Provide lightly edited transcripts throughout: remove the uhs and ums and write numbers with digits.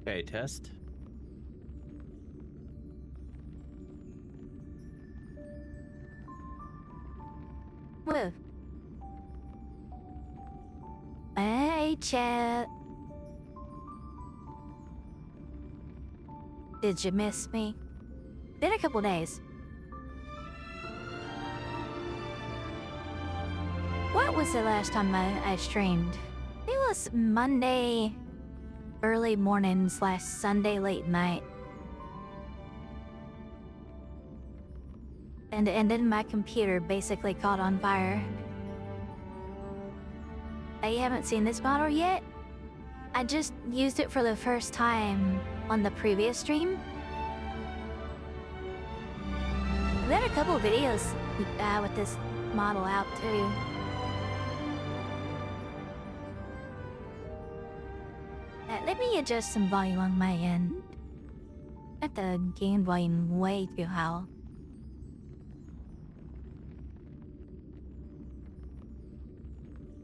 Okay, test. Woo. Hey, chat. Did you miss me? Been a couple days. What was the last time I streamed? It was Monday early morning / Sunday late night. And then my computer basically caught on fire. I haven't seen this model yet. I just used it for the first time on the previous stream. There are a couple videos with this model out too. Let me adjust some volume on my end. Got the game volume way too high.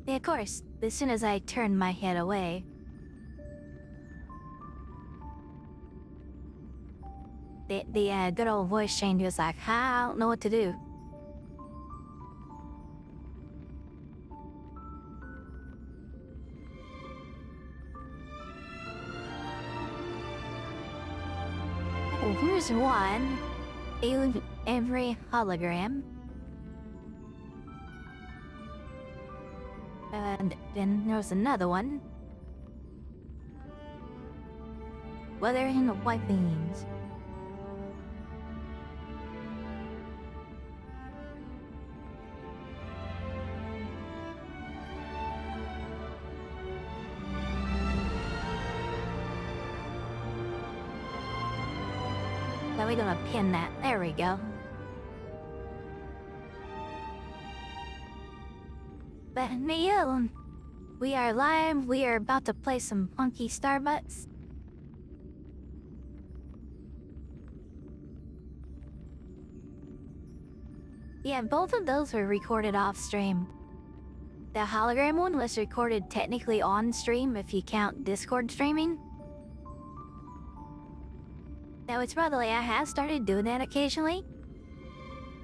Yeah, of course, as soon as I turned my head away, the good old voice changer was like, I don't know what to do. Oh, here's one. Every hologram. And then there's another one. Weather in the white beans. Now we're gonna pin that. There we go. But Neil, we are live. We are about to play some funky Starbucks. Yeah, both of those were recorded off stream. The hologram one was recorded technically on stream if you count Discord streaming. Now it's probably I have started doing that occasionally,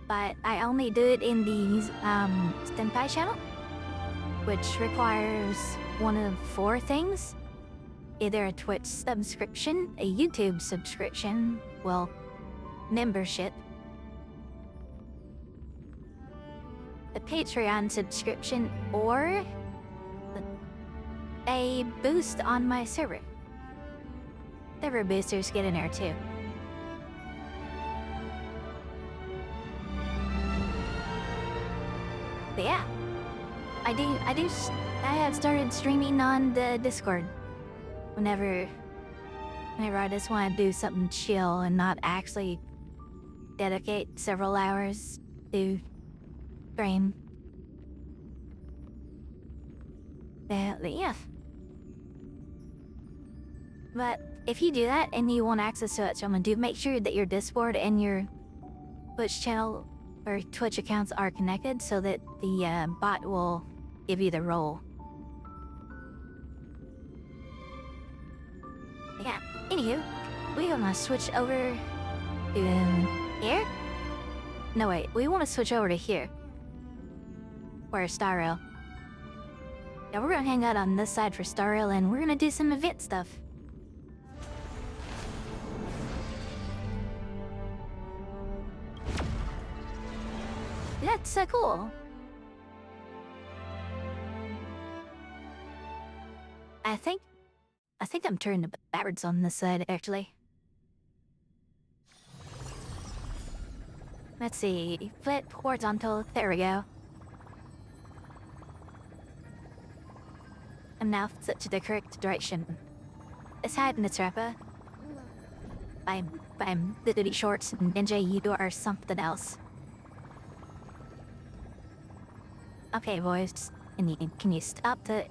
but I only do it in the Senpai channel, which requires one of 4 things. Either a Twitch subscription, a YouTube subscription, well, membership, a Patreon subscription, or a boost on my server. Server boosters get in there too. But yeah, I have started streaming on the Discord. Whenever I just want to do something chill and not actually dedicate several hours to stream. Yeah. But if you do that and you want access to it, someone do make sure that your Discord and your Twitch channel or Twitch accounts are connected so that the bot will give you the role. Yeah, anywho, we're gonna switch over to here? No, wait, we want to switch over to here. For Star Rail. Yeah, we're gonna hang out on this side for Star Rail and we're gonna do some event stuff. That's cool. I think I'm turning backwards on this side, actually. Let's see. Flip horizontal. There we go. And now flip to the correct direction. Let's hide in the trapper. I'm the duty shorts and Ninja, you are something else. Okay, boys. Can you stop the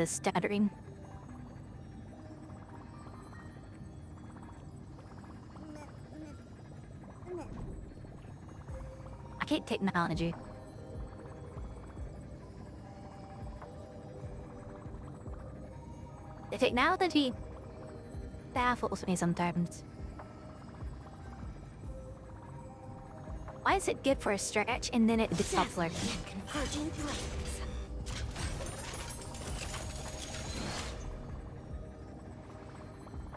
stuttering? I hate technology. The technology baffles me sometimes. Why is it good for a stretch and then it stops lurking? Converging flames.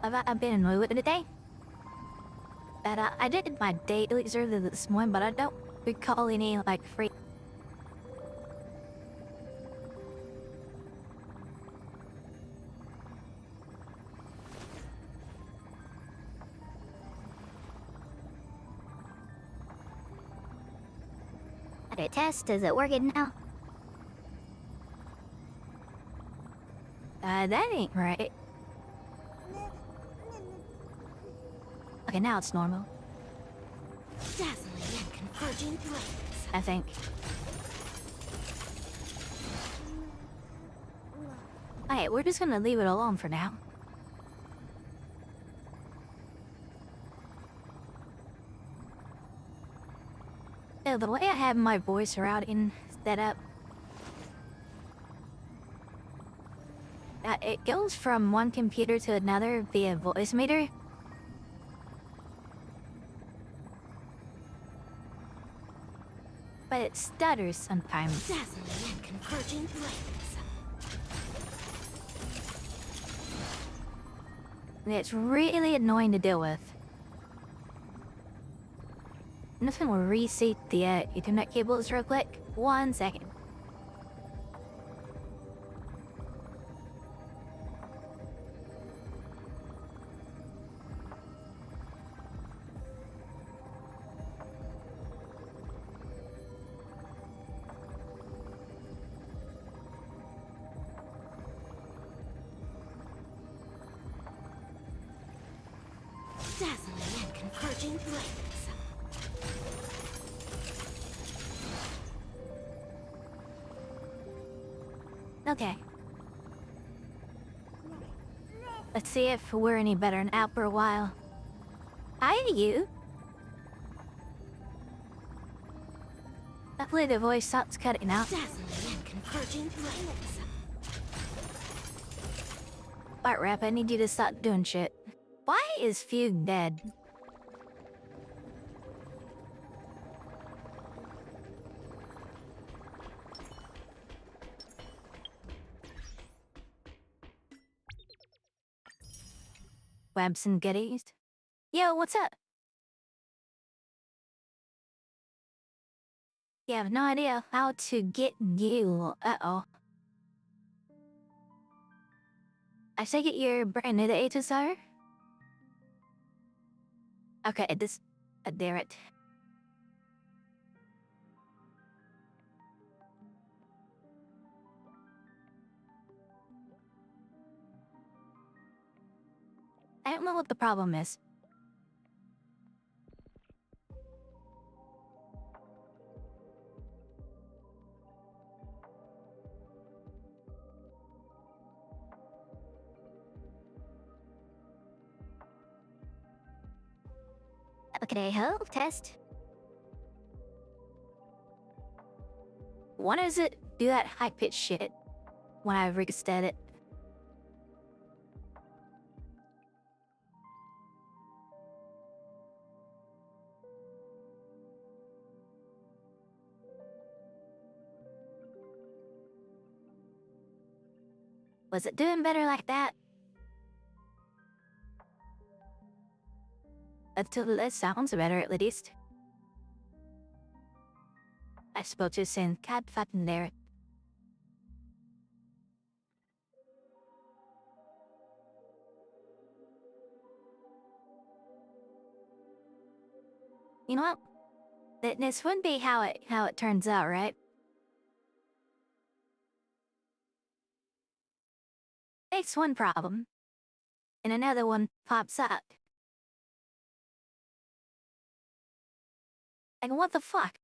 I've been in my mood today. But I did my daily survey this morning, but I don't recall any like free. Okay, test, is it working now? That ain't right. Okay, now it's normal. Dazzling and converging flames. I think. Alright, we're just gonna leave it alone for now. Yeah, the way I have my voice routing set up, it goes from one computer to another via voice meter. But it stutters sometimes. Dazzling and converging flames. And it's really annoying to deal with. I'm just gonna reset the Ethernet cables real quick. 1 second. Dazzling and converging flames. Okay. Let's see if we're any better now for a while. Hi, you. Hopefully the voice stops cutting out. Dazzling and converging flames. Bart Rap, I need you to stop doing shit. Why is Fugue dead? Webs and goodies. Yo, what's up? You have no idea how to get you. Uh-oh. I take it you're brand new to HSR? Okay, this... dare it. I don't know what the problem is. Okay, help, test. Why does it do that high-pitched shit when I reset it? Was it doing better like that? Until it sounds better at least. I spoke to Sin Cat Fatten there. You know what? This wouldn't be how it turns out, right? Fix one problem, and another one pops up. Like, what the fuck?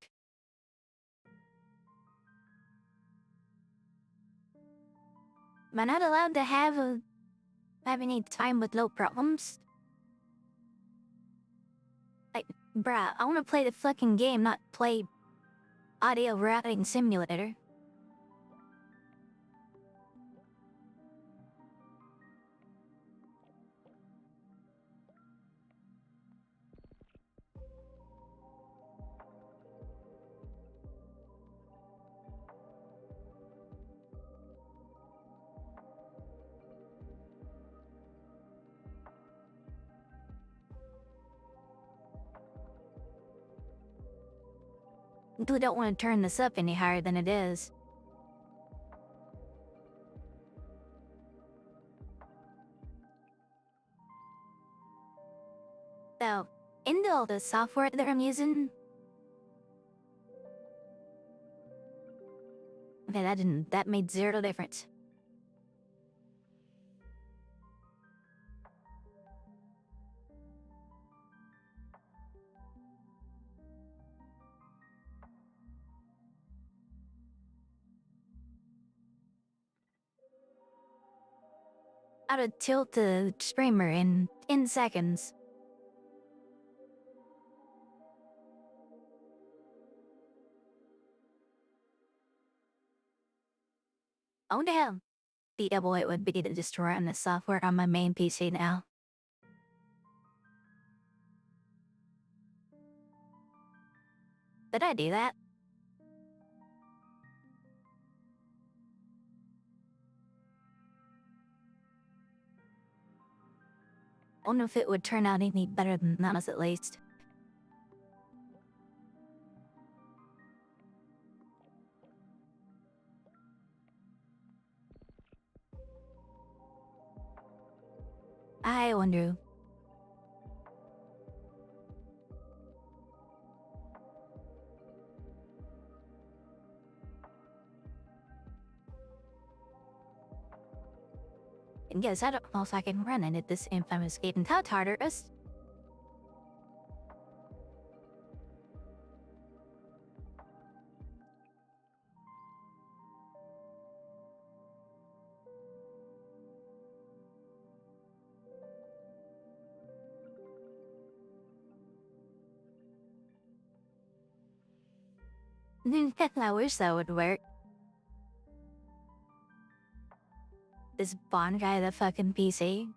Am I not allowed to have any time with low problems? Like, bruh, I wanna play the fucking game, not play audio routing simulator. We don't want to turn this up any higher than it is. So, in all the software that I'm using, okay, that made zero difference. How to tilt the streamer in 10 seconds. Oh damn. The double it would be to just run the software on my main PC now. Did I do that? I don't know if it would turn out any better than that, at least. I wonder. And yes, I don't know if I can run it at this infamous gate and how Tartarus. I wish that would work. This Bond guy, the fucking PC.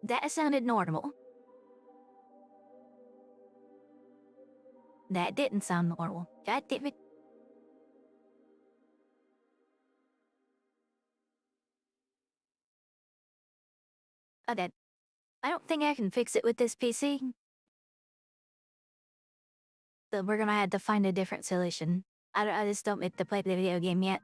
That sounded normal. That didn't sound normal. God damn it. Oh, that. I don't think I can fix it with this PC. So we're gonna have to find a different solution. I just don't get to play the video game yet.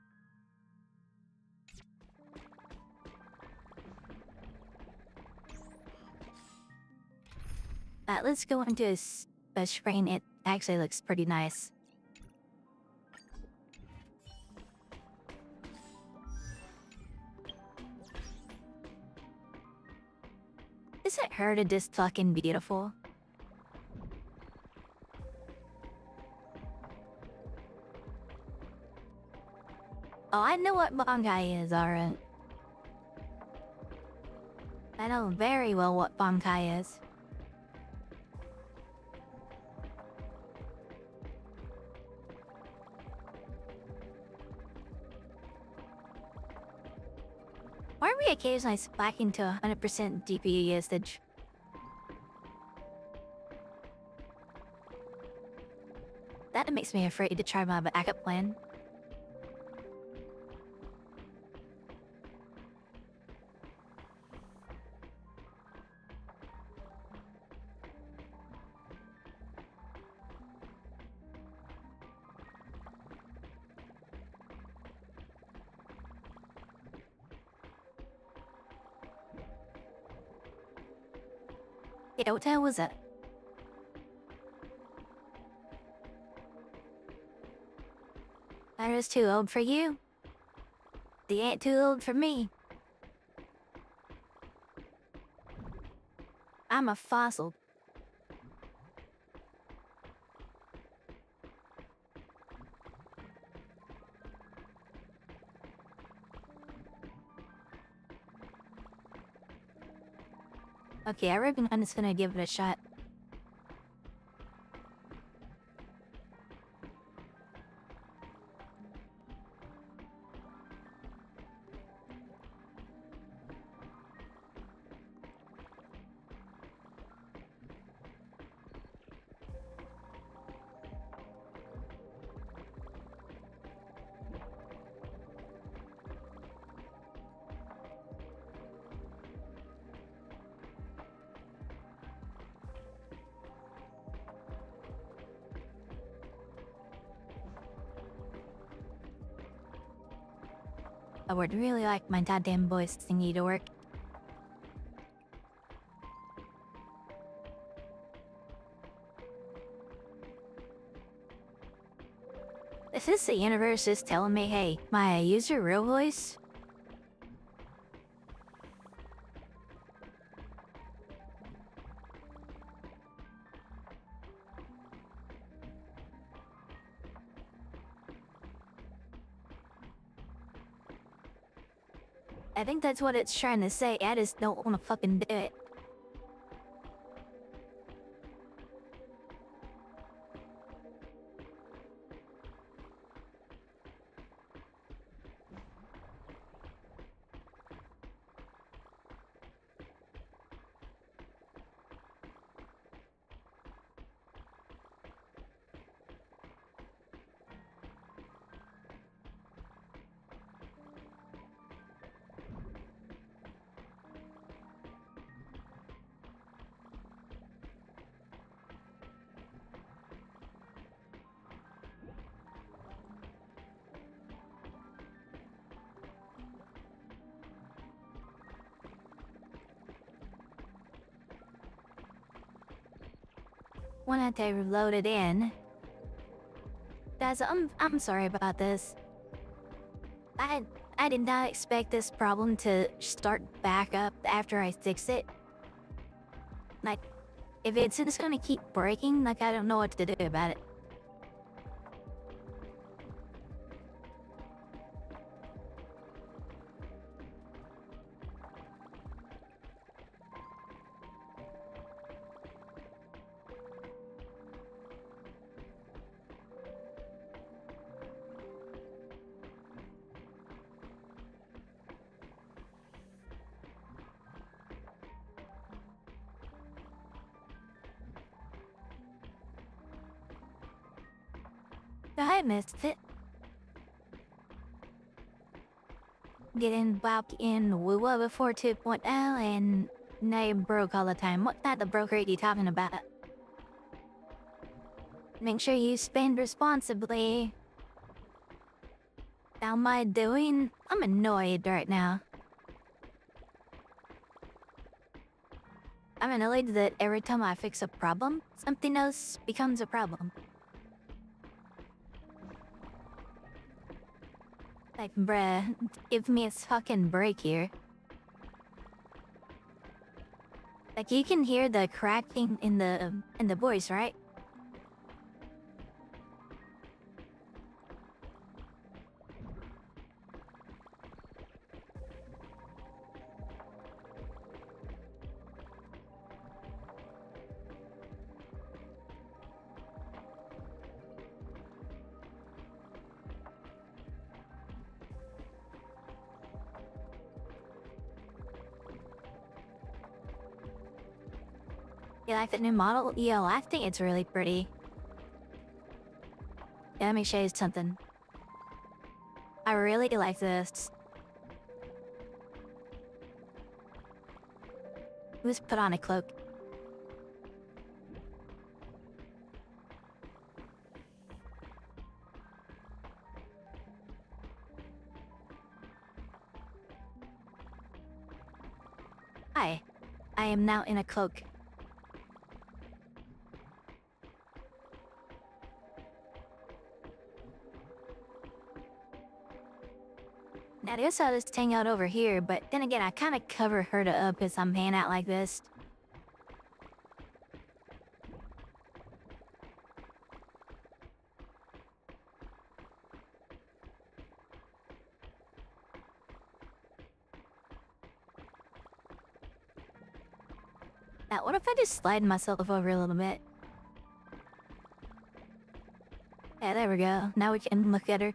Let's go into a screen. It actually looks pretty nice. Isn't her just fucking beautiful? Oh, I know what Bankai is, alright. I know very well what Bankai is. Why are we occasionally spiking to 100% GPU usage? That makes me afraid to try my backup plan. Hey, what time was it? I was too old for you. They ain't too old for me. I'm a fossil. Okay, I reckon I'm just gonna give it a shot. I would really like my goddamn voice thingy to work. If this the universe is telling me, hey, Maya, use your real voice? I think that's what it's trying to say. I just don't want to fucking do it. When I reload it in. Guys, I'm sorry about this. I did not expect this problem to start back up after I fix it. Like, if it's just gonna keep breaking, like I don't know what to do about it. I missed it. Getting back in WuWa before 2.0 and now you're broke all the time. What type of broke rate are you talking about? Make sure you spend responsibly. How am I doing? I'm annoyed right now. I'm annoyed that every time I fix a problem, something else becomes a problem. Like, bruh, give me a fucking break here. Like, you can hear the cracking in the voice, right? You like the new model? Yo, I think it's really pretty. Yeah, let me show you something. I really like this. Let's put on a cloak. Hi. I am now in a cloak. Now, I guess I'll just hang out over here, but then again, I kind of cover her up as I'm hanging out like this. Now, what if I just slide myself over a little bit? Yeah, there we go. Now we can look at her.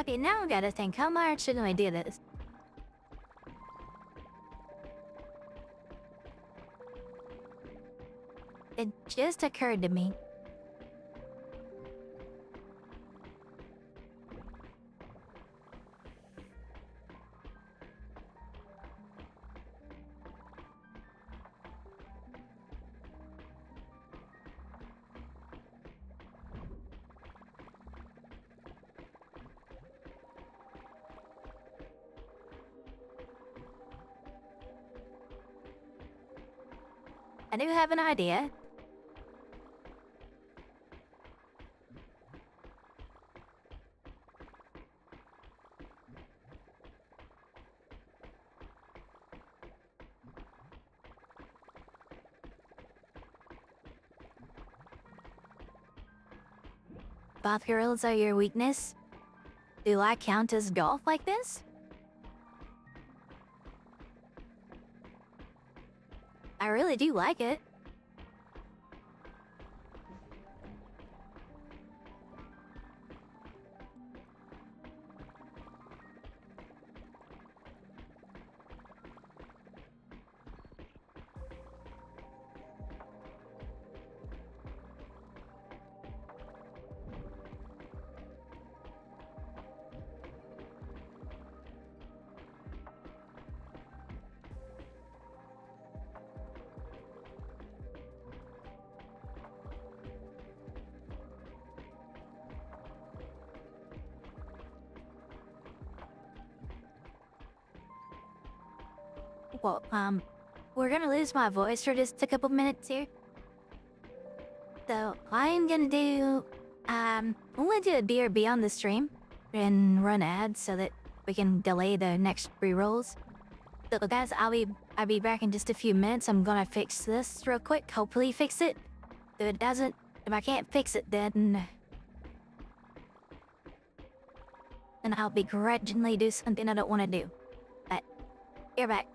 Okay, now I gotta think, how much should I do this? It just occurred to me. I do have an idea. Both girls are your weakness? Do I count as golf like this? I really do like it. Well, we're gonna lose my voice for just a couple minutes here. So, I'm gonna do, I'm gonna do a BRB on the stream and run ads so that we can delay the next re-rolls. So guys, I'll be back in just a few minutes. I'm gonna fix this real quick, hopefully fix it. If it doesn't, if I can't fix it, then I'll begrudgingly do something I don't want to do. But, you're back.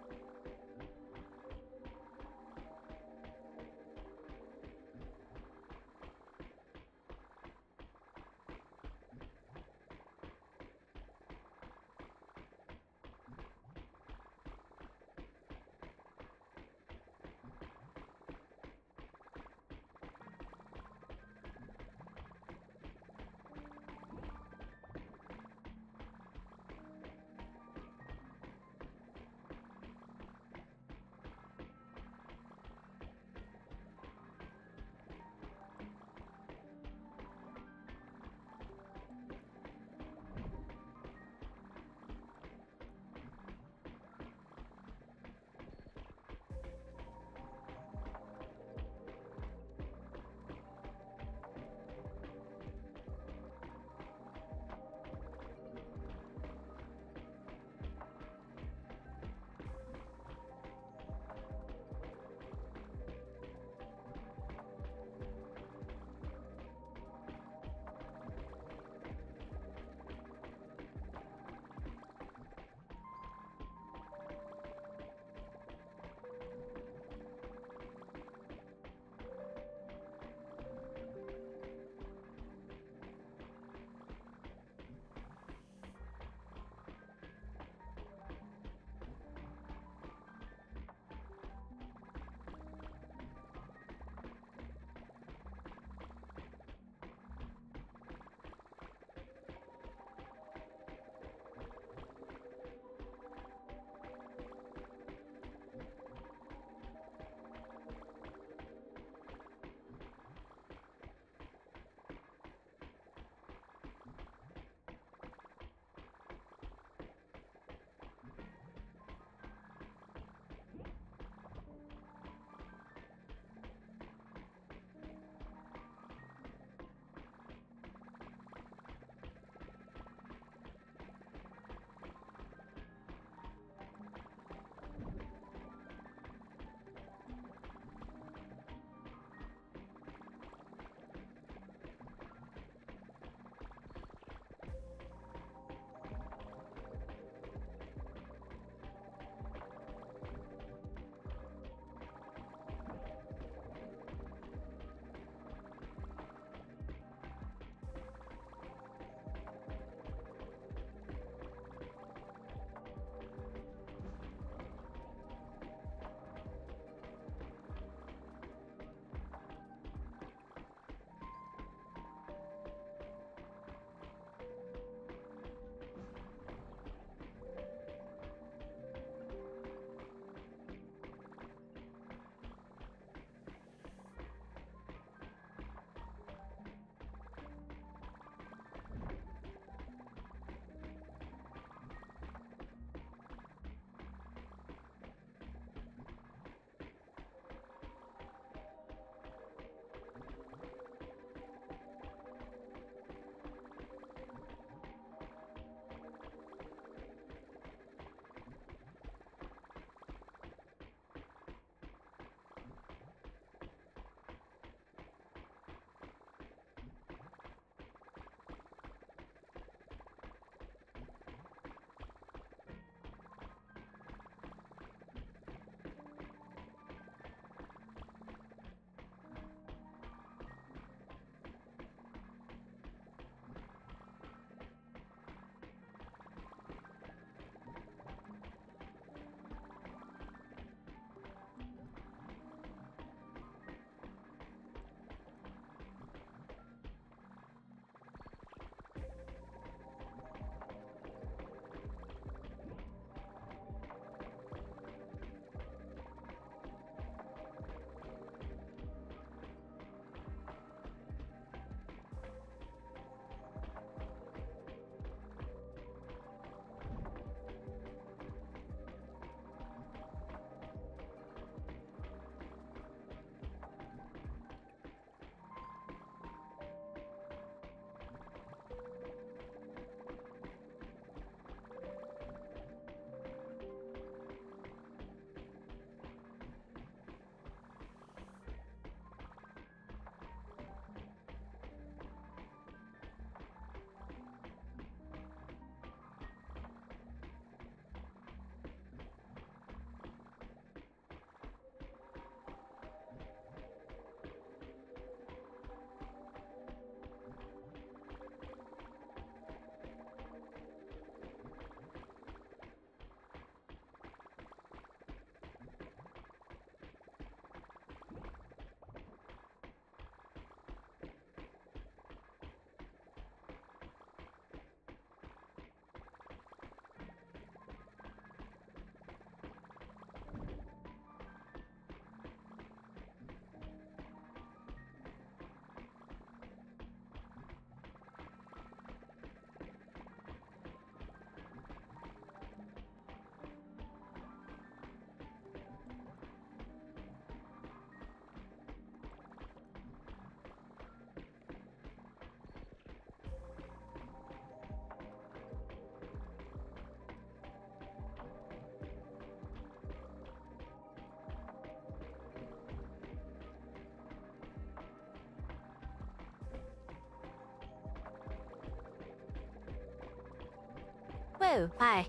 Oh, hi.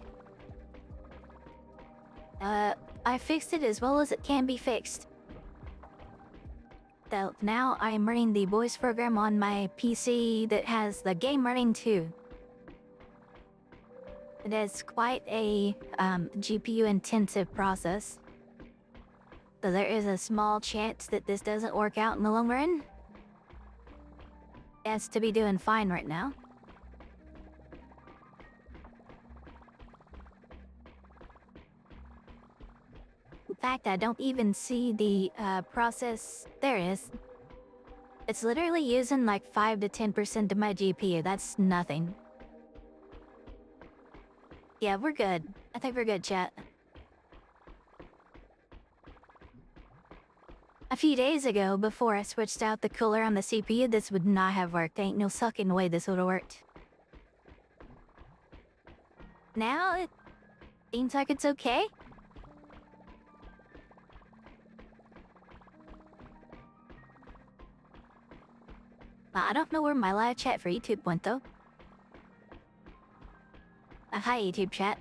I fixed it as well as it can be fixed. So now I'm running the voice program on my PC that has the game running too. It is quite a GPU intensive process. So there is a small chance that this doesn't work out in the long run. It has to be doing fine right now. In fact, I don't even see the process. There it is. It's literally using like 5 to 10% of my GPU. That's nothing. Yeah, we're good. I think we're good, chat. A few days ago, before I switched out the cooler on the CPU, this would not have worked. Ain't no sucking way this would have worked. Now, it seems like it's okay. I don't know where my live chat for YouTube went, though. Hi, YouTube chat.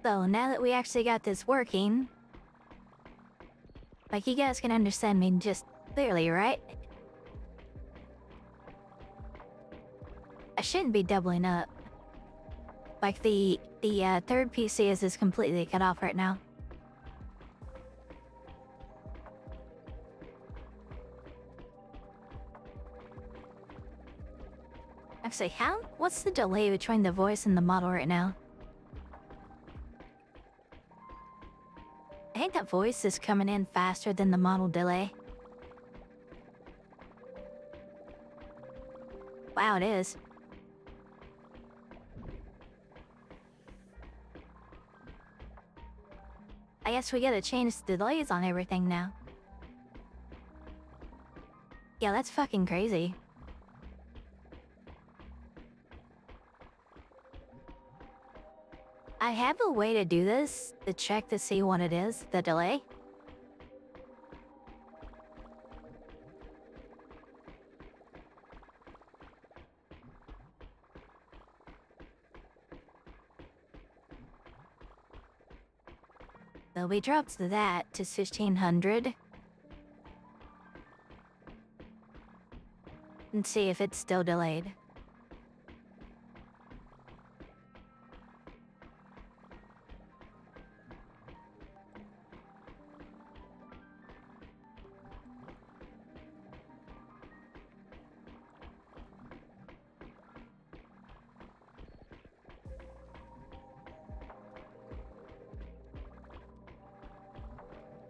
So, now that we actually got this working... Like, you guys can understand me just clearly, right? I shouldn't be doubling up. Like, the third PC is completely cut off right now. Actually, what's the delay between the voice and the model right now? I think that voice is coming in faster than the model delay. Wow, it is. I guess we gotta change the delays on everything now. Yeah, that's fucking crazy. I have a way to do this, to check to see what it is, the delay. So we dropped that to 1500. And see if it's still delayed.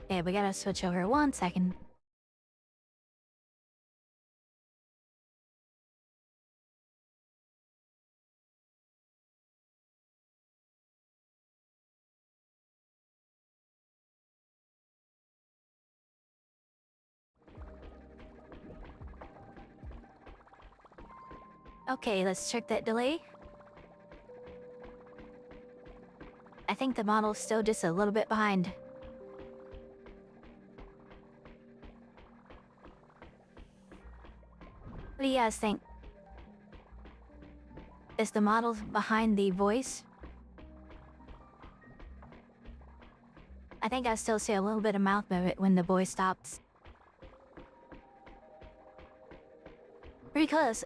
Okay, we gotta switch over 1 second. Okay, let's check that delay. I think the model's still just a little bit behind. What do you guys think? Is the model behind the voice? I think I still see a little bit of mouth movement when the voice stops. Pretty close.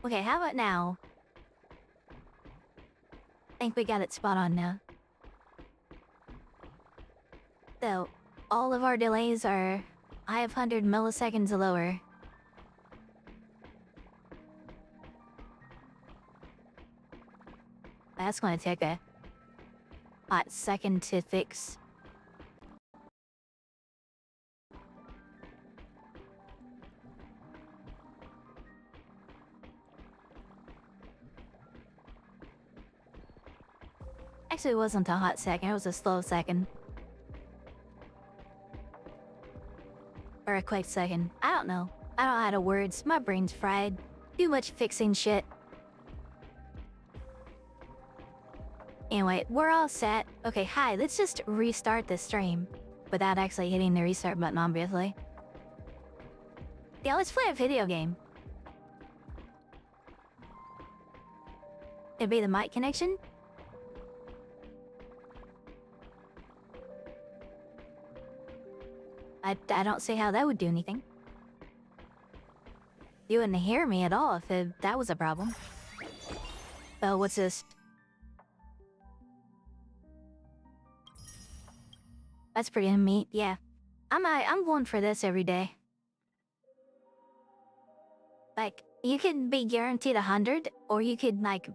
Okay, how about now? I think we got it spot on now. So, all of our delays are 500 milliseconds or lower. That's gonna take a hot second to fix. Actually, it wasn't a hot second, it was a slow second. Or a quick second. I don't know. I don't know how to words. My brain's fried. Too much fixing shit. Anyway, we're all set. Okay, hi, let's just restart the stream. Without actually hitting the restart button, obviously. Yeah, let's play a video game. It'd be the mic connection? I don't see how that would do anything. You wouldn't hear me at all if that was a problem. Oh, what's this? That's pretty neat, yeah. I'm going for this every day. Like, you could be guaranteed 100, or you could, like,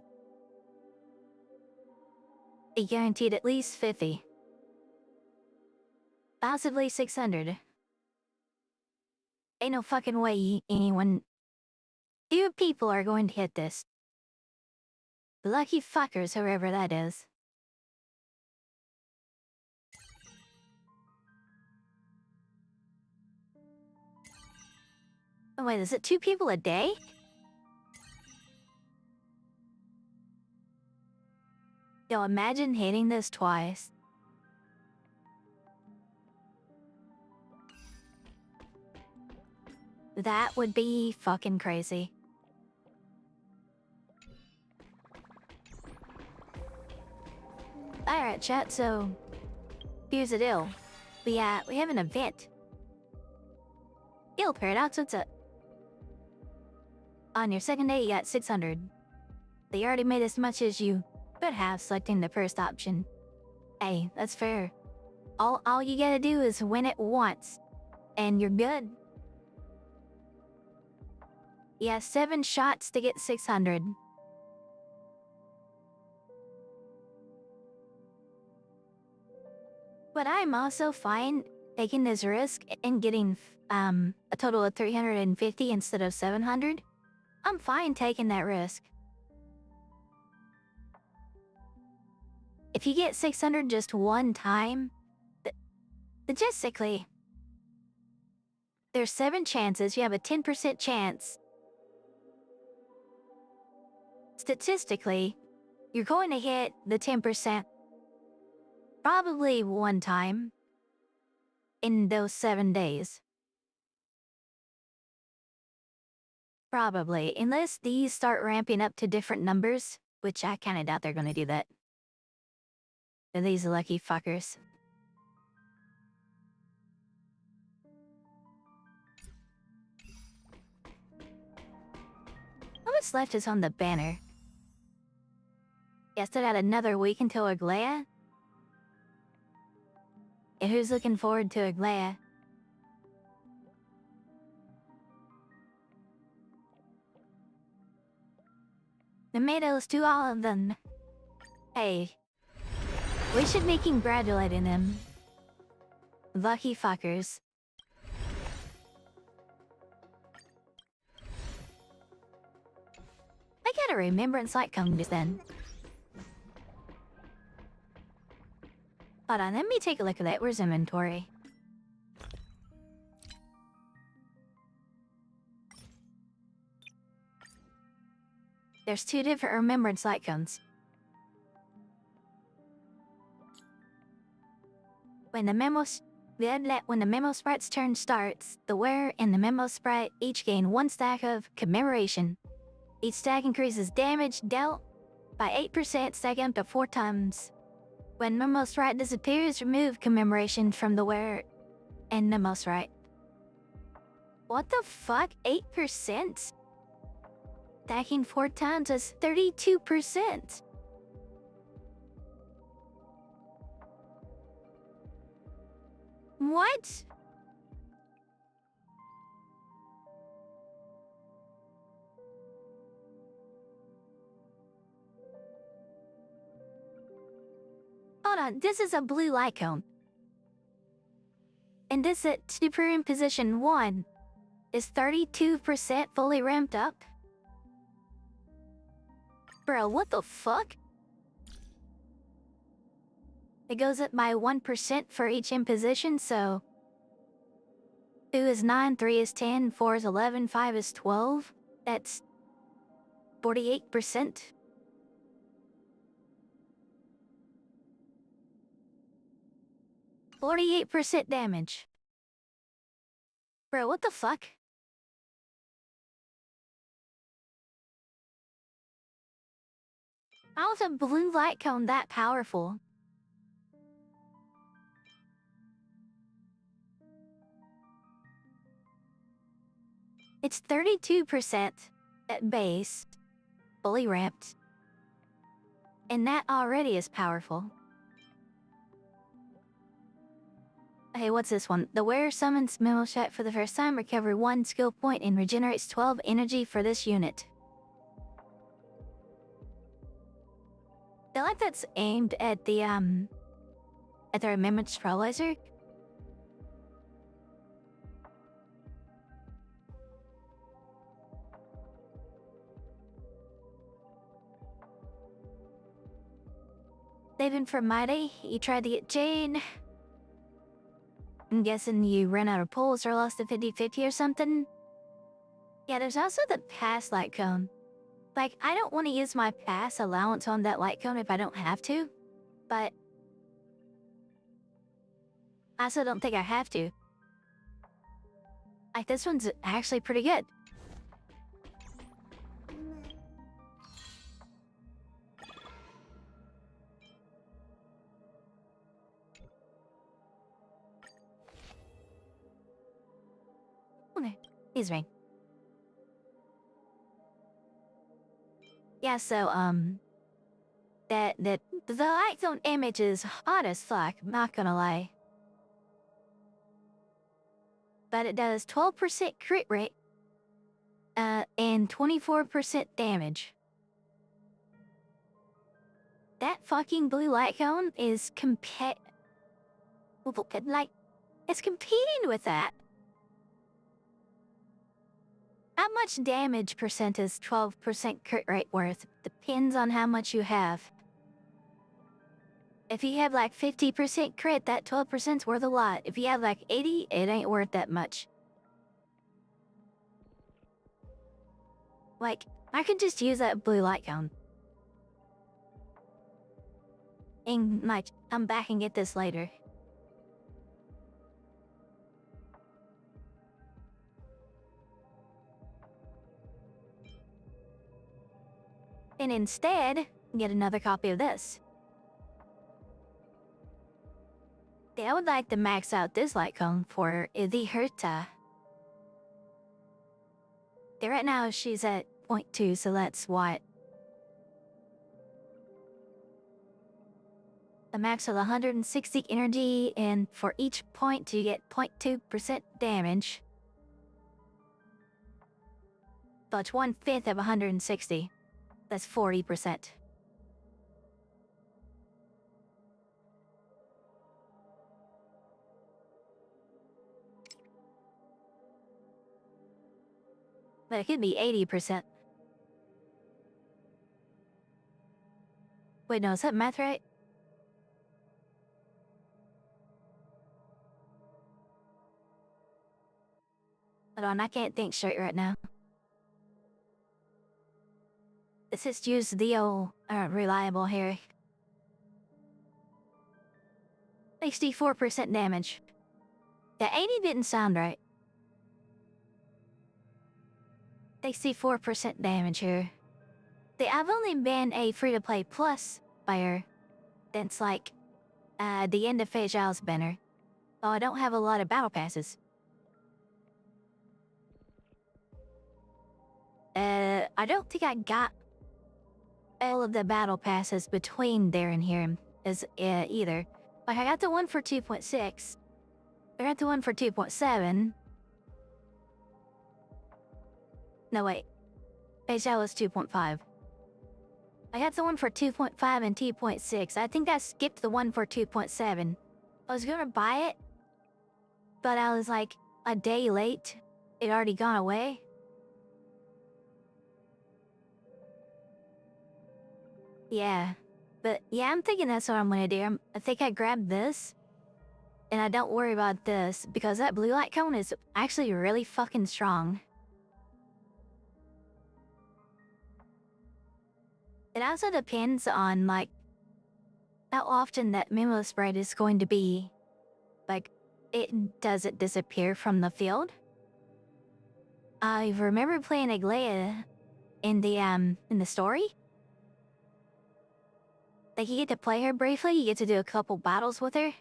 be guaranteed at least 50. Possibly 600. Ain't no fucking way anyone... Few people are going to hit this. Lucky fuckers, whoever that is. Oh, wait, is it 2 people a day? Yo, imagine hitting this twice. That would be fucking crazy. Alright, chat, so... Here's the deal. We have an event. Yo, Paradox, what's up? On your second day, you got 600. They already made as much as you could have selecting the first option. Hey, that's fair. All you gotta do is win it once, and you're good. You have 7 shots to get 600. But I'm also fine taking this risk and getting a total of 350 instead of 700. I'm fine taking that risk. If you get 600 just one time, logistically, there's 7 chances. You have a 10% chance. Statistically, you're going to hit the 10% probably one time in those 7 days. Probably, unless these start ramping up to different numbers, which I kinda doubt they're gonna do that. They're these lucky fuckers. How much left is on the banner? Yeah, still got another week until Aglaya. And who's looking forward to Aglaya? Tomatoes to all of them. Hey, we should be congratulating them. Lucky fuckers. I got a remembrance light coming just then. Hold on, let me take a look at that. Where's inventory? There's 2 different remembrance light cones. When the memo sprite's turn starts, the wearer and the memo sprite each gain 1 stack of commemoration. Each stack increases damage dealt by 8%, stacking up to 4 times. When memo sprite disappears, remove commemoration from the wearer and memo sprite. What the fuck? 8%? Stacking 4 times is 32%. What? Hold on, this is a blue light cone. And this at super in position 1 is 32% fully ramped up? Bro, what the fuck? It goes up by 1% for each imposition, so... 2 is 9, 3 is 10, 4 is 11, 5 is 12. That's 48%. %48 damage. Bro, what the fuck? How is a blue light cone that powerful? It's 32% at base, fully ramped. And that already is powerful. Hey, what's this one? The wearer summons Memo Chat for the first time, recover 1 skill point and regenerates 12 energy for this unit. I feel like that's aimed at the Remembrance Paralyzer. Saving for Mighty, you tried to get Jane. I'm guessing you ran out of pulls or lost a 50-50 or something. Yeah, there's also the pass light cone. Like, I don't want to use my pass allowance on that light cone if I don't have to. But I also don't think I have to. Like, this one's actually pretty good. He's right. Yeah, so, the light zone image is hot as fuck, not gonna lie. But it does 12% crit rate, and 24% damage. That fucking blue light cone is it's competing with that. How much damage percent is 12% crit rate worth? Depends on how much you have. If you have like 50% crit, that 12%'s worth a lot. If you have like 80, it ain't worth that much. Like, I could just use that blue light cone. And might come back and get this later. And instead, get another copy of this. I would like to max out this light cone for the Herta. Right now she's at 0.2, so that's what? A max of 160 energy, and for each point you get 0.2% damage. So it's 1/5 of 160. That's 40%. But it could be 80%. Wait, no, is that math right? Hold on, I can't think straight right now. Let's just use the old reliable here. 64% damage. The 80 didn't sound right. 64% damage here. I've only been a free-to-play plus player since like the end of Fajal's banner, so I don't have a lot of battle passes. I don't think I got all of the battle passes between there and here either. Like, I got the one for 2.6. I got the one for 2.7. No, wait. Fajal was 2.5. I got the one for 2.5 and 2.6. I think I skipped the one for 2.7. I was gonna buy it, but I was like a day late. It already gone away. Yeah. But yeah, I'm thinking that's what I'm gonna do. I think I grabbed this, and I don't worry about this, because that blue light cone is actually really fucking strong. It also depends on, like, how often that memo spread is going to be. Like, does it disappear from the field? I remember playing Aglaia in the story. Like, you get to play her briefly, you get to do a couple battles with her.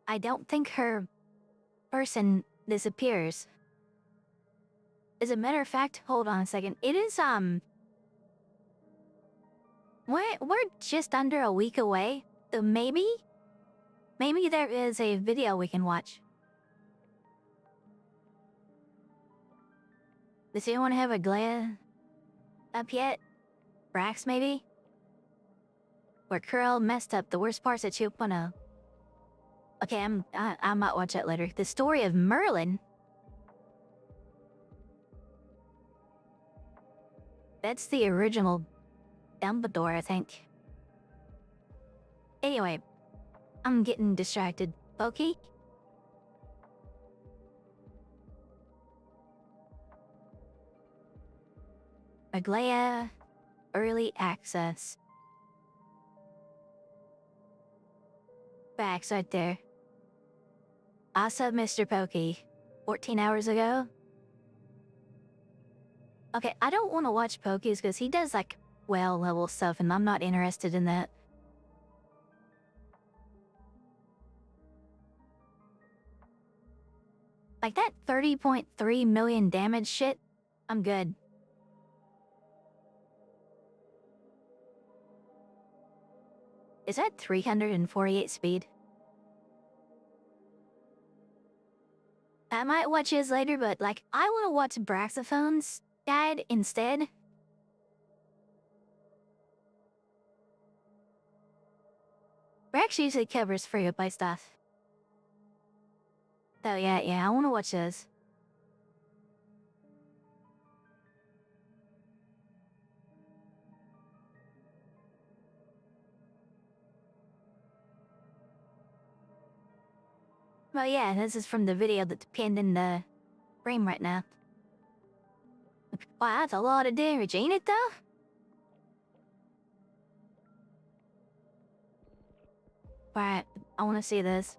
I don't think her person disappears. As a matter of fact, hold on a second. It is, we're just under a week away, so maybe there is a video we can watch. Does anyone have a Aglaia up yet? Brax, maybe? Where Curl messed up the worst parts at 2.0. Okay, I might watch that later. The story of Merlin. That's the original Dumbledore, I think. Anyway, I'm getting distracted. Pokey? Aglaia Early Access. Facts right there. I subbed Mr. Pokey 14 hours ago. Okay, I don't want to watch Pokeys because he does, like, well-level stuff, and I'm not interested in that. Like, that 30.3 million damage shit, I'm good. Is that 348 speed? I might watch his later, but, like, I want to watch Braxophone's guide instead. Brax usually covers free-to-play stuff. So yeah, I want to watch those. Well, yeah, this is from the video that's pinned in the frame right now. Wow, that's a lot of damage, ain't it, though? Right, I want to see this.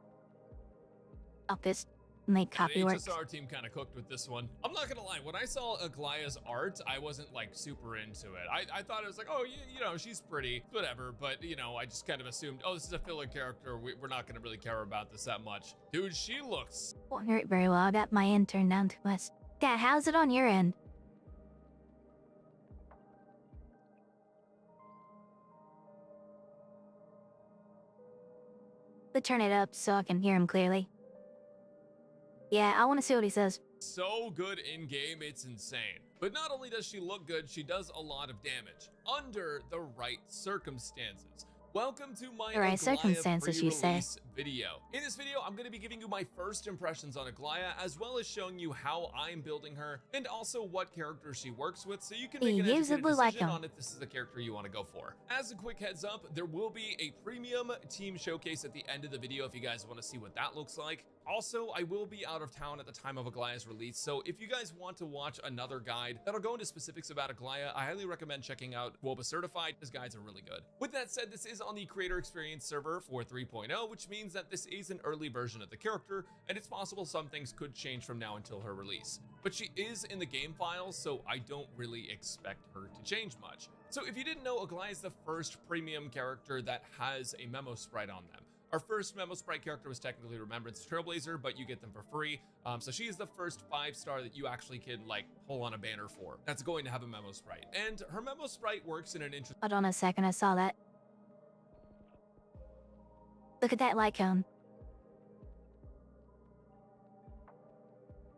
I'll just make copy The work. HSR team kind of cooked with this one. I'm not gonna lie, when I saw Aglaia's art, I wasn't like super into it. I thought it was like, oh, you know, she's pretty, whatever. But you know, I just kind of assumed, oh, this is a filler character. We're not gonna really care about this that much. Dude, she looks. Won't hurt very well. I got my end turned down to us. Dad, how's it on your end? But turn it up so I can hear him clearly. Yeah, I want to see what he says. So good in game, it's insane. But not only does she look good, she does a lot of damage under the right circumstances. Welcome to my Right Aglaia circumstances, you say. pre-release video. In this video, I'm going to be giving you my first impressions on Aglaia, as well as showing you how I'm building her, and also what characters she works with, so you can make an educated decision on if this is the character you want to go for. As a quick heads up, there will be a premium team showcase at the end of the video if you guys want to see what that looks like. Also, I will be out of town at the time of Aglaia's release, so if you guys want to watch another guide that'll go into specifics about Aglaia, I highly recommend checking out WuWa Certified. His guides are really good. With that said, this is on the Creator Experience server for 3.0, which means that this is an early version of the character, and it's possible some things could change from now until her release. But she is in the game files, so I don't really expect her to change much. So if you didn't know, Aglaia is the first premium character that has a memo sprite on them. Our first memo sprite character was technically Remembrance Trailblazer, but you get them for free. So she is the first 5-star that you actually can like pull on a banner for. That's going to have a memo sprite. And her memo sprite works in an interesting. Hold on a second, I saw that. Look at that light cone.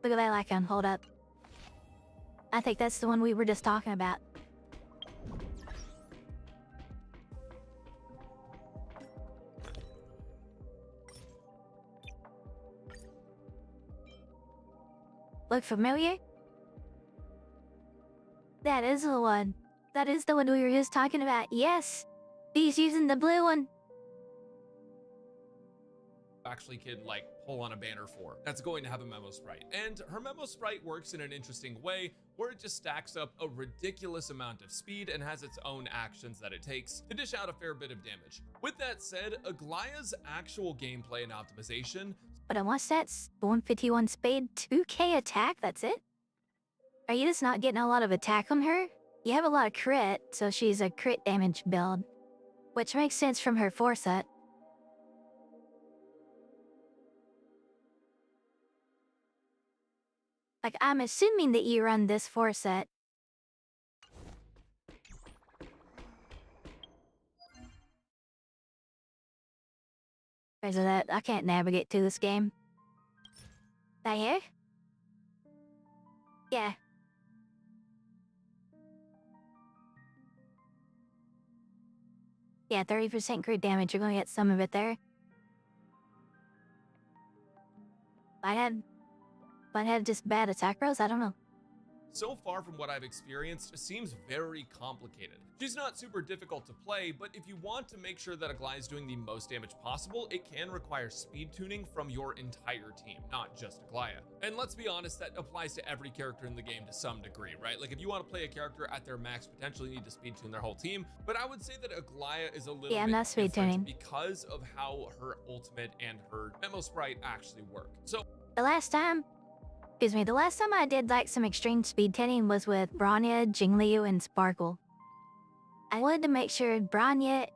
Look at that light cone, hold up. I think that's the one we were just talking about. Look familiar? That is the one. That is the one we were just talking about. Yes! He's using the blue one. actually could like pull on a banner for that's going to have a memo sprite. And her memo sprite works in an interesting way where it just stacks up a ridiculous amount of speed and has its own actions that it takes to dish out a fair bit of damage. With that said, Aglaya's actual gameplay and optimization. But what's that? 151 speed, 2k attack, that's it? Are you just not getting a lot of attack on her? You have a lot of crit, so she's a crit damage build. Which makes sense from her foresight. Like, I'm assuming that you run this foresight. Because of that, I can't navigate to this game. Right here? Yeah. Yeah, 30% crit damage. You're gonna get some of it there. Might have just bad attack rolls. I don't know. So far from what I've experienced, seems very complicated. She's not super difficult to play, but if you want to make sure that Aglaya is doing the most damage possible, it can require speed tuning from your entire team, not just Aglaya. And let's be honest, that applies to every character in the game to some degree, right? Like if you want to play a character at their max potential, you need to speed tune their whole team. But I would say that Aglaya is a little bit not speed tuning because of how her ultimate and her memo sprite actually work. So the last time I did like some extreme speed tuning was with Bronya, Jingliu, and Sparkle. I wanted to make sure Bronya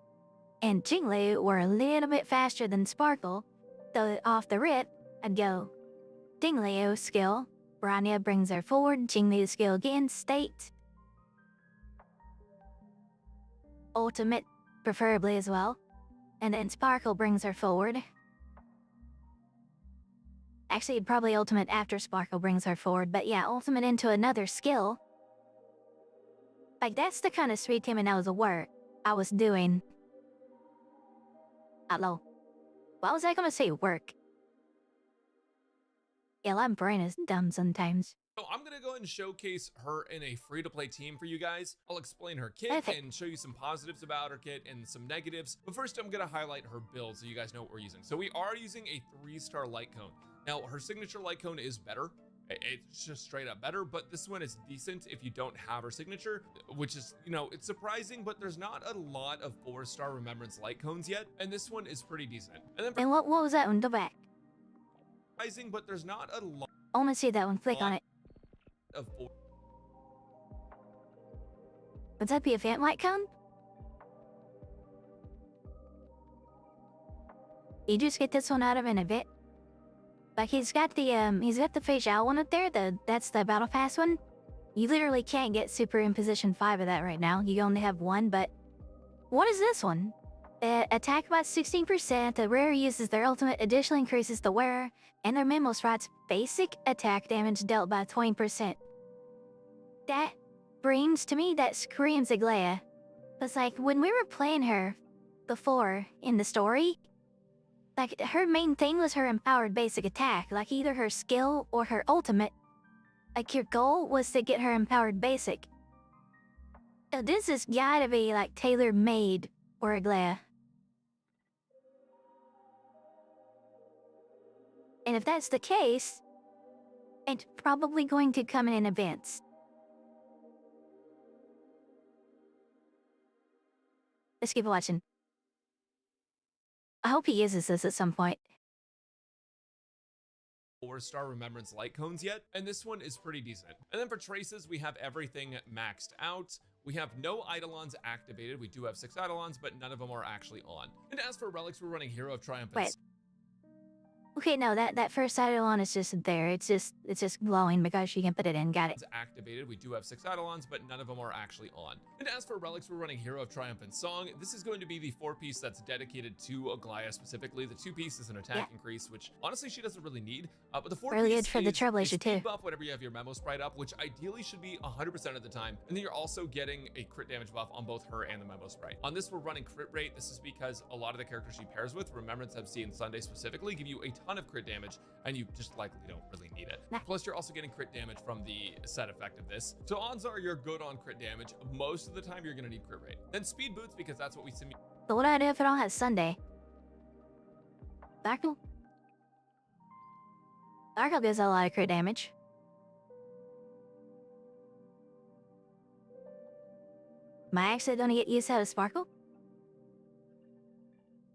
and Jingliu were a little bit faster than Sparkle, so off the rip, I'd go Jingliu skill, Bronya brings her forward, Jingliu skill again, state. Ultimate, preferably as well, and then Sparkle brings her forward. Actually, probably ultimate after Sparkle brings her forward, but yeah, ultimate into another skill. Like, that's the kind of speed teaming I was doing. Hello. Why was I gonna say work? Yeah, my brain is dumb sometimes. So I'm gonna go ahead and showcase her in a free-to-play team for you guys. I'll explain her kit and show you some positives about her kit and some negatives. But first, I'm gonna highlight her build so you guys know what we're using. So we are using a 3-star light cone. Now, her signature light cone is better. It's just straight up better, but this one is decent if you don't have her signature, which is, you know, it's surprising, but there's not a lot of 4-star remembrance light cones yet, and this one is pretty decent. And then what was that one? Go back. Surprising, but there's not a lot. I want to see that one. Click on it. Would that be a event light cone? You just get this one out of an event. Like he's got the facial one up there. That's the battle pass one. You literally can't get super imposition 5 of that right now. You only have one. But what is this one? Attack by 16%. The wearer uses their ultimate. Additionally increases the wearer and their memo sprite's basic attack damage dealt by 20%. That screams Aglaya. But like when we were playing her before in the story, like her main thing was her empowered basic attack, like either her skill or her ultimate. Like your goal was to get her empowered basic. So this has gotta be like tailor-made for Aglaya. And if that's the case, it's probably going to come in advance. Let's keep watching. I hope he uses this at some point. 4-star remembrance light cones yet, and this one is pretty decent. And then for traces, we have everything maxed out. We have no Eidolons activated. We do have 6 Eidolons, but none of them are actually on. And as for relics, we're running Hero of Triumph. Wait. Okay, no, that first Eidolon is just there. It's just glowing because you can put it in. Got it. Activated. We do have 6 Eidolons, but none of them are actually on. And as for relics, we're running Hero of Triumph and Song. This is going to be the 4-piece that's dedicated to Aglaya specifically. The 2-piece is an attack increase, which honestly she doesn't really need. But the 4-piece really good for the Trailblazer too. Buff whenever you have your memo sprite up, which ideally should be 100% of the time. And then you're also getting a crit damage buff on both her and the memo sprite. On this, we're running crit rate. This is because a lot of the characters she pairs with, Remembrance, FC, and Sunday specifically, give you a ton of crit damage, and you just likely don't really need it. Plus, you're also getting crit damage from the set effect of this. So odds are you're good on crit damage. Most of the time, you're going to need crit rate. Then speed boots, because that's what we simulate. But what do I do if I don't have Sunday? Back to? Sparkle does a lot of crit damage. Am I actually gonna get used out of Sparkle?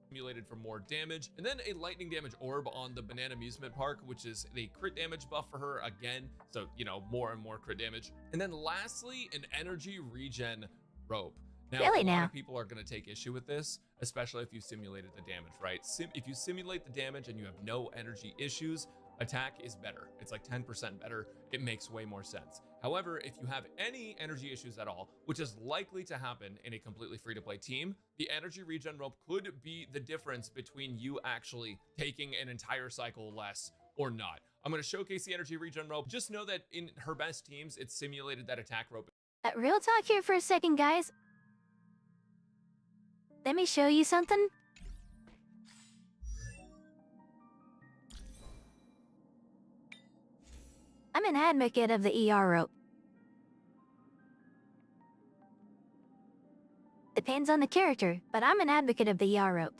Simulated for more damage, and then a lightning damage orb on the Banana Amusement Park, which is a crit damage buff for her again, so you know, more and more crit damage. And then lastly, an energy regen rope. Now, really a now? lot of people are going to take issue with this, especially if you simulated the damage, right? If you simulate the damage and you have no energy issues, attack is better. It's like 10% better. It makes way more sense. However, if you have any energy issues at all, which is likely to happen in a completely free-to-play team, the energy regen rope could be the difference between you actually taking an entire cycle less or not. I'm going to showcase the energy regen rope. Just know that in her best teams, it's simulated that attack rope. Real talk here for a second, guys. Let me show you something. I'm an advocate of the ER rope. Depends on the character, but I'm an advocate of the ER rope.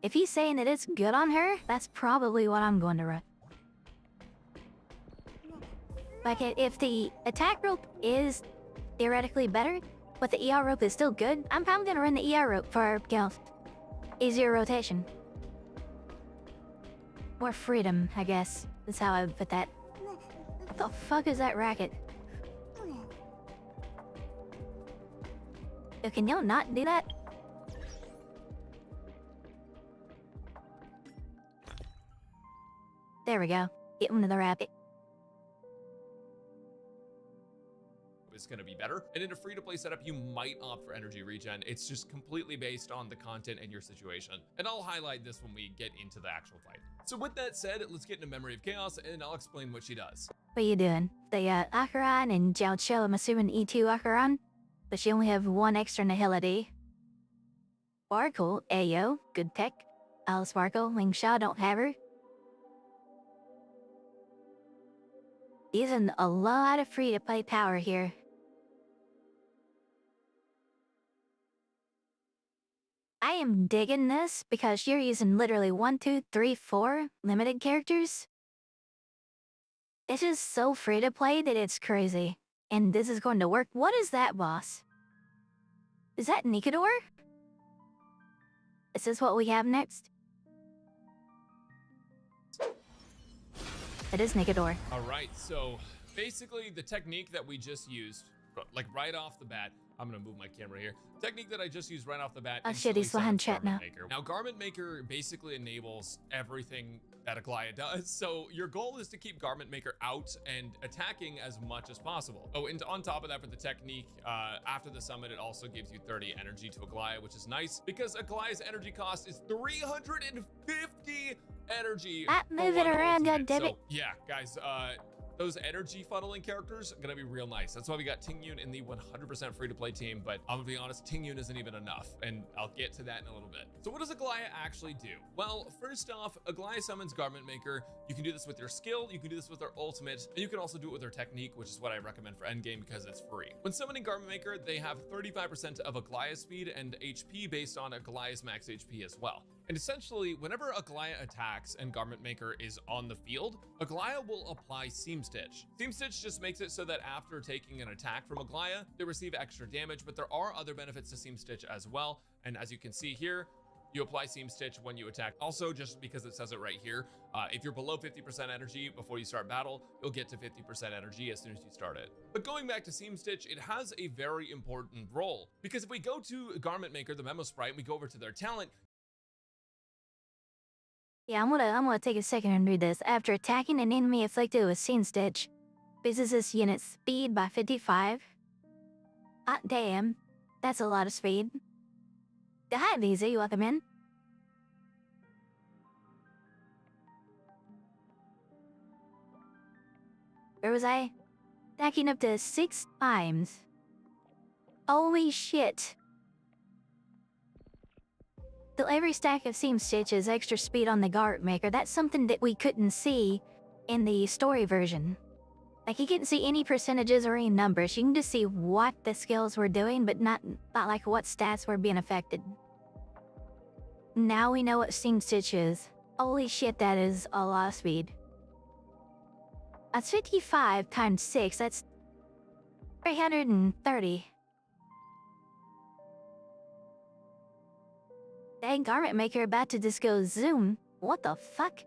If he's saying that it's good on her, that's probably what I'm going to run. Like, if the attack rope is theoretically better, but the ER rope is still good, I'm probably going to run the ER rope for, you know, easier rotation. More freedom, I guess. That's how I would put that. What the fuck is that racket? Yo, can y'all not do that? There we go. Get one of the rabbit. Is going to be better, and in a free-to-play setup you might opt for energy regen. It's just completely based on the content and your situation, and I'll highlight this when we get into the actual fight. So with that said, let's get into Memory of Chaos and I'll explain what she does. What are you doing? The Akaran and Jiao Cho, I'm assuming E2 Akaran, but she only have one extra Nihility. Sparkle, Ayo, good tech. Al Sparkle, Ling Sha don't have her. Using a lot of free-to-play power here. I am digging this because you're using literally 1, 2, 3, 4 limited characters. This is so free to play that it's crazy. And this is going to work. What is that, boss? Is that Nikador? Is this what we have next? It is Nikador. All right, so basically the technique that we just used, like right off the bat, I'm gonna move my camera here. Technique that I just used right off the bat. Oh shit, he's behind chat now. Now, Garment Maker basically enables everything that Aglaya does. So your goal is to keep Garment Maker out and attacking as much as possible. Oh, and on top of that, for the technique, after the summit, it also gives you 30 energy to Aglaya, which is nice because Aglaya's energy cost is 350 energy. Move it around, goddammit. So, yeah, guys, those energy funneling characters are gonna be real nice. That's why we got Tingyun in the 100% free-to-play team, but I'm gonna be honest, Tingyun isn't even enough, and I'll get to that in a little bit. So what does Aglaya actually do? Well, first off, Aglaya summons Garment Maker. You can do this with your skill, you can do this with her ultimate, and you can also do it with her technique, which is what I recommend for endgame because it's free. When summoning Garment Maker, they have 35% of Aglaya's speed and HP based on Aglaya's max HP as well. And essentially, whenever Aglaya attacks and Garment Maker is on the field, Aglaya will apply Seam Stitch. Seam Stitch just makes it so that after taking an attack from Aglaya, they receive extra damage, but there are other benefits to Seam Stitch as well. And as you can see here, you apply Seam Stitch when you attack. Also, just because it says it right here, if you're below 50% energy before you start battle, you'll get to 50% energy as soon as you start it. But going back to Seam Stitch, it has a very important role, because if we go to Garment Maker, the Memo Sprite, and we go over to their talent. Yeah, I'm gonna take a second and read this. After attacking an enemy afflicted with Seam Stitch, raises this unit's speed by 55. Ah, damn. That's a lot of speed. Hi, Lisa, welcome in. Where was I? Stacking up to 6 times. Holy shit. So every stack of Seam Stitch is extra speed on the Garment Maker. That's something that we couldn't see in the story version. Like, you couldn't see any percentages or any numbers. You can just see what the skills were doing, but not like what stats were being affected. Now we know what Seam Stitch is. Holy shit, that is a lot of speed. That's 55 times 6. That's 330. Dang, garment maker about to just go zoom. What the fuck?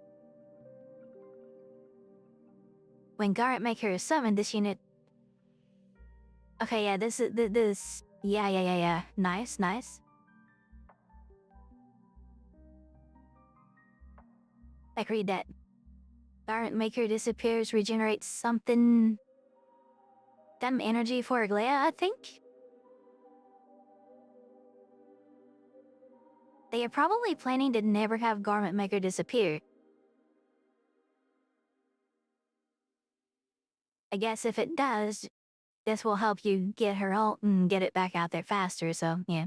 When garment maker is summoned, this unit. Okay, yeah, this is this. Yeah. Nice. Like, read that. Garment maker disappears, regenerates something. Them energy for Aglaya, I think? They are probably planning to never have garment maker disappear. I guess if it does, this will help you get her ult and get it back out there faster, so yeah.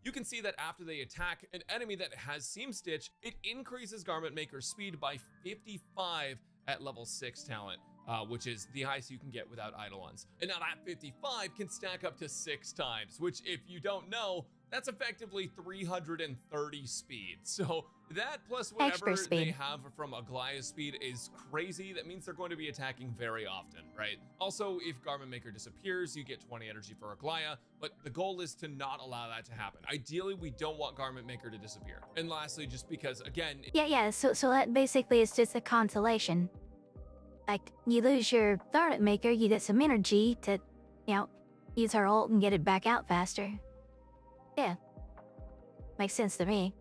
You can see that after they attack an enemy that has Seam Stitch, it increases Garment Maker's speed by 55 at level 6 talent, which is the highest you can get without Eidolons. And now that 55 can stack up to 6 times, which if you don't know, that's effectively 330 speed. So that plus whatever they have from Aglaya's speed is crazy. That means they're going to be attacking very often, right? Also, if Garment Maker disappears, you get 20 energy for Aglaya, but the goal is to not allow that to happen. Ideally, we don't want Garment Maker to disappear. And lastly, just because, again... Yeah, so that basically is just a consolation. Like, you lose your Garment Maker, you get some energy to, use her ult and get it back out faster. Yeah. Makes sense to me.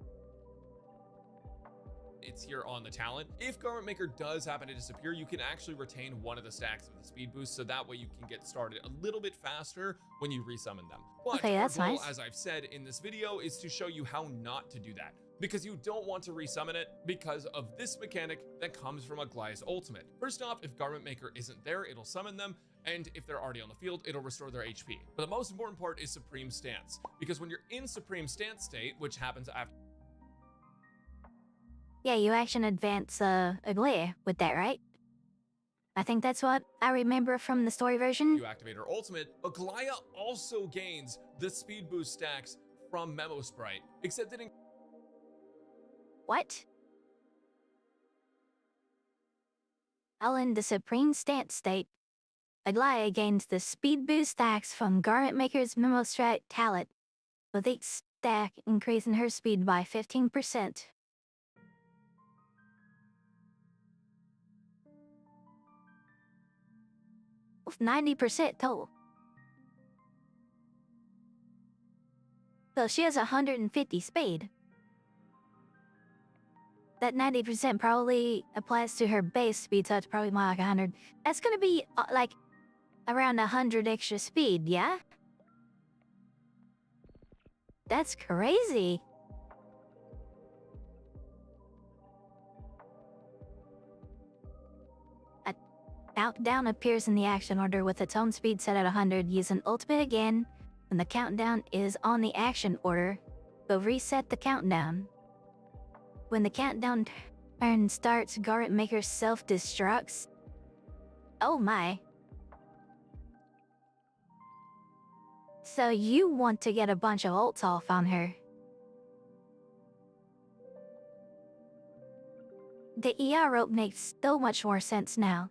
It's here on the talent. If Garment Maker does happen to disappear, you can actually retain one of the stacks of the speed boost, so that way you can get started a little bit faster when you resummon them. But okay, that's our goal, nice. As I've said in this video, is to show you how not to do that, because you don't want to resummon it because of this mechanic that comes from Aglaya's ultimate. First off, if Garment Maker isn't there, it'll summon them, and if they're already on the field, it'll restore their HP. But the most important part is Supreme Stance, because when you're in Supreme Stance state, which happens after... Yeah, you action advance Aglaya with that, right? I think that's what I remember from the story version. You activate her ultimate, Aglaya also gains the speed boost stacks from Memo Sprite, except that in... What? While in the Supreme Stance state, Aglaya gains the speed boost stacks from Garment Maker's Memo Sprite talent, with each stack increasing her speed by 15%. With 90% total. So she has 150 speed. That 90% probably applies to her base speed, so it's probably more like 100. That's gonna be like around 100 extra speed, yeah? That's crazy. A countdown appears in the action order with its own speed set at 100. Use an ultimate again. When the countdown is on the action order, go reset the countdown. When the countdown turn starts, Garment Maker self-destructs. Oh my. So you want to get a bunch of ults off on her. The ER rope makes so much more sense now.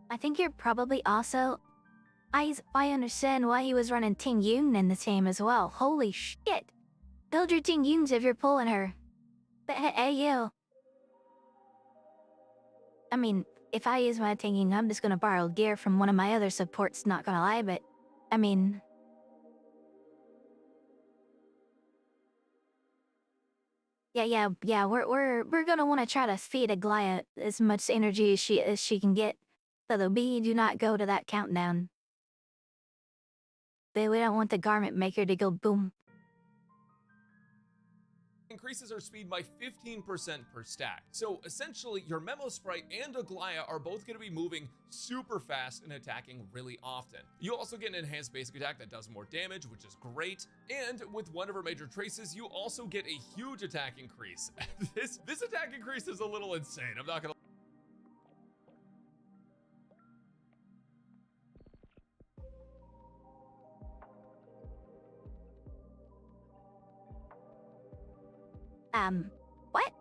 I think you're probably also... I understand why he was running Ting Yun in the team as well. Holy shit! Build your Ting Yuns if you're pulling her. But hey, you. I mean, if I use my Ting Yun, I'm just gonna borrow gear from one of my other supports, not gonna lie, but... I mean... Yeah, we're gonna wanna try to feed Aglaya as much energy as she can get. So the B do not go to that countdown. But we don't want the Garment Maker to go boom. Increases her speed by 15% per stack. So essentially, your Memo Sprite and Aglaya are both going to be moving super fast and attacking really often. You also get an enhanced basic attack that does more damage, which is great. And with one of her major traces, you also get a huge attack increase. This attack increase is a little insane. I'm not gonna... What?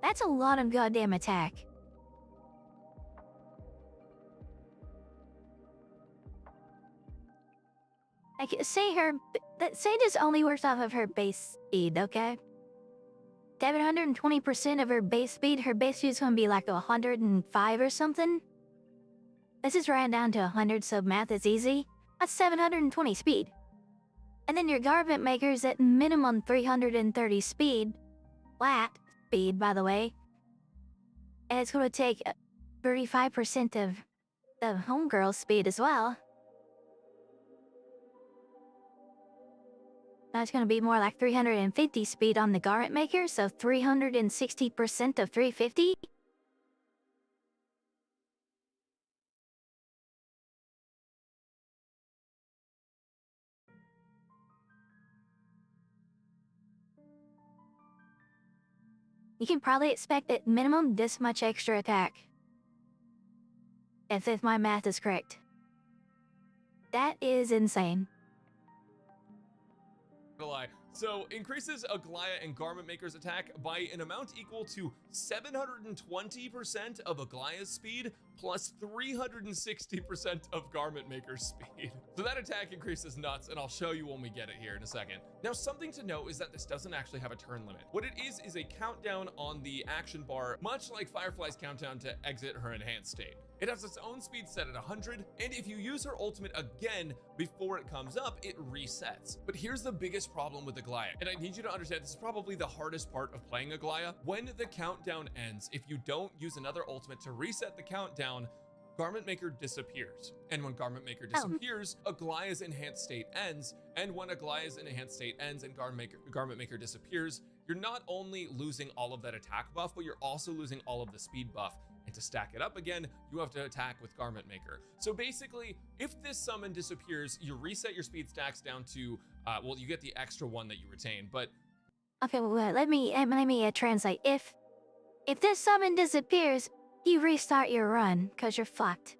That's a lot of goddamn attack. Like, say this only works off of her base speed, okay? 720% of her base speed, her base speed is gonna be like 105 or something. This is ran down to 100, so math is easy. That's 720 speed. And then your garment maker's at minimum 330 speed. Flat speed, by the way. And it's gonna take 35% of the homegirl speed as well. That's gonna be more like 350 speed on the garment maker, so 360% of 350. You can probably expect at minimum this much extra attack. If my math is correct. That is insane. Lie. So increases Aglaia and Garment Maker's attack by an amount equal to 720% of Aglaia's speed plus 360% of Garment Maker's speed. So that attack increase is nuts, and I'll show you when we get it here in a second. Now, something to note is that this doesn't actually have a turn limit. What it is a countdown on the action bar, much like Firefly's countdown to exit her enhanced state. It has its own speed set at 100, and if you use her ultimate again before it comes up, it resets. But here's the biggest problem with Aglaia, and I need you to understand this is probably the hardest part of playing Aglaia. When the countdown ends, if you don't use another ultimate to reset the countdown, Garment Maker disappears. And when Garment Maker disappears, Aglaia's enhanced state ends, and when Aglaia's enhanced state ends and Garment Maker disappears, you're not only losing all of that attack buff, but you're also losing all of the speed buff. And to stack it up again, you have to attack with Garment Maker. So basically, if this summon disappears, you reset your speed stacks down to, well, you get the extra one that you retain, but... Okay, well, let me translate. If this summon disappears, you restart your run, because you're fucked.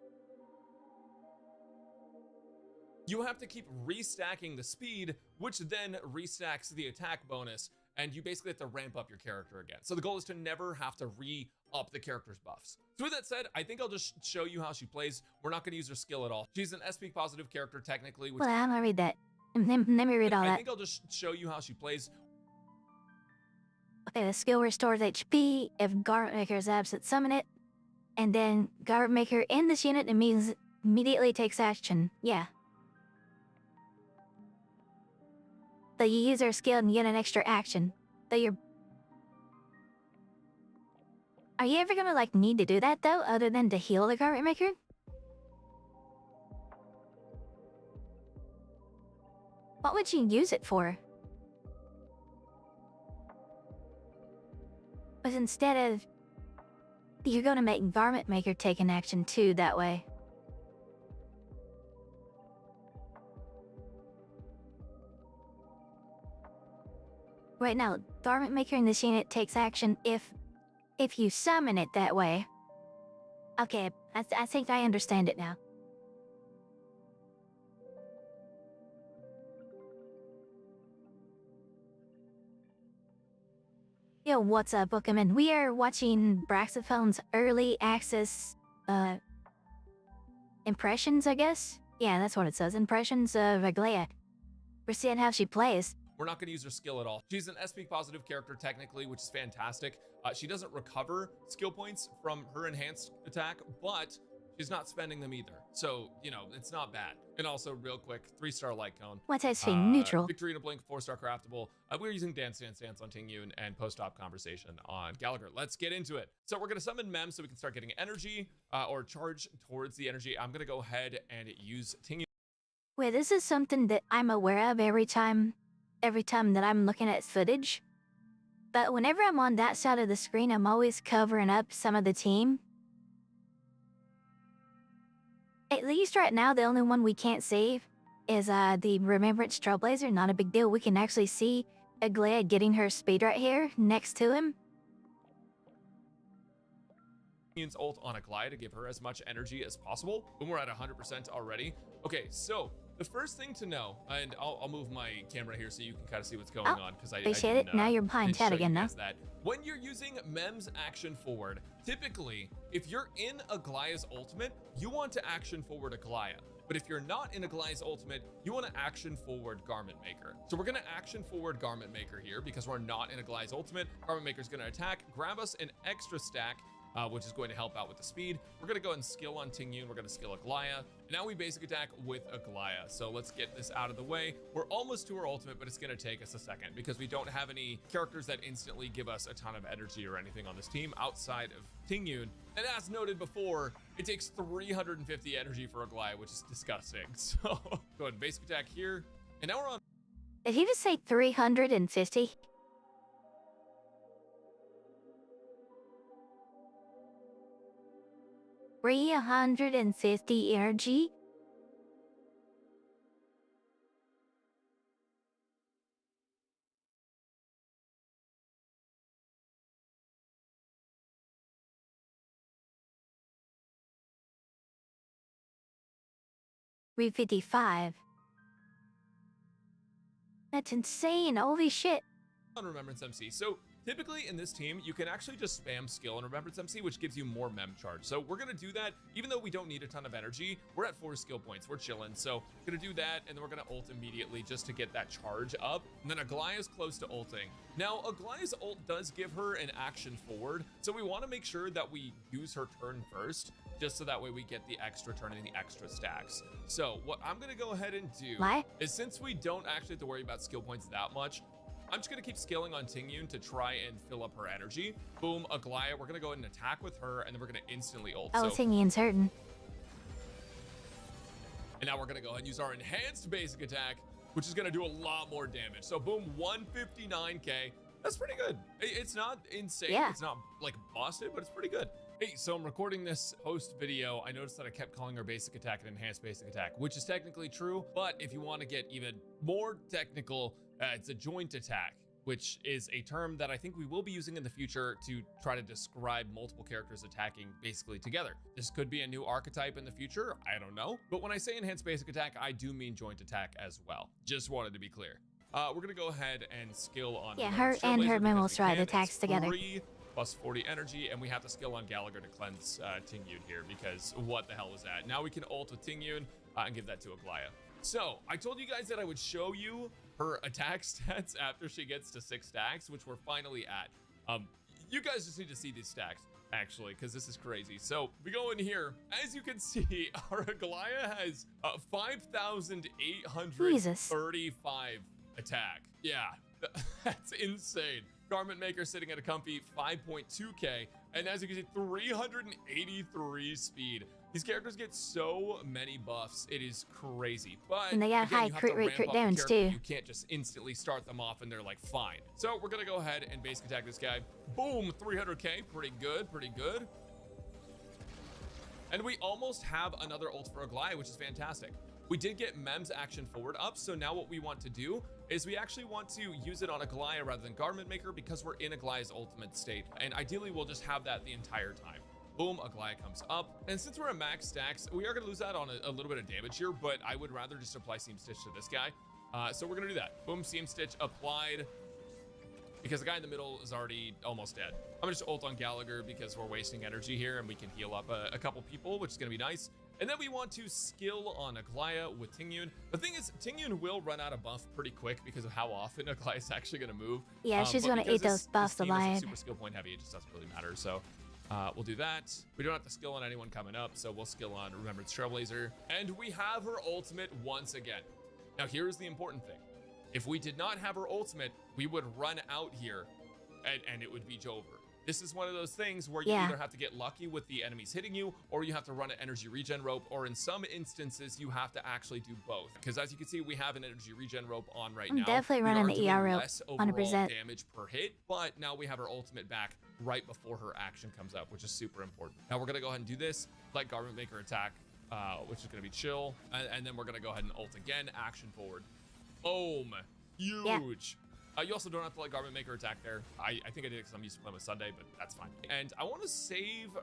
You have to keep restacking the speed, which then restacks the attack bonus, and you basically have to ramp up your character again. So the goal is to never have to re-up the character's buffs. So with that said, I think I'll just show you how she plays. We're not going to use her skill at all. She's an SP positive character technically. Which well, I'm gonna read that. Let me read all that. I think I'll just show you how she plays. Okay, the skill restores HP if Garment Maker is absent, summon it. And then Garment Maker in this unit immediately takes action. Yeah. So you use her skill and get an extra action. So you're... Are you ever gonna, like, need to do that, though, other than to heal the Garment Maker? What would you use it for? But instead of... You're gonna make Garment Maker take an action, too, that way. Right now, Garment Maker in this unit takes action if you summon it that way. Okay, I think I understand it now. Yo, what's up, Pokemon? We are watching Braxophone's early access, impressions, I guess? Yeah, that's what it says. Impressions of Aglaia. We're seeing how she plays. We're not going to use her skill at all. She's an SP positive character technically, which is fantastic. She doesn't recover skill points from her enhanced attack, but she's not spending them either. So, you know, it's not bad. And also, real quick, 3-star light cone. What's I say? Neutral. Victory in a blink, 4-star craftable. We're using Dance Dance Dance on Tingyun and post-op conversation on Gallagher. Let's get into it. So we're going to summon Mem so we can start getting energy or charge towards the energy. I'm going to go ahead and use Tingyun. Wait, this is something that I'm aware of every time that I'm looking at footage. But whenever I'm on that side of the screen, I'm always covering up some of the team. At least right now, the only one we can't save is the Remembrance Trailblazer. Not a big deal. We can actually see Aglaia getting her speed right here next to him. Ult on Aglaia to give her as much energy as possible when we're at 100% already. Okay, so The first thing to know, and I'll move my camera here so you can kind of see what's going on, because I appreciate didn't, it. Now you're behind didn't chat show you again, guys that. When you're using Mem's action forward, typically, if you're in Aglaya's ultimate, you want to action forward Aglaya. But if you're not in Aglaya's ultimate, you want to action forward Garment Maker. So we're going to action forward Garment Maker here because we're not in Aglaya's ultimate. Garment Maker's going to attack, grab us an extra stack, which is going to help out with the speed. We're going to go and skill on Tingyun. We're going to skill Aglaya. And now we basic attack with Aglaya. So let's get this out of the way. We're almost to our ultimate, but it's going to take us a second because we don't have any characters that instantly give us a ton of energy or anything on this team outside of Tingyun. And as noted before, it takes 350 energy for Aglaya, which is disgusting. So go ahead and basic attack here. And now we're on. Did he just say 350? $350 energy? $355. That's insane. Holy shit. On Remembrance MC. So typically in this team, you can actually just spam skill on Remembrance MC, which gives you more mem charge. So we're going to do that, even though we don't need a ton of energy. We're at 4 skill points. We're chilling. So we're going to do that, and then we're going to ult immediately just to get that charge up. And then Aglaya's close to ulting. Now, Aglaya's ult does give her an action forward. So we want to make sure that we use her turn first, just so that way we get the extra turn and the extra stacks. So what I'm going to go ahead and do is, since we don't actually have to worry about skill points that much, I'm just going to keep scaling on Tingyun to try and fill up her energy. Boom, Aglaya. We're going to go ahead and attack with her, and then we're going to instantly ult. Oh, Tingyun's hurting. And now we're going to go ahead and use our enhanced basic attack, which is going to do a lot more damage. So boom, 159k. That's pretty good. It's not insane. Yeah. It's not like busted, but it's pretty good. Hey, so I'm recording this post video. I noticed that I kept calling our basic attack an enhanced basic attack, which is technically true. But if you want to get even more technical, it's a joint attack, which is a term that I think we will be using in the future to try to describe multiple characters attacking basically together. This could be a new archetype in the future. I don't know. But when I say enhanced basic attack, I do mean joint attack as well. Just wanted to be clear. We're going to go ahead and skill on... Yeah, her and her Memo Stride attacks together. 3 plus 40 energy, and we have to skill on Gallagher to cleanse Tingyun here, because what the hell was that? Now we can ult with Tingyun and give that to Aglaya. So I told you guys that I would show you her attack stats after she gets to 6 stacks, which we're finally at. You guys just need to see these stacks, actually, because this is crazy. So we go in here. As you can see, our Aglaya has 5,835 attack. Yeah, that's insane. Garment Maker sitting at a comfy 5.2k, and as you can see, 383 speed. These characters get so many buffs, it is crazy. But and they got high crit rate, crit downs too. You can't just instantly start them off and they're like fine. So we're gonna go ahead and basic attack this guy. Boom, 300k, pretty good, pretty good. And we almost have another ult for Aglaya, which is fantastic. We did get Mem's action forward up, so now what we want to do is we actually want to use it on Aglaya rather than Garment Maker, because we're in Aglaya's ultimate state, and ideally we'll just have that the entire time. Boom, Aglaya comes up, and since we're at max stacks, we are going to lose out on a little bit of damage here, but I would rather just apply Seam Stitch to this guy. So we're going to do that. Boom, Seam Stitch applied, because the guy in the middle is already almost dead. I'm going to just ult on Gallagher because we're wasting energy here, and we can heal up a couple people, which is going to be nice. And then we want to skill on Aglaya with Tingyun. The thing is, Tingyun will run out of buff pretty quick because of how often Aglaya is actually going to move. Yeah, she's going to eat those buffs alive. Super skill point heavy, it just doesn't really matter. So we'll do that. We don't have to skill on anyone coming up, so we'll skill on Remembrance Trailblazer. And we have her ultimate once again. Now, here's the important thing. If we did not have her ultimate, we would run out here and it would be over. This is one of those things where you either have to get lucky with the enemies hitting you, or you have to run an energy regen rope, or in some instances, you have to actually do both. Because as you can see, we have an energy regen rope on right now. I'm definitely running the ER rope, 100%. Damage per hit, but now we have our ultimate back right before her action comes up, which is super important. Now we're going to go ahead and do this, let Garment Maker attack, which is going to be chill, and then we're going to go ahead and ult again, action forward. Boom. Huge. Yeah. You also don't have to let Garment Maker attack there. I think I did it because I'm used to playing with Sunday, but that's fine. And I want to save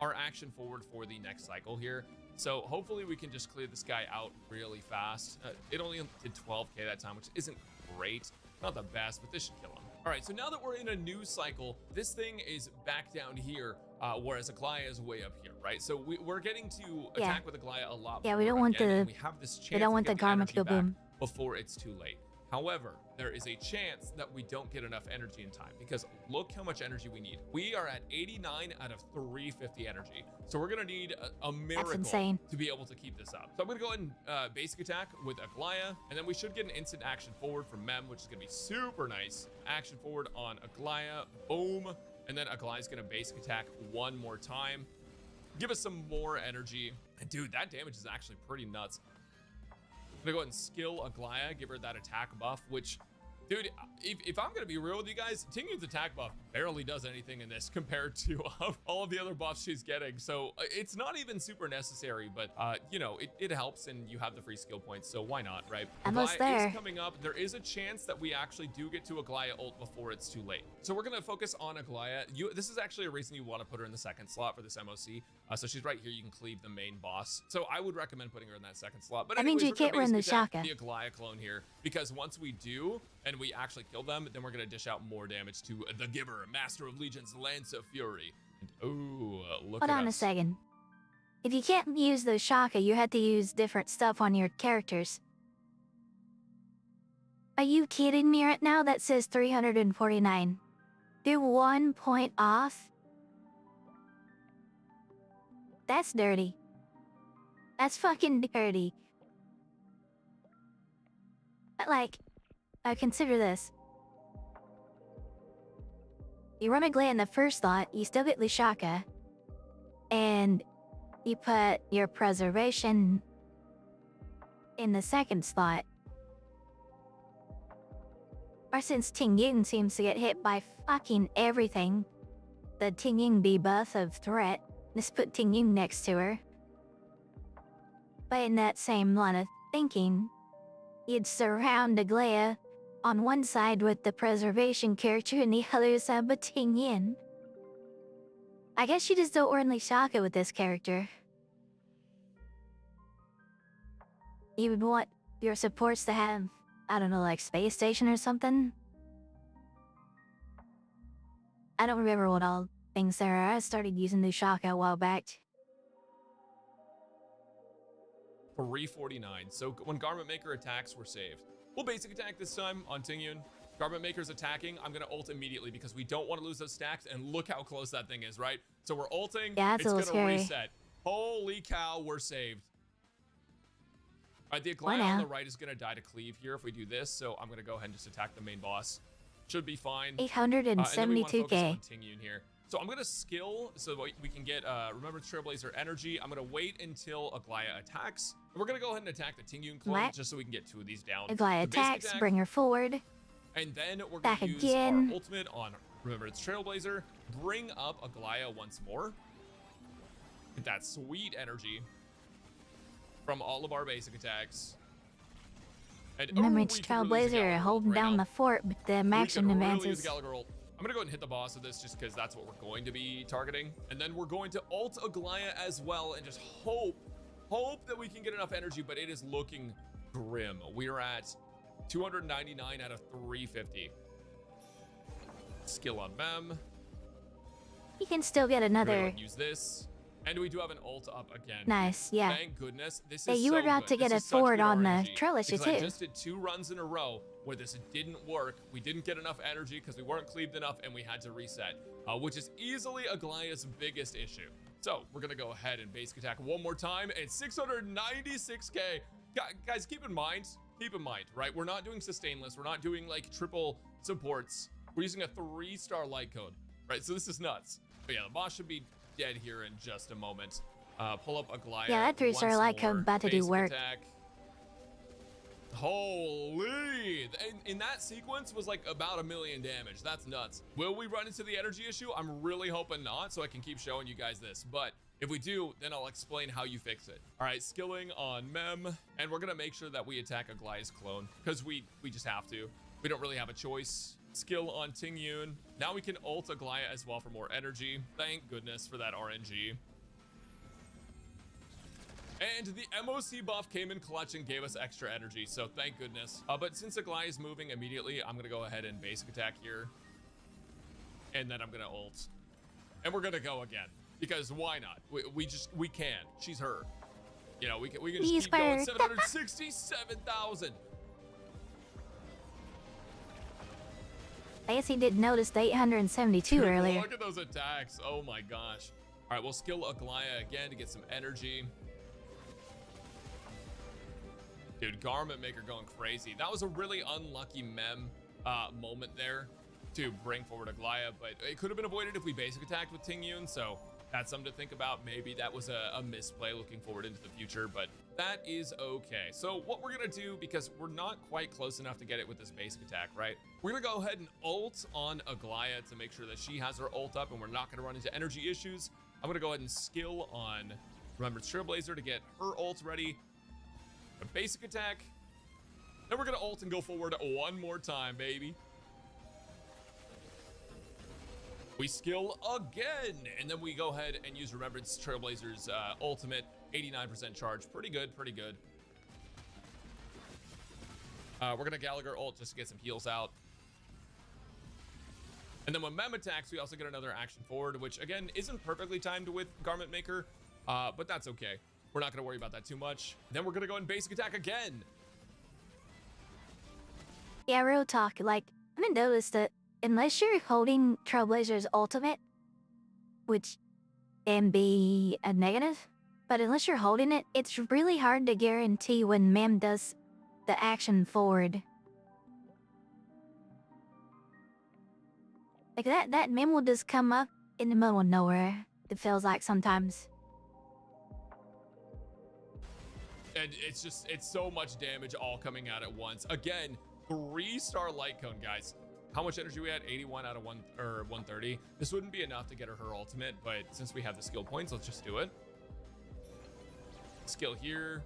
our action forward for the next cycle here. So hopefully we can just clear this guy out really fast. It only did 12k that time, which isn't great. Not the best, but this should kill him. All right, so now that we're in a new cycle, this thing is back down here, whereas Aglaya is way up here, right? So we're getting to attack with Aglaya a lot more. Yeah, we don't want again, the we have this chance we don't want the Garma energy kill back boom before it's too late. However, there is a chance that we don't get enough energy in time because look how much energy we need. We are at 89 out of 350 energy. So we're gonna need a miracle to be able to keep this up. So I'm gonna go ahead and basic attack with Aglaya, and then we should get an instant action forward from Mem, which is gonna be super nice. Action forward on Aglaya, boom. And then Aglaya's gonna basic attack one more time. Give us some more energy. And dude, that damage is actually pretty nuts. I'm gonna go ahead and skill Aglaya, give her that attack buff, which, dude, if I'm gonna be real with you guys, Tingyun's attack buff barely does anything in this compared to all of the other buffs she's getting. So it's not even super necessary, but you know, it helps and you have the free skill points, so why not, right? Almost Aglaya there. is coming up. There is a chance that we actually do get to Aglaya ult before it's too late. So we're gonna focus on Aglaya. This is actually a reason you want to put her in the second slot for this MOC. So she's right here. You can cleave the main boss. So I would recommend putting her in that second slot. But anyways, you can't run the Shaka. the Aglaya clone here, because once we do and we actually kill them, then we're gonna dish out more damage to the Giver, Master of Legions, Lance of Fury. And oh, look. Hold on a second. If you can't use the Shaka, you had to use different stuff on your characters. Are you kidding me right now? That says 349. They're 1 point off? That's dirty. That's fucking dirty. But like, consider this. You run Aglaya in the first slot, you still get Lushaka, and you put your preservation in the second slot. Or since Tingyun seems to get hit by fucking everything, the Tingyun debuff of threat, let's put Tingyun next to her. But in that same line of thinking, you'd surround Aglaya on one side with the preservation character and the other side with Tingyun. I guess you just don't run Lushaka with this character. You would want your supports to have, I don't know, like Space Station or something? I don't remember what all things there are. I started using Lushaka a while back. 349. So when Garment Maker attacks, we're saved. We'll basic attack this time on Tingyun. Garment Maker's attacking. I'm gonna ult immediately because we don't want to lose those stacks, and look how close that thing is, right? So we're ulting. Yeah, it's gonna scary. Reset. Holy cow, we're saved. All right, the Aglaya on the right is gonna die to cleave here if we do this, so I'm gonna go ahead and just attack the main boss. Should be fine. 872k. Tingyun here. So I'm gonna skill so we can get remember Trailblazer energy. I'm gonna wait until Aglaya attacks. And we're gonna go ahead and attack the Tingyun clone just so we can get 2 of these down. Aglaya attacks, bring her forward. And then we're gonna use our ultimate on remember it's Trailblazer. Bring up Aglaya once more. Get that sweet energy from all of our basic attacks. And remember it's Trailblazer holding down the fort with the maximum advances. I'm gonna go ahead and hit the boss of this just because that's what we're going to be targeting. And then we're going to ult Aglaya as well and just hope that we can get enough energy, but it is looking grim. We're at 299 out of 350. Skill on Mem. You can still get another. Use this. And we do have an ult up again. Nice, yeah. Thank goodness. This yeah, is you were about to get a forward on the Trilogy too. I just did 2 runs in a row where this didn't work. We didn't get enough energy because we weren't cleaved enough and we had to reset, which is easily Aglaya's biggest issue. So we're gonna go ahead and basic attack one more time and 696k. Guys, keep in mind, right? We're not doing sustainless. We're not doing like triple supports. We're using a 3-star light code, right? So this is nuts. But yeah, the boss should be dead here in just a moment. Pull up Aglaya. Yeah, that 3-star light code about to do work. Attack. Holy! In that sequence was like about 1 million damage. That's nuts. Will we run into the energy issue? I'm really hoping not, so I can keep showing you guys this. But if we do, then I'll explain how you fix it. All right, skilling on Mem, and we're gonna make sure that we attack Aglaya's clone because we just have to. We don't really have a choice. Skill on Tingyun. Now we can ult Aglaya as well for more energy. Thank goodness for that RNG. And the MOC buff came in clutch and gave us extra energy, so thank goodness. But since Aglaia is moving immediately, I'm gonna go ahead and basic attack here. And then I'm gonna ult. And we're gonna go again, because why not? We can. She's her. You know, we can just keep going. 767,000. I guess he did notice the 872 earlier. Look at those attacks. Oh my gosh. All right, we'll skill Aglaia again to get some energy. Dude, Garment Maker going crazy. That was a really unlucky mem moment there to bring forward Aglaia, but it could have been avoided if we basic attacked with Ting Yun, so that's something to think about. Maybe that was a misplay looking forward into the future, but that is okay. So what we're gonna do, because we're not quite close enough to get it with this basic attack, right? We're gonna go ahead and ult on Aglaia to make sure that she has her ult up and we're not gonna run into energy issues. I'm gonna go ahead and skill on Remembrance Trailblazer to get her ult ready. A basic attack. Then we're gonna ult and go forward one more time, baby. We skill again, and then we go ahead and use Remembrance Trailblazer's ultimate, 89% charge. Pretty good, pretty good. We're gonna Gallagher ult just to get some heals out. And then when Mem attacks, we also get another action forward, which again isn't perfectly timed with Garment Maker, but that's okay. We're not gonna worry about that too much. Then we're gonna go and basic attack again. Yeah, real talk. Like, I didn't notice that unless you're holding Trailblazer's ultimate, which can be a negative, but unless you're holding it, it's really hard to guarantee when Mem does the action forward. Like that Mem will just come up in the middle of nowhere, it feels like sometimes. And it's so much damage all coming out at once. Again, 3-star light cone, guys. How much energy we had? 81 out of 130. This wouldn't be enough to get her ultimate, but since we have the skill points, let's just do it. Skill here.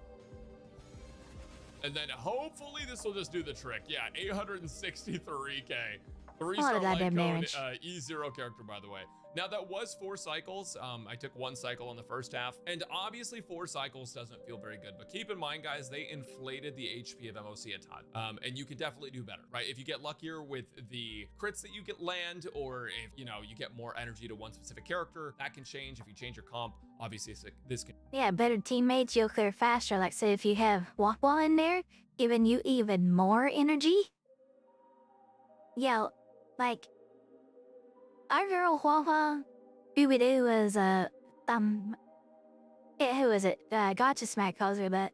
And then hopefully this will just do the trick. Yeah, 863k. 3-star light cone, E0 character, by the way. Now that was 4 cycles. I took 1 cycle on the first half, and obviously 4 cycles doesn't feel very good, but keep in mind, guys, they inflated the HP of MOC a ton, and you can definitely do better, right? If you get luckier with the crits that you get land, or if, you know, you get more energy to one specific character, that can change. If you change your comp, obviously this can... Yeah, better teammates, you'll clear faster. Like, say if you have WuWa in there, giving you even more energy. Yeah, like... Our girl WuWa, who we do was yeah, who is it? Gotcha Smack calls her, but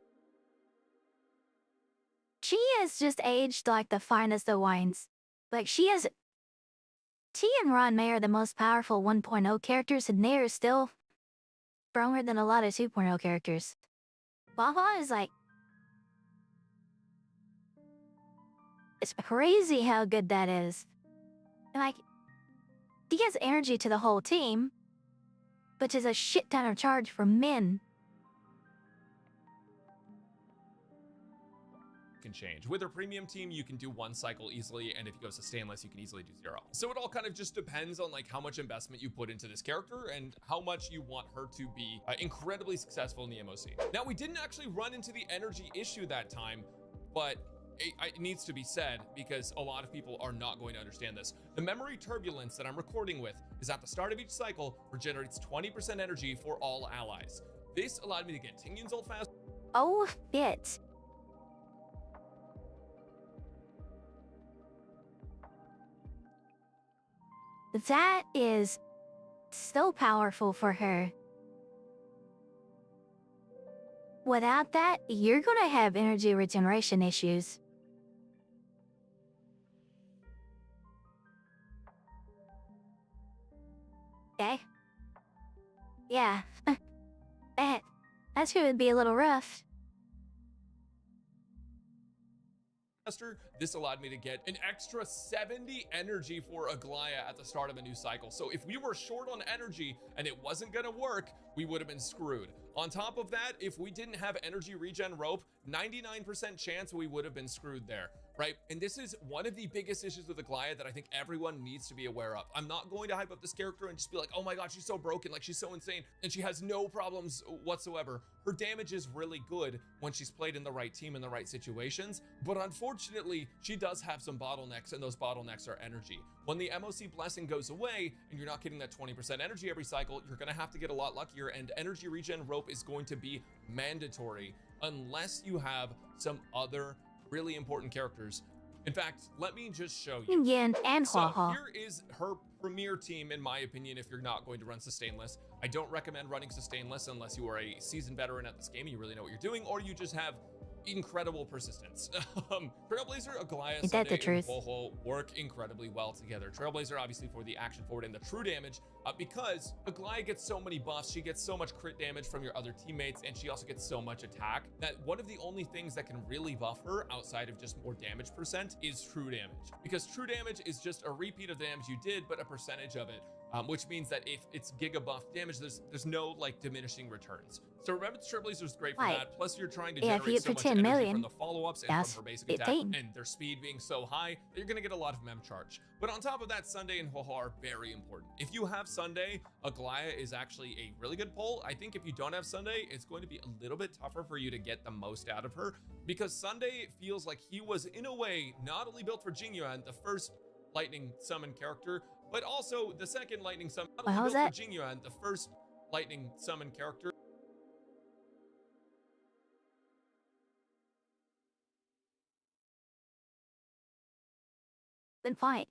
she has just aged like the finest of wines. Like she and Ron May are the most powerful 1.0 characters, and they are still stronger than a lot of 2.0 characters. WuWa is like, it's crazy how good that is. Like, he gives energy to the whole team, which is a shit ton of charge for men. Can change. With a premium team, you can do 1 cycle easily, and if you go to stainless, you can easily do 0. So it all kind of just depends on like how much investment you put into this character and how much you want her to be incredibly successful in the MOC. Now, we didn't actually run into the energy issue that time, but it needs to be said because a lot of people are not going to understand this. The memory turbulence that I'm recording with is at the start of each cycle regenerates 20% energy for all allies. This allowed me to get Ting Yun's ult fast. Oh, shit. That is so powerful for her. Without that, you're gonna have energy regeneration issues. Okay. Yeah. That's gonna be a little rough. This allowed me to get an extra 70 energy for Aglaia at the start of a new cycle. So if we were short on energy and it wasn't gonna work, we would have been screwed. On top of that, if we didn't have energy regen rope, 99% chance we would have been screwed there. right? And this is one of the biggest issues with Aglaia that I think everyone needs to be aware of. I'm not going to hype up this character and just be like, oh my god, she's so broken, like she's so insane, and she has no problems whatsoever. Her damage is really good when she's played in the right team in the right situations, but unfortunately, she does have some bottlenecks, and those bottlenecks are energy. When the MOC blessing goes away and you're not getting that 20% energy every cycle, you're gonna have to get a lot luckier, and energy regen rope is going to be mandatory unless you have some other really important characters. In fact, let me just show you. Yin and So Hua. here is her premier team, in my opinion, if you're not going to run sustainless. I don't recommend running sustainless unless you are a seasoned veteran at this game and you really know what you're doing, or you just have incredible persistence. Trailblazer, Aglaia, Sunday, and Ho-Ho work incredibly well together. Trailblazer, obviously, for the action forward and the true damage, because Aglaia gets so many buffs, she gets so much crit damage from your other teammates, and she also gets so much attack that one of the only things that can really buff her outside of just more damage percent is true damage, because true damage is just a repeat of the damage you did, but a percentage of it. Which means that if it's giga buff damage, there's no like diminishing returns. So remember, the Trailblazer is great for that. Plus, you're trying to generate so much energy from the follow-ups and from her basic attack, and their speed being so high that you're gonna get a lot of mem charge. But on top of that, Sunday and Ho-Ho are very important. If you have Sunday, Aglaia is actually a really good pull. I think if you don't have Sunday, it's going to be a little bit tougher for you to get the most out of her, because Sunday feels like he was, in a way, not only built for Jingyuan, the first lightning summon character, but also the second lightning summon. How was that? Jingyuan, the first lightning summon character. Then fine.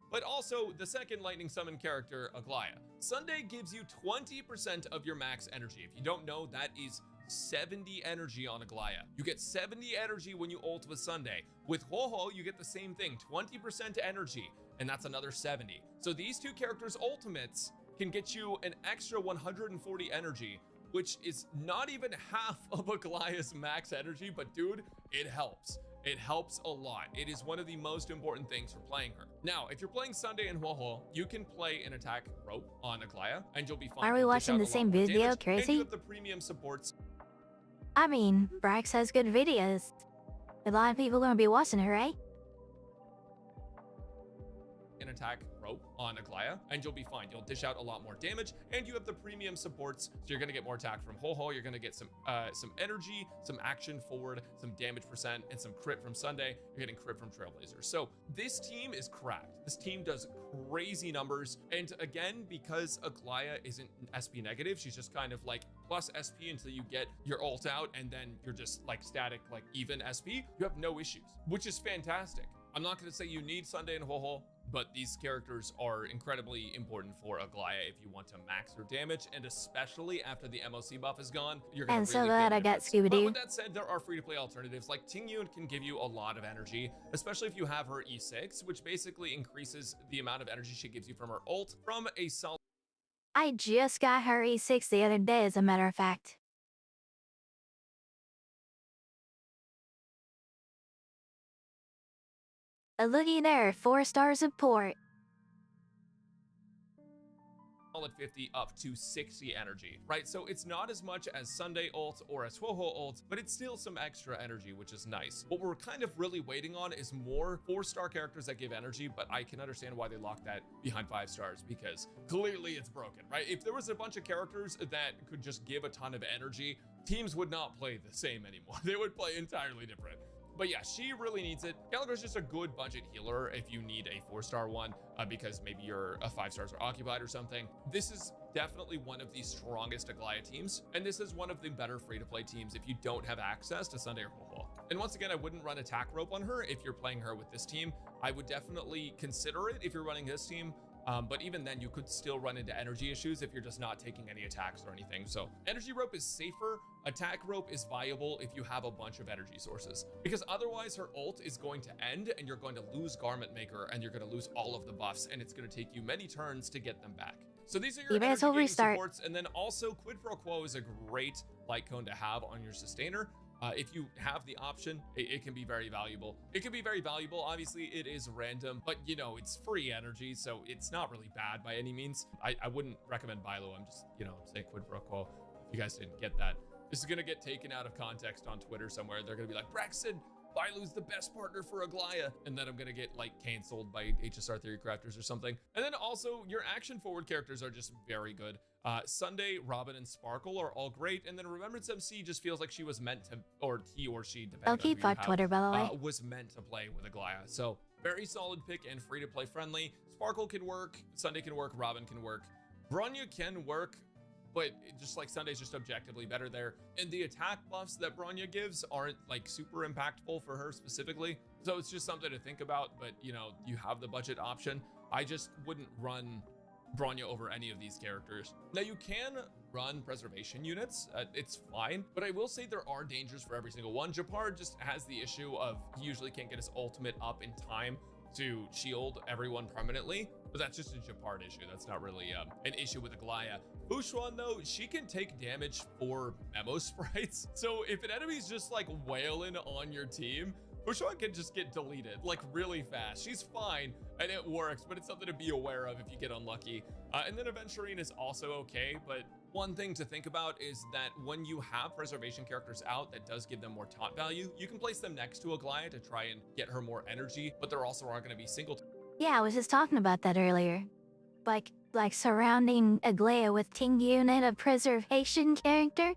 But also the second lightning summon character, Aglaia. Sunday gives you 20% of your max energy. If you don't know, that is 70 energy on Aglaia. You get 70 energy when you ult with Sunday. With Ho-Ho, you get the same thing, 20% energy, and that's another 70. So these two characters' ultimates can get you an extra 140 energy, which is not even half of Aglaia's max energy, but dude, it helps. It helps a lot. It is one of the most important things for playing her. Now, if you're playing Sunday and Ho-Ho, you can play an attack rope on Aglaia, and you'll be fine. Are we watching the same video, Crazy? And you have the premium supports. I mean, Brax has good videos. A lot of people are gonna be watching her, right? An attack rope on Aglaia, and you'll be fine. You'll dish out a lot more damage, and you have the premium supports, so you're gonna get more attack from Ho-Ho. You're gonna get some energy, some action forward, some damage percent, and some crit from Sunday. You're getting crit from Trailblazer. So this team is cracked. This team does crazy numbers, and again, because Aglaia isn't SP negative, she's just kind of like plus SP until you get your ult out, and then you're just like static, like even SP. You have no issues, which is fantastic. I'm not going to say you need Sunday and Ho-Ho, but these characters are incredibly important for Aglaia if you want to max her damage, and especially after the MOC buff is gone, you're going to really glad I got Scooby-Doo. But with that said, there are free-to-play alternatives, like Tingyun can give you a lot of energy, especially if you have her E6, which basically increases the amount of energy she gives you from her ult from a solid. I just got her E6 the other day, as a matter of fact. Looky there, 4-star support. Solid 50 up to 60 energy, right? So it's not as much as Sunday ult or as Ho-Ho ult, but it's still some extra energy, which is nice. What we're kind of really waiting on is more 4-star characters that give energy, but I can understand why they locked that behind 5 stars, because clearly it's broken, right? If there was a bunch of characters that could just give a ton of energy, teams would not play the same anymore. They would play entirely different. But yeah, she really needs it. Gallagher's just a good budget healer if you need a 4-star one, because maybe you're a 5 stars are occupied or something. This is definitely one of the strongest Aglaia teams, and this is one of the better free-to-play teams if you don't have access to Sunday or Ho-Ho. And once again, I wouldn't run attack rope on her if you're playing her with this team. I would definitely consider it if you're running this team. But even then, you could still run into energy issues if you're just not taking any attacks or anything. So energy rope is safer. Attack rope is viable if you have a bunch of energy sources, because otherwise her ult is going to end and you're going to lose Garment Maker and you're going to lose all of the buffs, and it's going to take you many turns to get them back. So these are your energy gain supports. And then also Quid Pro Quo is a great light cone to have on your sustainer. If you have the option, it can be very valuable. It can be very valuable. Obviously, it is random, but you know, it's free energy, so it's not really bad by any means. I wouldn't recommend Bilo. I'm just, you know, saying Quid Pro Quo. If you guys didn't get that, this is gonna get taken out of context on Twitter somewhere. They're gonna be like, Braxton, I lose the best partner for Aglaya, and then I'm gonna get like canceled by HSR Theory Crafters or something. And then also your action forward characters are just very good. Sunday, Robin, and Sparkle are all great, and then Remembrance MC just feels like she was meant to, or he or she, depending I'll keep on our Twitter, by the way. was meant to play with Aglaya. So very solid pick and free to play friendly. Sparkle can work, Sunday can work, Robin can work, Bronya can work, but just like Sunday's just objectively better there. And the attack buffs that Bronya gives aren't like super impactful for her specifically. So it's just something to think about, but you know, you have the budget option. I just wouldn't run Bronya over any of these characters. Now you can run preservation units, it's fine, but I will say there are dangers for every single one. Japar just has the issue of he usually can't get his ultimate up in time to shield everyone permanently, but that's just a Japar issue. That's not really an issue with Aglaya. Bushwan though, she can take damage for memo sprites. So if an enemy's just like wailing on your team, Bushwan can just get deleted like really fast. She's fine and it works, but it's something to be aware of if you get unlucky. And then Aventurine is also okay, but one thing to think about is that when you have preservation characters out, that does give them more taunt value. You can place them next to Aglaya to try and get her more energy, but there also aren't going to be single. Yeah, I was just talking about that earlier. Like surrounding Aglaya with Ting unit of preservation character.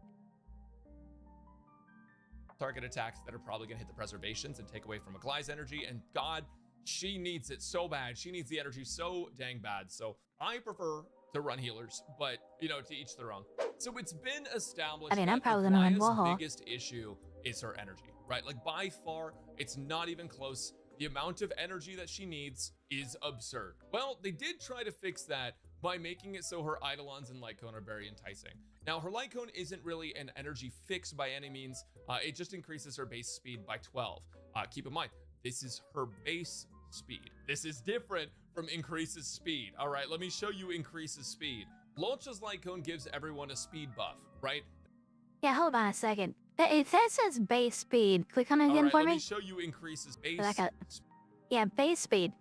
Target attacks that are probably going to hit the preservations and take away from Aglaya's energy, and God, she needs it so bad. She needs the energy so dang bad. So I prefer to run healers, but you know, to each their own. So it's been established. I mean, that I'm probably gonna run Aglaya's WuWa. biggest issue is her energy, right? Like by far, it's not even close. The amount of energy that she needs is absurd. Well, they did try to fix that by making it so her Eidolons and Light Cone are very enticing. Now, her Light Cone isn't really an energy fix by any means. It just increases her base speed by 12. Keep in mind, this is her base speed. This is different from increases speed. All right, let me show you increases speed. Launch's Light Cone gives everyone a speed buff, right? Yeah, hold on a second. If that says base speed, click on it again for let me. me show you increases base Yeah, base speed.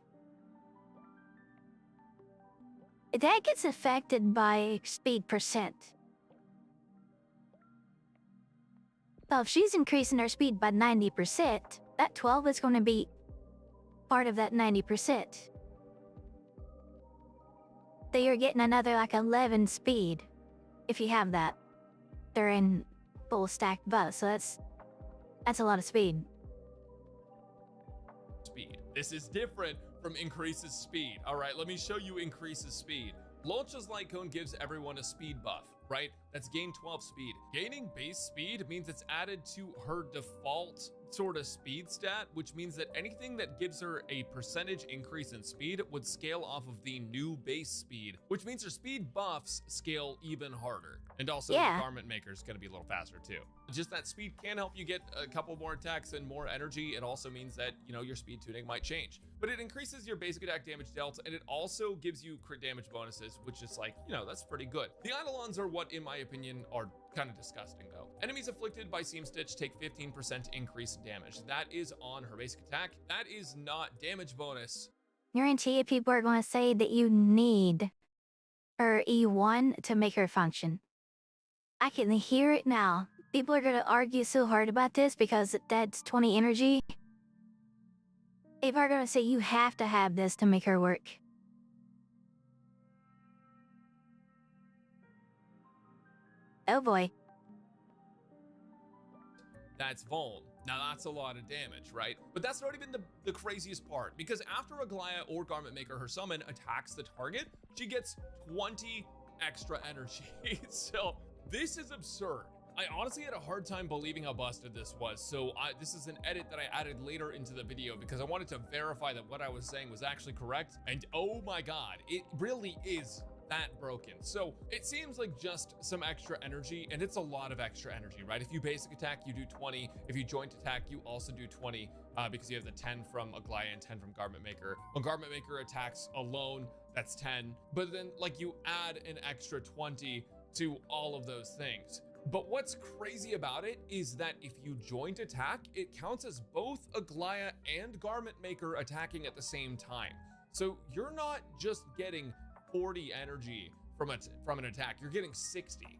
That gets affected by speed percent. So if she's increasing her speed by 90%, that 12 is going to be part of that 90%. So you're getting another like 11 speed if you have that. They're in full stacked buffs, so that's a lot of speed. This is different from increases speed. All right, let me show you increases speed. Launch's Light Cone gives everyone a speed buff, right? That's gain 12 speed. Gaining base speed means it's added to her default sort of speed stat, which means that anything that gives her a percentage increase in speed would scale off of the new base speed, which means her speed buffs scale even harder. And also the Garment Maker is going to be a little faster too. Just that speed can help you get a couple more attacks and more energy. It also means that, you know, your speed tuning might change, but it increases your basic attack damage dealt, and it also gives you crit damage bonuses, which is like, you know, that's pretty good. The Eidolons are what, in my opinion, are kind of disgusting though. Enemies afflicted by Seam Stitch take 15% increased damage. That is on her basic attack. That is not damage bonus. Guarantee people are going to say that you need her E1 to make her function. I can hear it now. People are going to argue so hard about this because that's 20 energy. People are going to say you have to have this to make her work. Oh boy. That's Vuln. Now that's a lot of damage, right? But that's not even the craziest part, because after Aglaya or Garment Maker, her summon, attacks the target, she gets 20 extra energy. So this is absurd. I honestly had a hard time believing how busted this was. So this is an edit that I added later into the video because I wanted to verify that what I was saying was actually correct. And oh my God, it really is that broken. So it seems like just some extra energy, and it's a lot of extra energy, right? If you basic attack, you do 20. If you joint attack, you also do 20 because you have the 10 from Aglaya and 10 from Garment Maker. When Garment Maker attacks alone, that's 10. But then like you add an extra 20 to all of those things. But what's crazy about it is that if you joint attack, it counts as both Aglaya and Garment Maker attacking at the same time. So you're not just getting 40 energy from an attack, you're getting 60,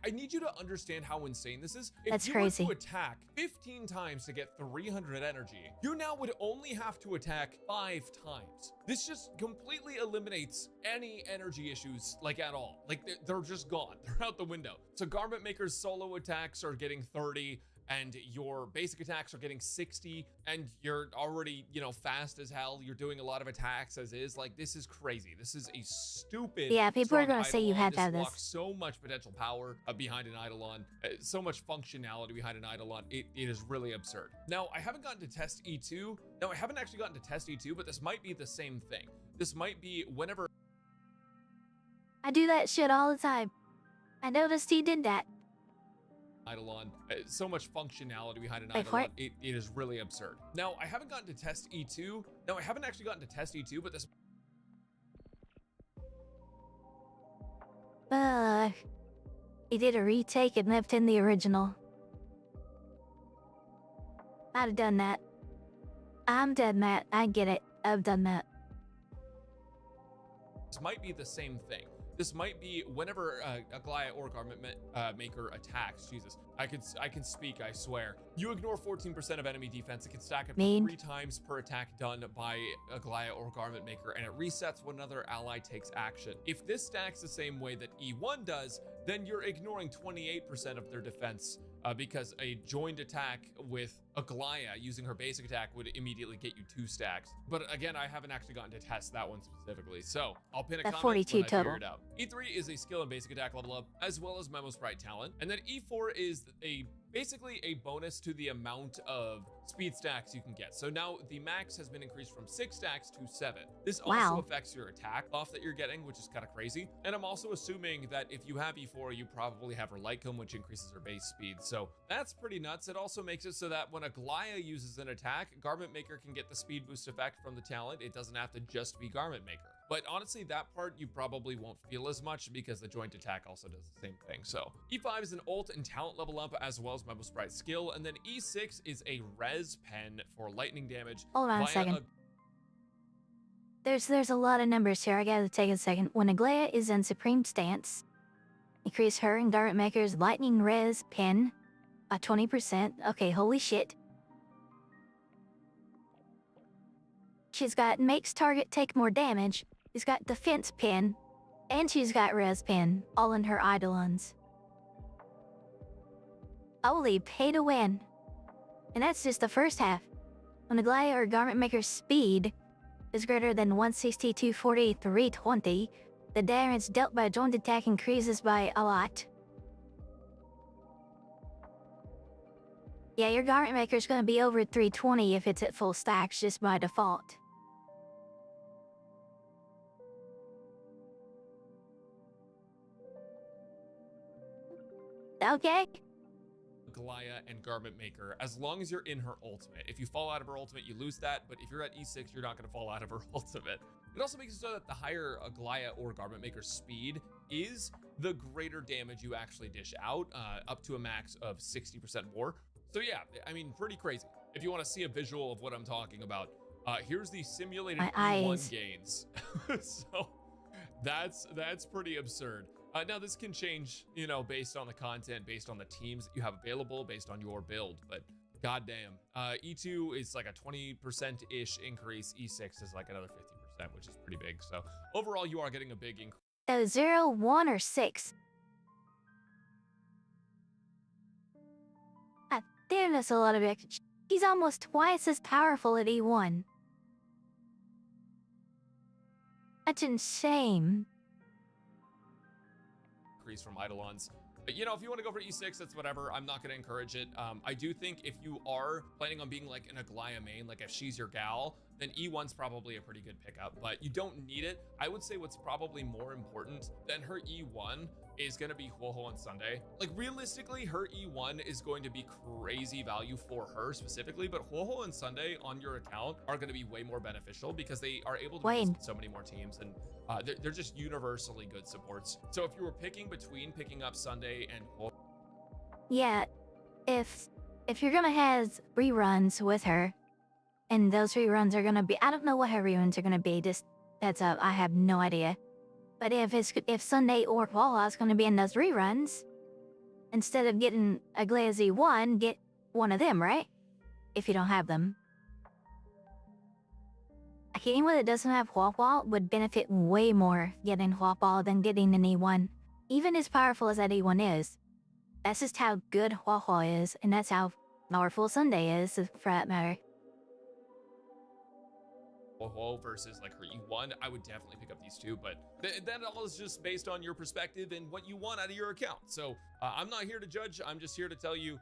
I need you to understand how insane this is. If That's you crazy. were to attack 15 times to get 300 energy, you now would only have to attack 5 times. This just completely eliminates any energy issues, like at all. Like they're just gone. They're out the window. So Garment Maker's solo attacks are getting 30, and your basic attacks are getting 60, and you're already, you know, fast as hell. You're doing a lot of attacks as is. Like, this is crazy. This is a stupid. Yeah, people are strong gonna say you Eidolon. have to have this. Unlocks so much potential power behind an Eidolon, so much functionality behind an Eidolon. It is really absurd. Now, I haven't gotten to test E2. No, I haven't actually gotten to test E2, but this might be the same thing. This might be whenever I do that shit all the time. I noticed he did that. Eidolon, so much functionality behind an Wait for Eidolon. It is really absurd. Now, I haven't gotten to test E2. No, I haven't actually gotten to test E2, but this. He did a retake and left in the original. I'd have done that. I'm dead, Matt. I get it. I've done that. This might be the same thing. This might be whenever a Goliath or Garment Maker attacks. Jesus, I can speak, I swear. You ignore 14% of enemy defense. It can stack up to 3 times per attack done by a Goliath or Garment Maker, and it resets when another ally takes action. If this stacks the same way that E1 does, then you're ignoring 28% of their defense because a joined attack with a Goliath using her basic attack would immediately get you 2 stacks. But again, I haven't actually gotten to test that one specifically, so I'll pin a comment 42 when I total. figure it out. E3 is a skill and basic attack level up, as well as Memo Sprite talent. And then E4 is basically a bonus to the amount of speed stacks you can get. So now the max has been increased from 6 stacks to 7. This also affects your attack buff that you're getting, which is kind of crazy. And I'm also assuming that if you have E4, you probably have her Lycum, which increases her base speed. So that's pretty nuts. It also makes it so that when a Goliath uses an attack, Garment Maker can get the speed boost effect from the talent. It doesn't have to just be Garment Maker. But honestly, that part you probably won't feel as much because the joint attack also does the same thing. So E5 is an ult and talent level up, as well as Memo Sprite skill. And then E6 is a res pen for lightning damage. Hold on a second. There's a lot of numbers here. I gotta take a second. When Aglaia is in supreme stance, increase her and Garment Maker's lightning res pen by 20%. Okay, holy shit. She's got makes target take more damage. She's got defense pin, and she's got res pin, all in her Eidolons. Holy pay to win. And that's just the first half. When a Goliath or Garment Maker's speed is greater than 160, 240, 320, the damage dealt by a joint attack increases by a lot. Yeah, your Garment Maker's gonna be over 320 if it's at full stacks just by default. Okay. Goliath and Garment Maker, as long as you're in her ultimate. If you fall out of her ultimate, you lose that, but if you're at E6, you're not going to fall out of her ultimate. It also makes it so that the higher a Goliath or Garment Maker's speed is, the greater damage you actually dish out, up to a max of 60% more. So yeah, I mean, pretty crazy. If you want to see a visual of what I'm talking about, here's the simulated E1 gains. So that's pretty absurd. Now this can change, you know, based on the content, based on the teams that you have available, based on your build, but goddamn. E2 is like a 20%-ish increase. E6 is like another 50%, which is pretty big. So overall, you are getting a big increase. 0, 1, or 6. Damn, that's a lot of extra. He's almost twice as powerful at E1. That's insane. From Eidolons. But, you know, if you want to go for E6, that's whatever. I'm not going to encourage it. I do think if you are planning on being like an Aglaia main, like if she's your gal, then E1's probably a pretty good pickup, but you don't need it. I would say what's probably more important than her E1 is going to be WuWa on Sunday. Like realistically, her E1 is going to be crazy value for her specifically, but WuWa and Sunday on your account are going to be way more beneficial because they are able to visit so many more teams, and they're just universally good supports. So if you were picking between picking up Sunday and WuWa, yeah, if you're gonna have reruns with her, and those reruns are gonna be, I don't know what her reruns are gonna be. Just that's up. I have no idea. But if Sunday or WuWa is gonna be in those reruns, instead of getting a Glazy 1, get one of them, right? If you don't have them. A game that doesn't have WuWa would benefit way more getting WuWa than getting an E1. Even as powerful as that E1 is, that's just how good WuWa is, and that's how powerful Sunday is, for that matter. WuWa versus like her E1, I would definitely pick up these two, but that all is just based on your perspective and what you want out of your account. So I'm not here to judge, I'm just here to tell you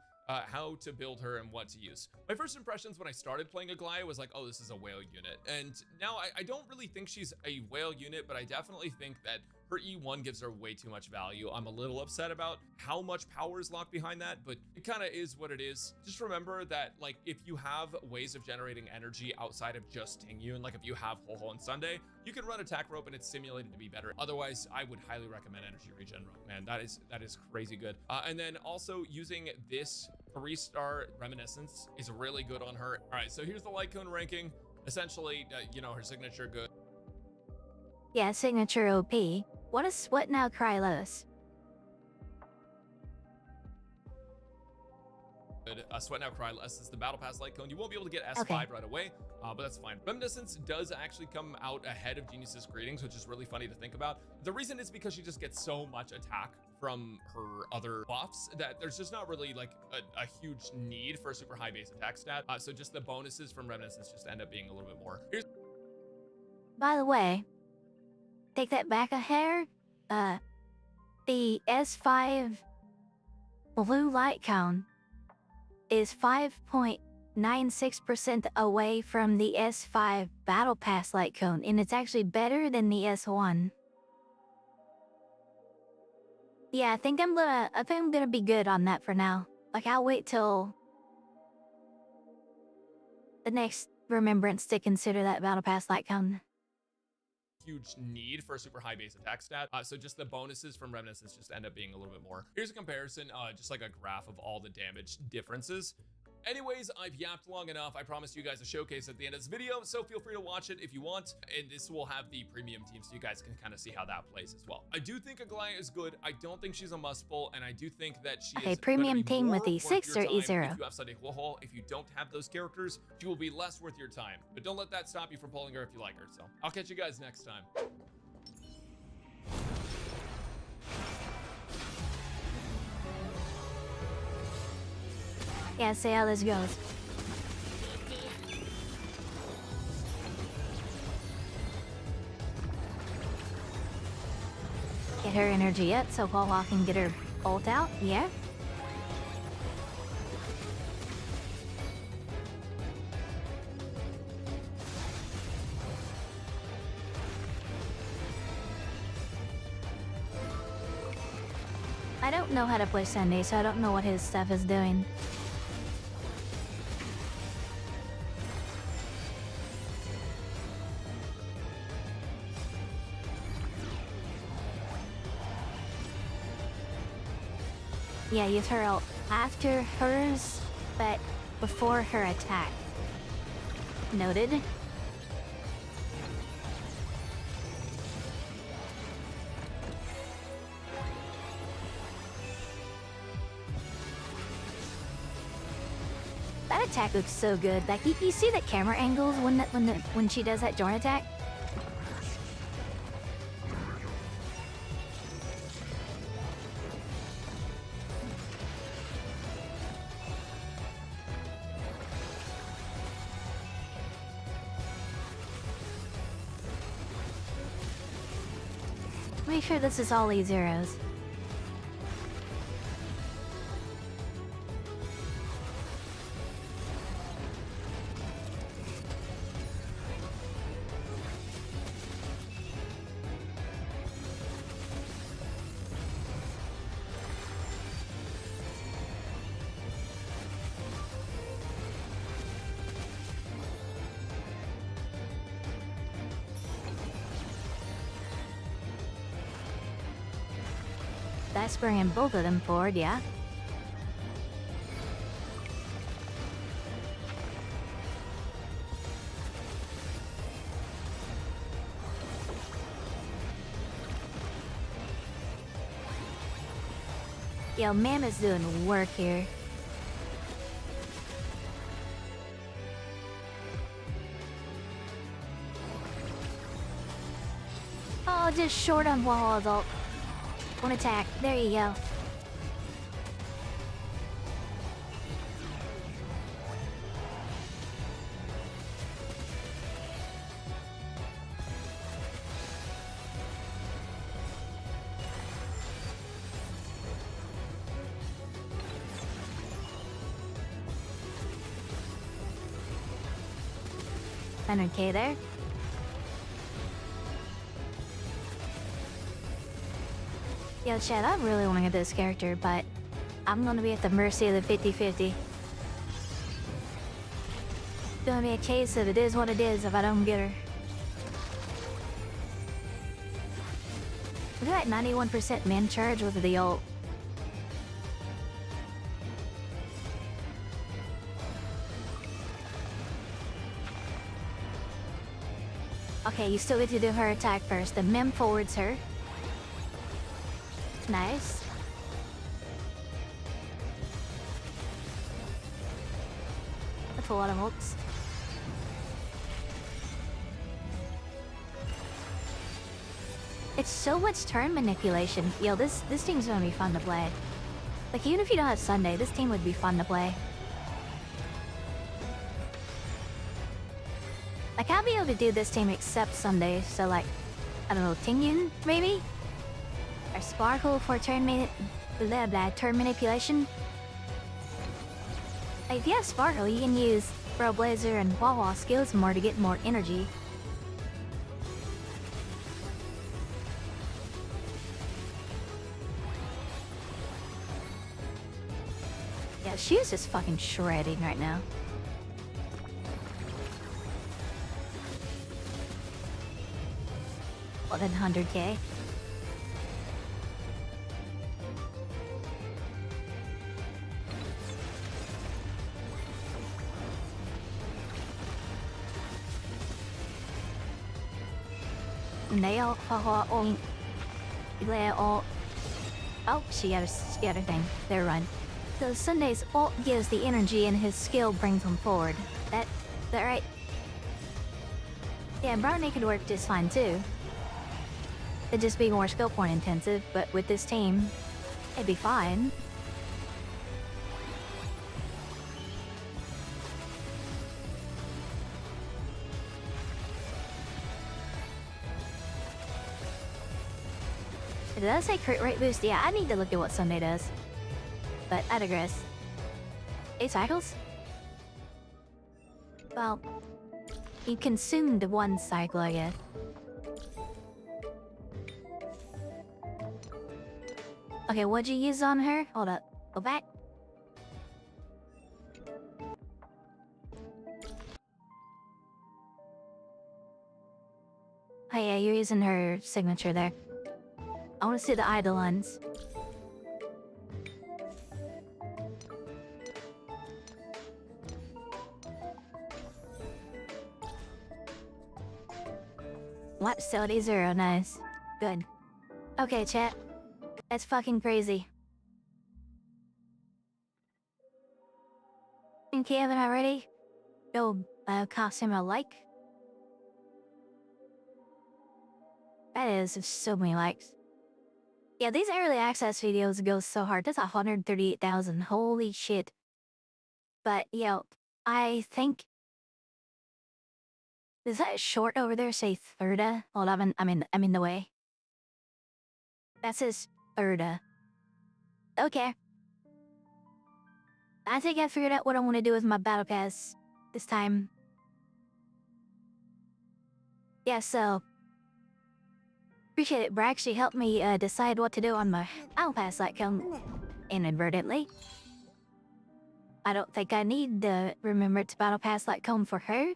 how to build her and what to use. My first impressions when I started playing Aglaia was like, oh, this is a whale unit. And now I don't really think she's a whale unit, but I definitely think that her E1 gives her way too much value. I'm a little upset about how much power is locked behind that, but it kind of is what it is. Just remember that, like, if you have ways of generating energy outside of just Tingyun, like if you have Ho-Ho and Sunday, you can run attack rope and it's simulated to be better. Otherwise, I would highly recommend energy regen rope, man. That is crazy good. And then also using this 3-star reminiscence is really good on her. All right, so here's the light cone ranking. Essentially, you know, her signature good. Yeah, signature OP. What is Sweat Now Krylos? Sweat Now Cry Less is the Battle Pass light cone. You won't be able to get S5 right away, but that's fine. Reminiscence does actually come out ahead of Genius's Greetings, which is really funny to think about. The reason is because she just gets so much attack from her other buffs that there's just not really like a huge need for a super high base attack stat. So just the bonuses from Reminiscence just end up being a little bit more. By the way, take that back a hair. The S5 blue light cone is 5.96% away from the S5 Battle Pass light cone, and it's actually better than the S1. Yeah, I think I'm gonna be good on that for now. Like, I'll wait till the next remembrance to consider that Battle Pass light cone. Huge need for a super high base attack stat. So just the bonuses from Reminiscence just end up being a little bit more. Here's a comparison, just like a graph of all the damage differences. Anyways, I've yapped long enough. I promised you guys a showcase at the end of this video, so feel free to watch it if you want. And this will have the premium team so you guys can kind of see how that plays as well. I do think Aglaia is good. I don't think she's a must pull, and I do think that she is premium team with E6 or E0. If you have Sunday Ho-Ho, if you don't have those characters, she will be less worth your time. But don't let that stop you from pulling her if you like her. So I'll catch you guys next time. Yeah, see how this goes. Get her energy up so WuWa can get her ult out, yeah? I don't know how to play Sunday, so I don't know what his stuff is doing. Yeah, use her ult after hers, but before her attack. Noted. That attack looks so good. Like you see the camera angles when she does that joint attack? Make sure this is all E0s. That's bringing both of them forward, yeah? Yo, Mama's doing work here. Oh, just short on wall ult. One attack. There you go. $100K there. Yo, Chad, I really want to get this character, but I'm gonna be at the mercy of the 50-50. It's gonna be a case of it is what it is if I don't get her. Look at that 91% man charge with the ult. Okay, you still get to do her attack first. The Mem forwards her. Nice. That's a lot of ults. It's so much turn manipulation. Yo, this team's gonna be fun to play. Like, even if you don't have Sunday, this team would be fun to play. Like, I'll be able to do this team except Sunday, so like, I don't know, Tingyun, maybe? Or Sparkle for turn manipulation? Like, if you have Sparkle, you can use Blazer and WuWa skills more to get more energy. Yeah, she is just fucking shredding right now. More than 100K. Nail, oh, she got a thing. They're run. So Sunday's ult gives the energy and his skill brings him forward. That right? Yeah, Brownie could work just fine too. It'd just be more skill point intensive, but with this team, it'd be fine. Did that say crit rate boost? Yeah, I need to look at what Sunday does. But I digress. 8 cycles? Well, you consumed 1 cycle, I guess. Okay, what'd you use on her? Hold up. Go back. Oh yeah, you're using her signature there. I want to see the Eidolons. What? 70, nice. Good. Okay, chat. That's fucking crazy. Okay, haven't I already? Go costume I like. That is just so many likes. Yeah, these early access videos go so hard. That's 138,000. Holy shit. But yo, I think. Does that short over there say Thirda? Hold on, I'm in the way. That says Thirda. Okay. I think I figured out what I want to do with my battle pass this time. Yeah, so appreciate it. Brad actually helped me decide what to do on my battle pass like inadvertently. I don't think I need to remember to battle pass like cone for her.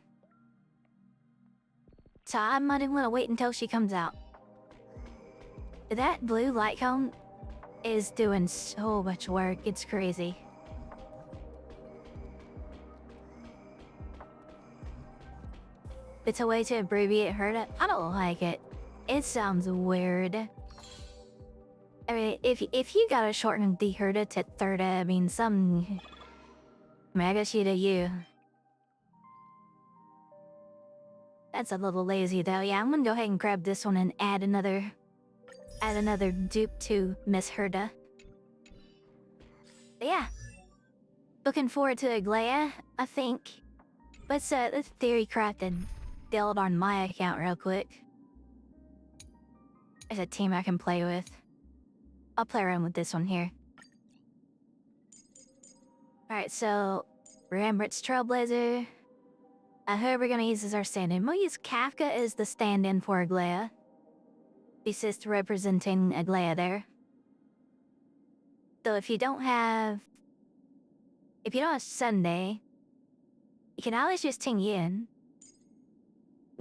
So I might want to wait until she comes out. That blue light cone is doing so much work. It's crazy. It's a way to abbreviate her. I don't like it. It sounds weird. I mean, if you gotta shorten the herda to thirda, I mean, I guess you do you. That's a little lazy though. Yeah, I'm gonna go ahead and grab this one and add another dupe to Miss Herda. But yeah. Looking forward to Aglaya, I think. Let's theory craft and build on my account real quick. There's a team I can play with. I'll play around with this one here. Alright, so Rembrandt's Trailblazer. Who we're gonna use as our stand-in? We'll use Kafka as the stand-in for Aglaya. Assist representing Aglaya there. So if you don't have Sunday, you can always just Ting Yin.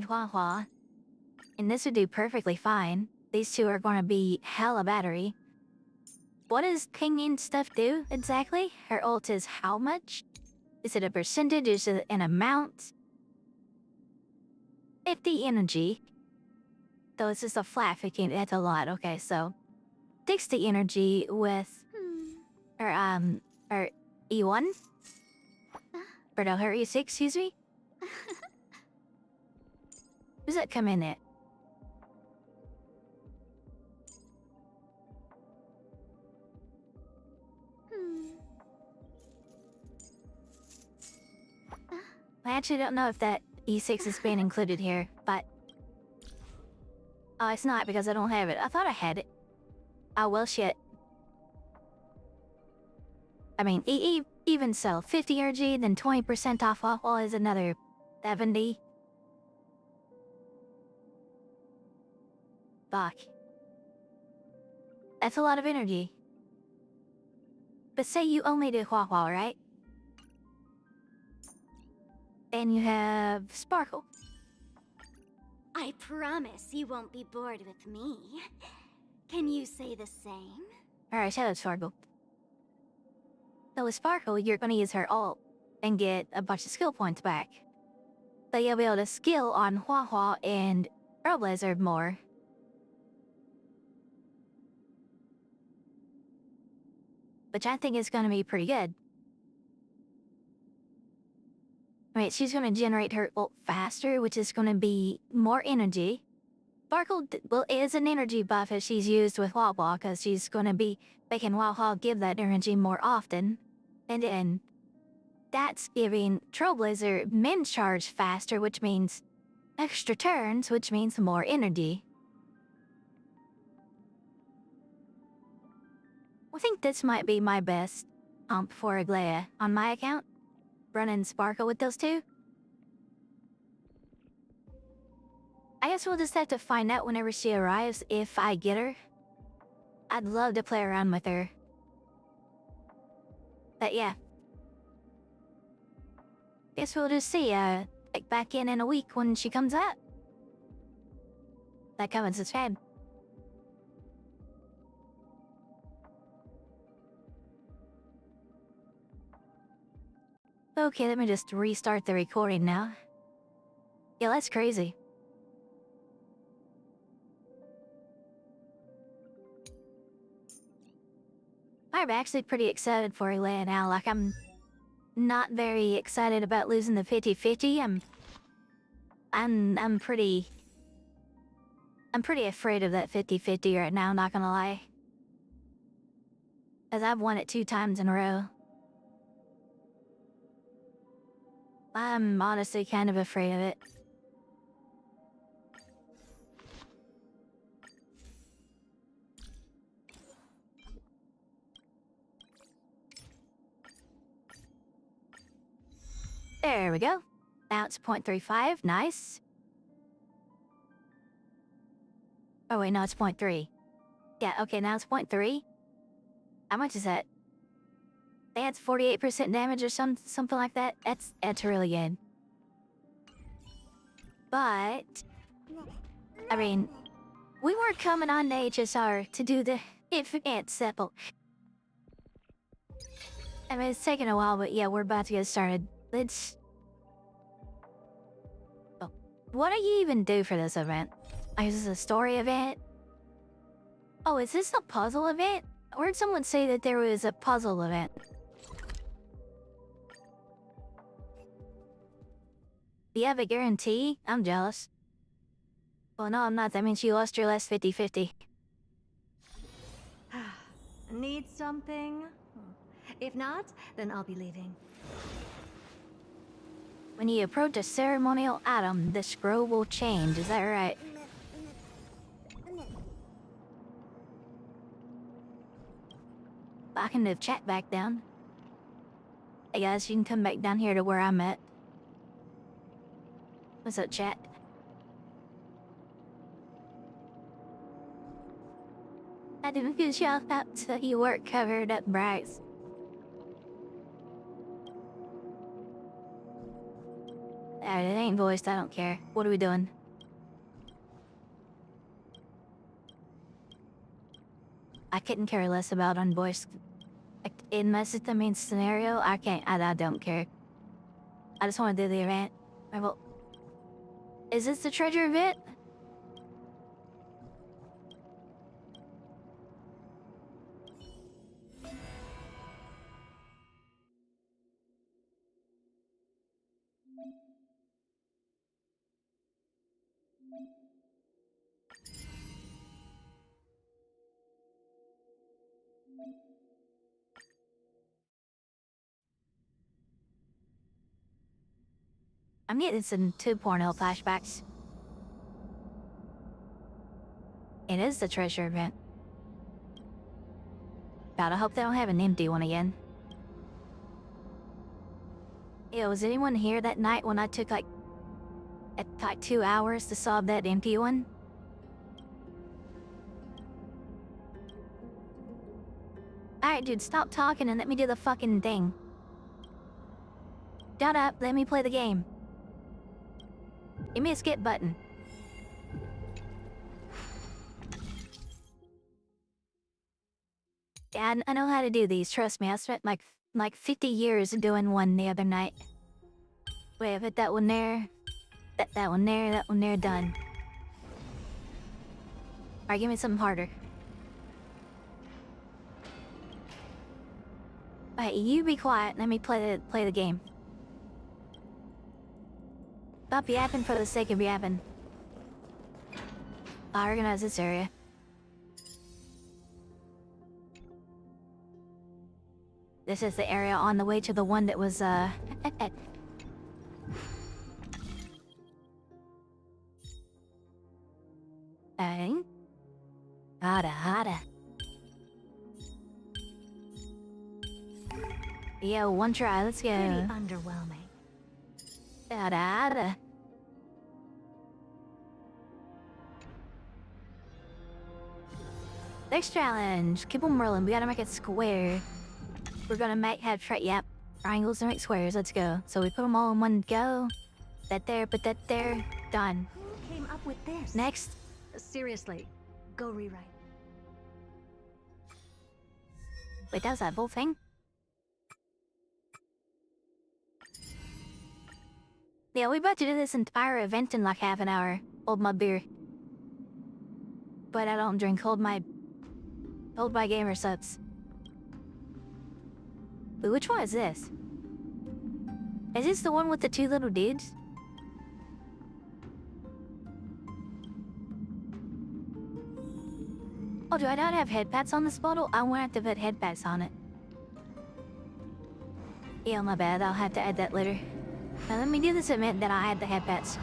WuWa. And this would do perfectly fine. These two are gonna be hella battery. What does Ting Yin stuff do exactly? Her ult is how much? Is it a percentage? Is it an amount? 50 energy. Though it's just a flat 15, that's a lot. Okay, so 60 energy with her E1? Or no, her E6, excuse me? Does that come in it? I actually don't know if that E6 is being included here, but... Oh, it's not because I don't have it. I thought I had it. Oh, well, shit. I mean, even so, 50 energy, then 20% off WuWa is another 70. Fuck. That's a lot of energy. But say you only do WuWa, right? And you have Sparkle. I promise you won't be bored with me. Can you say the same? Alright, shout out Sparkle. So with Sparkle, you're gonna use her ult and get a bunch of skill points back. So you'll be able to skill on WuWa and Trailblazer more. Which I think is gonna be pretty good. Right, she's gonna generate her ult faster, which is gonna be more energy. Sparkle, is an energy buff as she's used with WuWa, because she's gonna be making WuWa give that energy more often. And then, that's giving Trailblazer min charge faster, which means extra turns, which means more energy. I think this might be my best comp for Aglaya on my account. Running Sparkle with those two. I guess we'll just have to find out whenever she arrives if I get her. I'd love to play around with her. But yeah. Guess we'll just see, like back in a week when she comes out. That comments is fab. Okay, let me just restart the recording now. Yeah, that's crazy. I'm actually pretty excited for Aglaya now. Like, I'm not very excited about losing the 50-50. I'm pretty afraid of that 50-50 right now, not gonna lie. As I've won it 2 times in a row. I'm honestly kind of afraid of it. There we go. Now it's 0.35. Nice. Oh wait, no, it's 0.3. Yeah, okay, now it's 0.3. How much is that? That's 48% damage or something like that. That's really good. But I mean, we weren't coming on to HSR to do the Events simple. I mean, it's taking a while, but yeah, we're about to get started. Let's... Oh. What do you even do for this event? Like, is this a story event? Oh, is this a puzzle event? I heard someone say that there was a puzzle event. Do you have a guarantee? I'm jealous. Well, no, I'm not. That means you lost your last 50-50. Need something? If not, then I'll be leaving. When you approach a ceremonial item, the scroll will change. Is that right? I can move chat back down. Hey guys, you can come back down here to where I'm at. What's up, chat? I didn't feel shout out so you weren't covered up, Bryce. Alright, it ain't voiced, I don't care. What are we doing? I couldn't care less about unvoiced. Unless it's the main scenario, I don't care. I just want to do the event. Well, is this the treasure event? I'm getting some 2.0 flashbacks. It is the treasure event. God, I hope they don't have an empty one again. Yeah, was anyone here that night when I took like 2 hours to solve that empty one? Alright, dude, stop talking and let me do the fucking thing. Shut up, let me play the game. Give me a skip button. Yeah, I know how to do these, trust me. I spent like 50 years doing one the other night. Wait, I put that one there. That one there, done. Alright, give me something harder. Alright, you be quiet, let me play the game. Stop yapping for the sake of yapping. I'll organize this area. This is the area on the way to the one that was, Bang. Hada. Yo, one try, let's go. Pretty underwhelming. Hada. Next challenge, keep on rolling. We gotta make it square. We're gonna yep, triangles to make squares. Let's go. So we put them all in one go. That there, put that there. Done. Who came up with this? Next. Seriously, go rewrite. Wait, that was that whole thing? Yeah, we budgeted this entire event in like half an hour. Hold my beer. But I don't drink. Hold my gamer subs. Wait, which one is this? Is this the one with the 2 little dudes? Oh, do I not have headpads on this bottle? I won't have to put headpads on it. Yeah, my bad. I'll have to add that later. Now let me do this event, then I'll add the headpads.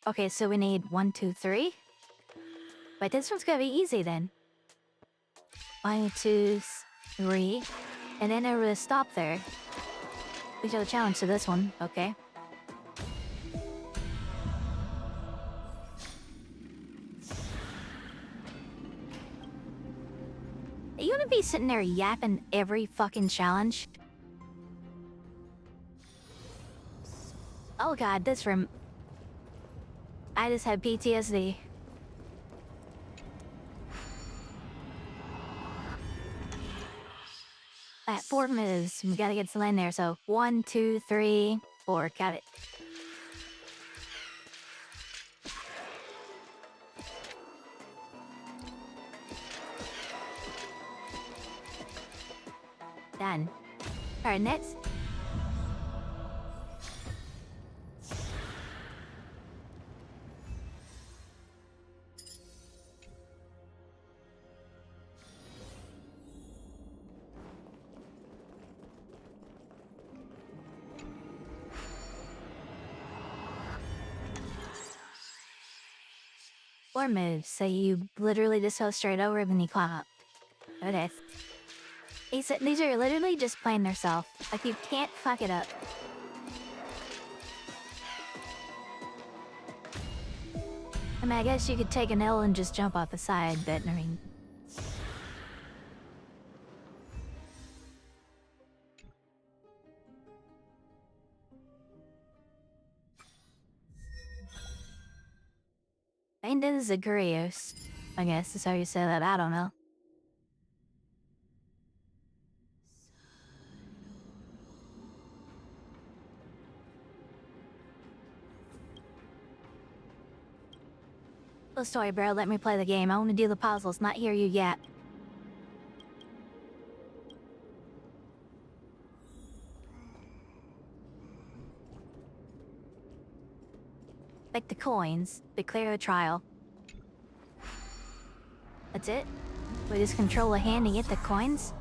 Okay, so we need 1, 2, 3. But this one's gonna be easy then. 1, 2, 3. And then I will stop there. We should have a challenge to this one, okay? Are you gonna be sitting there yapping every fucking challenge? Oh god, this room. I just had PTSD. At 4 moves, we gotta get to land there, so 1, 2, 3, 4, got it. Done. Alright, next. Or moves, so you literally just go straight over when you climb up. Okay. These are literally just playing themselves. Like, you can't fuck it up. I mean, I guess you could take an L and just jump off the side, but I mean... I think this is a Gurios. I guess is how you say that, I don't know. The story, bro. Let me play the game. I want to do the puzzles, not hear you yet. Like the coins, declare a trial. That's it? We just control a hand to get the coins?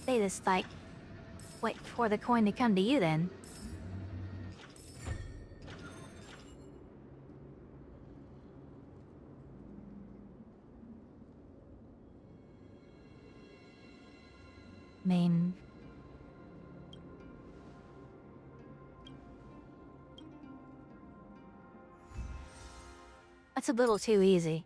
They just like... wait for the coin to come to you then. I mean... that's a little too easy.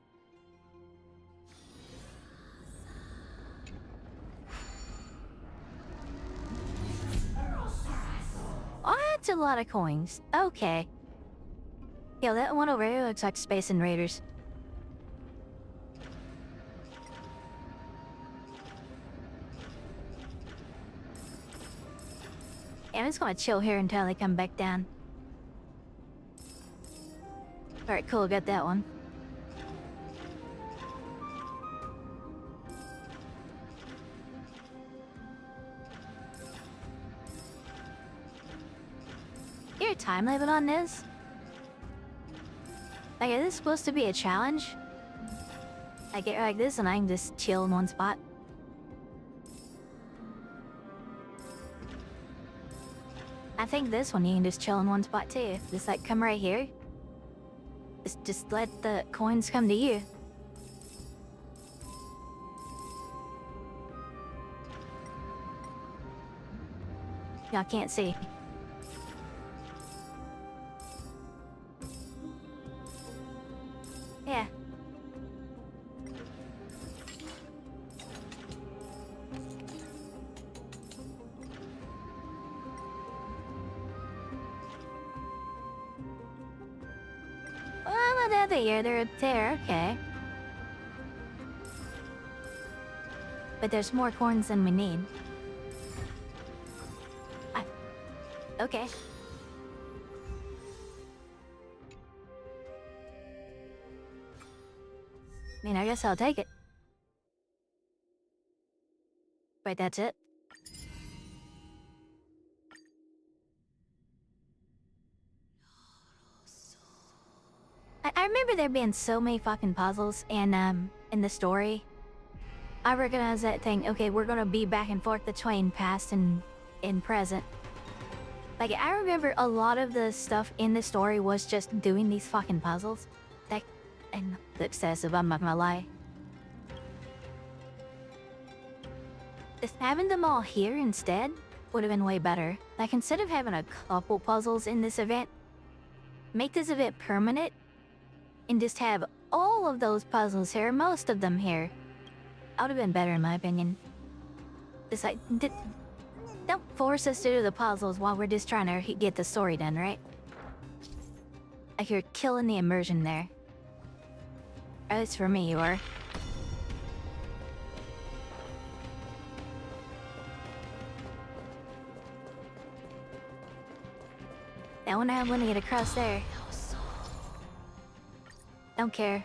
Oh, that's a lot of coins. Okay. Yeah, that one over here looks like Space Invaders. Yeah, I'm just gonna chill here until they come back down. Alright, cool, got that one. Is there a time limit on this? Like, is this supposed to be a challenge? I get like this and I can just chill in one spot. I think this one you can just chill in one spot too. Just like come right here. Just let the coins come to you. Y'all can't see. Yeah. They're up there, okay. But there's more coins than we need. Okay. I mean, I guess I'll take it. Wait, that's it? I remember there being so many fucking puzzles in the story. I recognize that thing. Okay, we're gonna be back and forth between past and present. Like, I remember a lot of the stuff in the story was just doing these fucking puzzles. That, and excessive, I'm not gonna lie. Just having them all here instead would have been way better. Like, instead of having a couple puzzles in this event, make this event permanent and just have all of those puzzles here, most of them here. That would have been better in my opinion. It's like, don't force us to do the puzzles while we're just trying to get the story done, right? Like, you're killing the immersion there. At least for me, you are. That one I want to get across there. That Don't care.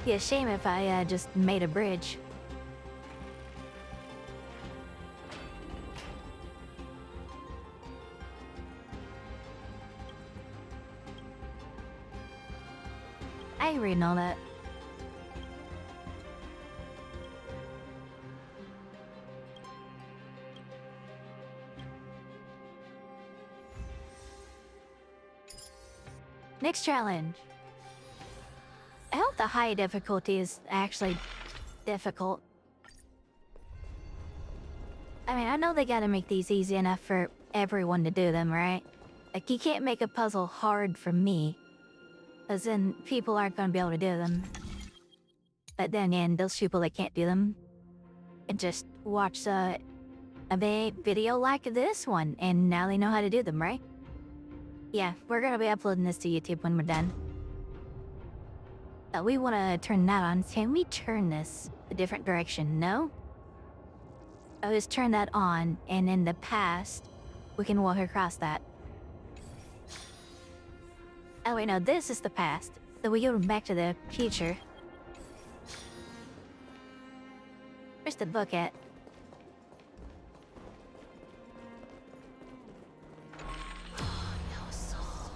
Be a shame if I just made a bridge. I already know that. Next challenge. I hope the high difficulty is actually difficult. I mean, I know they gotta make these easy enough for everyone to do them, right? Like, you can't make a puzzle hard for me, because then people aren't gonna be able to do them. But then again, those people that can't do them can just watch a video like this one, and now they know how to do them, right? Yeah, we're gonna be uploading this to YouTube when we're done. But we want to turn that on. Can we turn this a different direction? No? I just turn that on, and in the past, we can walk across that. Oh wait, no, this is the past. So we go back to the future. Where's the book at?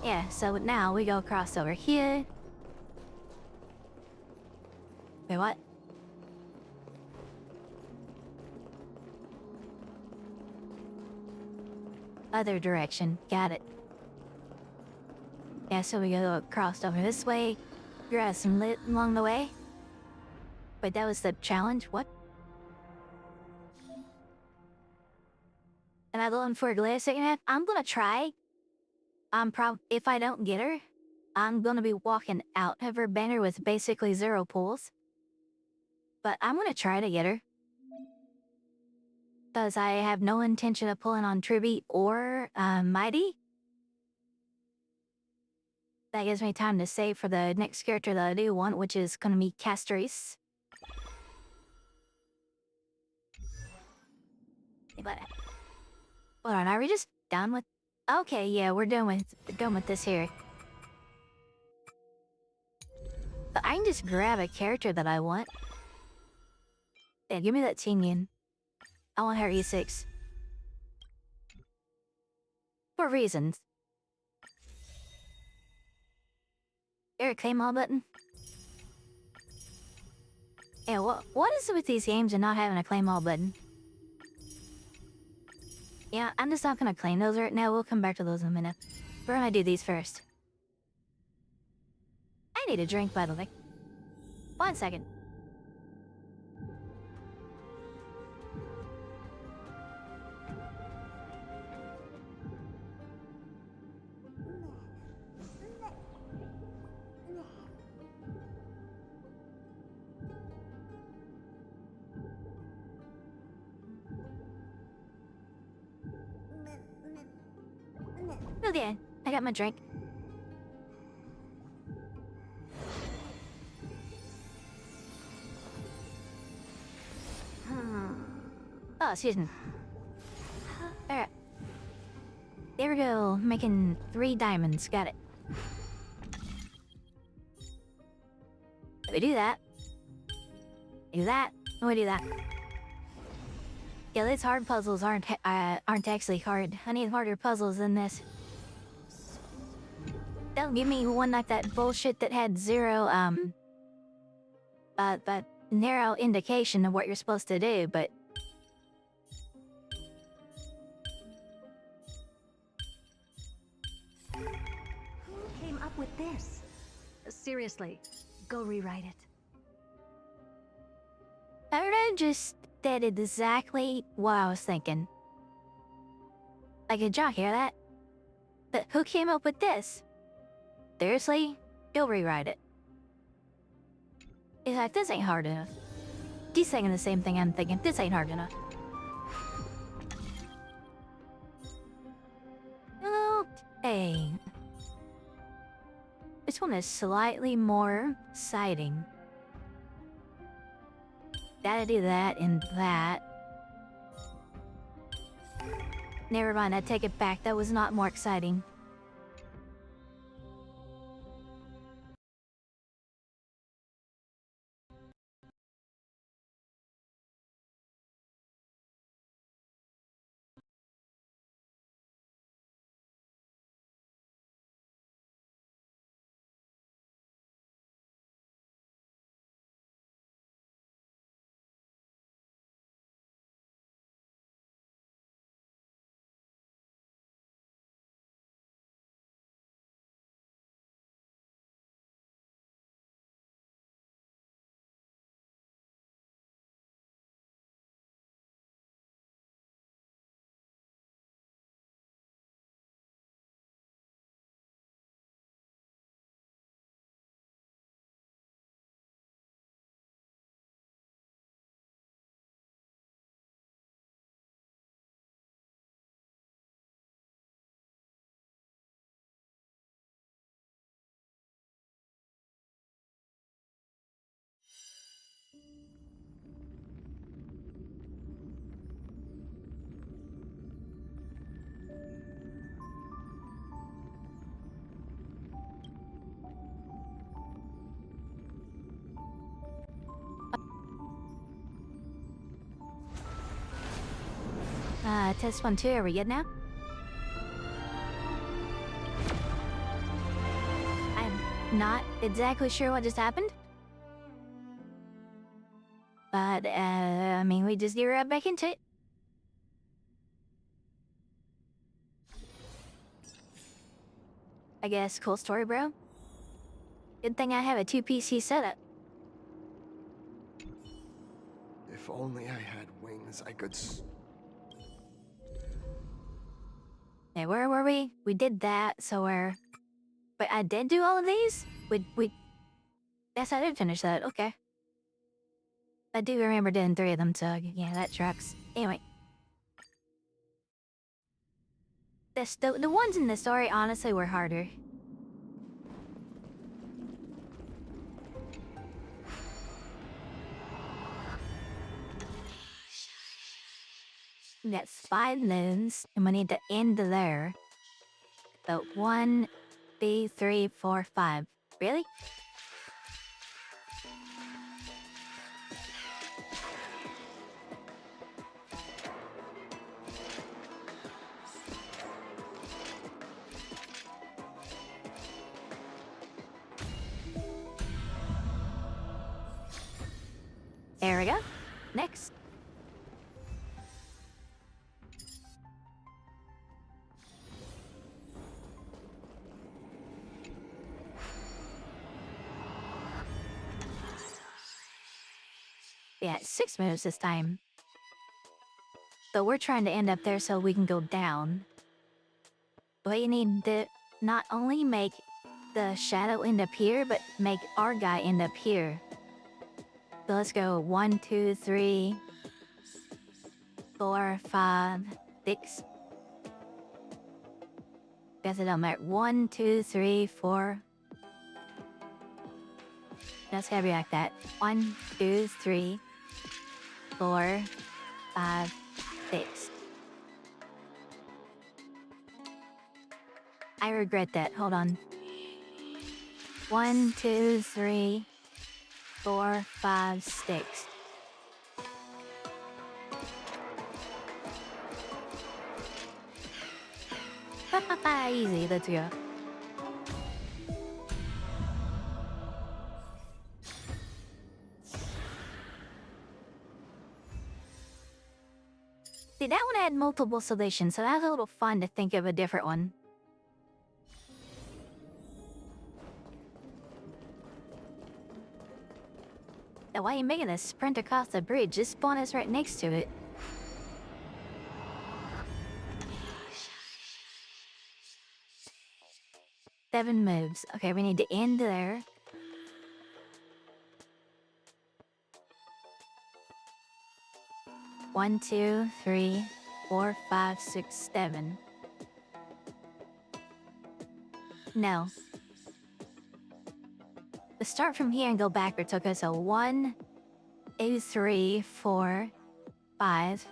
Yeah, so now we go across over here. Wait, what? Other direction. Got it. Yeah, so we go across over this way. Grab some lit along the way. Wait, that was the challenge? What? Am I looking for a glass second half? I'm gonna try. If I don't get her, I'm gonna be walking out of her banner with basically 0 pulls. But I'm gonna try to get her. Because I have no intention of pulling on Tribby or Mighty. That gives me time to save for the next character that I do want, which is gonna be Castries. But hold on, are we just done with? Okay, yeah, we're done with this here. But I can just grab a character that I want. Yeah, give me that Tingyun. I want her E6. For reasons. There a claim all button? Yeah, what is it with these games and not having a claim all button? Yeah, I'm just not gonna claim those right now. We'll come back to those in a minute. We're gonna do these first. I need a drink, by the way. 1 second. Oh yeah, I got my drink. Oh, excuse me. Alright. There we go, making 3 diamonds, got it. We do that. Do that, and we do that. Yeah, these hard puzzles aren't actually hard. I need harder puzzles than this. Don't give me one like that bullshit that had 0, but narrow indication of what you're supposed to do, but... Who came up with this? Seriously, go rewrite it. I just did exactly what I was thinking. Like, did y'all hear that? But who came up with this? Seriously? Go rewrite it. It's like, this ain't hard enough. He's saying the same thing I'm thinking. This ain't hard enough. Okay. This one is slightly more exciting. Gotta do that and that. Never mind, I take it back. That was not more exciting. Test 1, 2, are we good now? I'm not exactly sure what just happened. But, I mean, we just get right back into it. I guess, cool story, bro. Good thing I have a 2 PC setup. If only I had wings, I could Hey, where were we? We did that, so we're... But I did do all of these? We... Yes, I did finish that, okay. I do remember doing 3 of them, so yeah, that tracks. Anyway. The ones in the story, honestly, were harder. We got 5 moons, and we need to end there. So 1, 2, 3, 4, 5. Really? There we go. Next. Yeah, 6 moves this time. So we're trying to end up there so we can go down. But you need to not only make the shadow end up here, but make our guy end up here. So let's go 1, 2, 3, 4, 5, 6. Guess it don't matter. 1, 2, 3, 4. That's gotta be like that. 1, 2, 3, 4, 5, 6. I regret that. Hold on. 1, 2, 3, 4, 5, 6. Easy, let's go. See, that one had multiple solutions, so that was a little fun to think of a different one. Now, why are you making us sprint across the bridge? Just spawn us right next to it. Seven moves. Okay, we need to end there. One, 2, 3, 4, 5, 6, 7. No. Let's start from here and go backwards. Okay, so 1, 2, 3, 4, 5,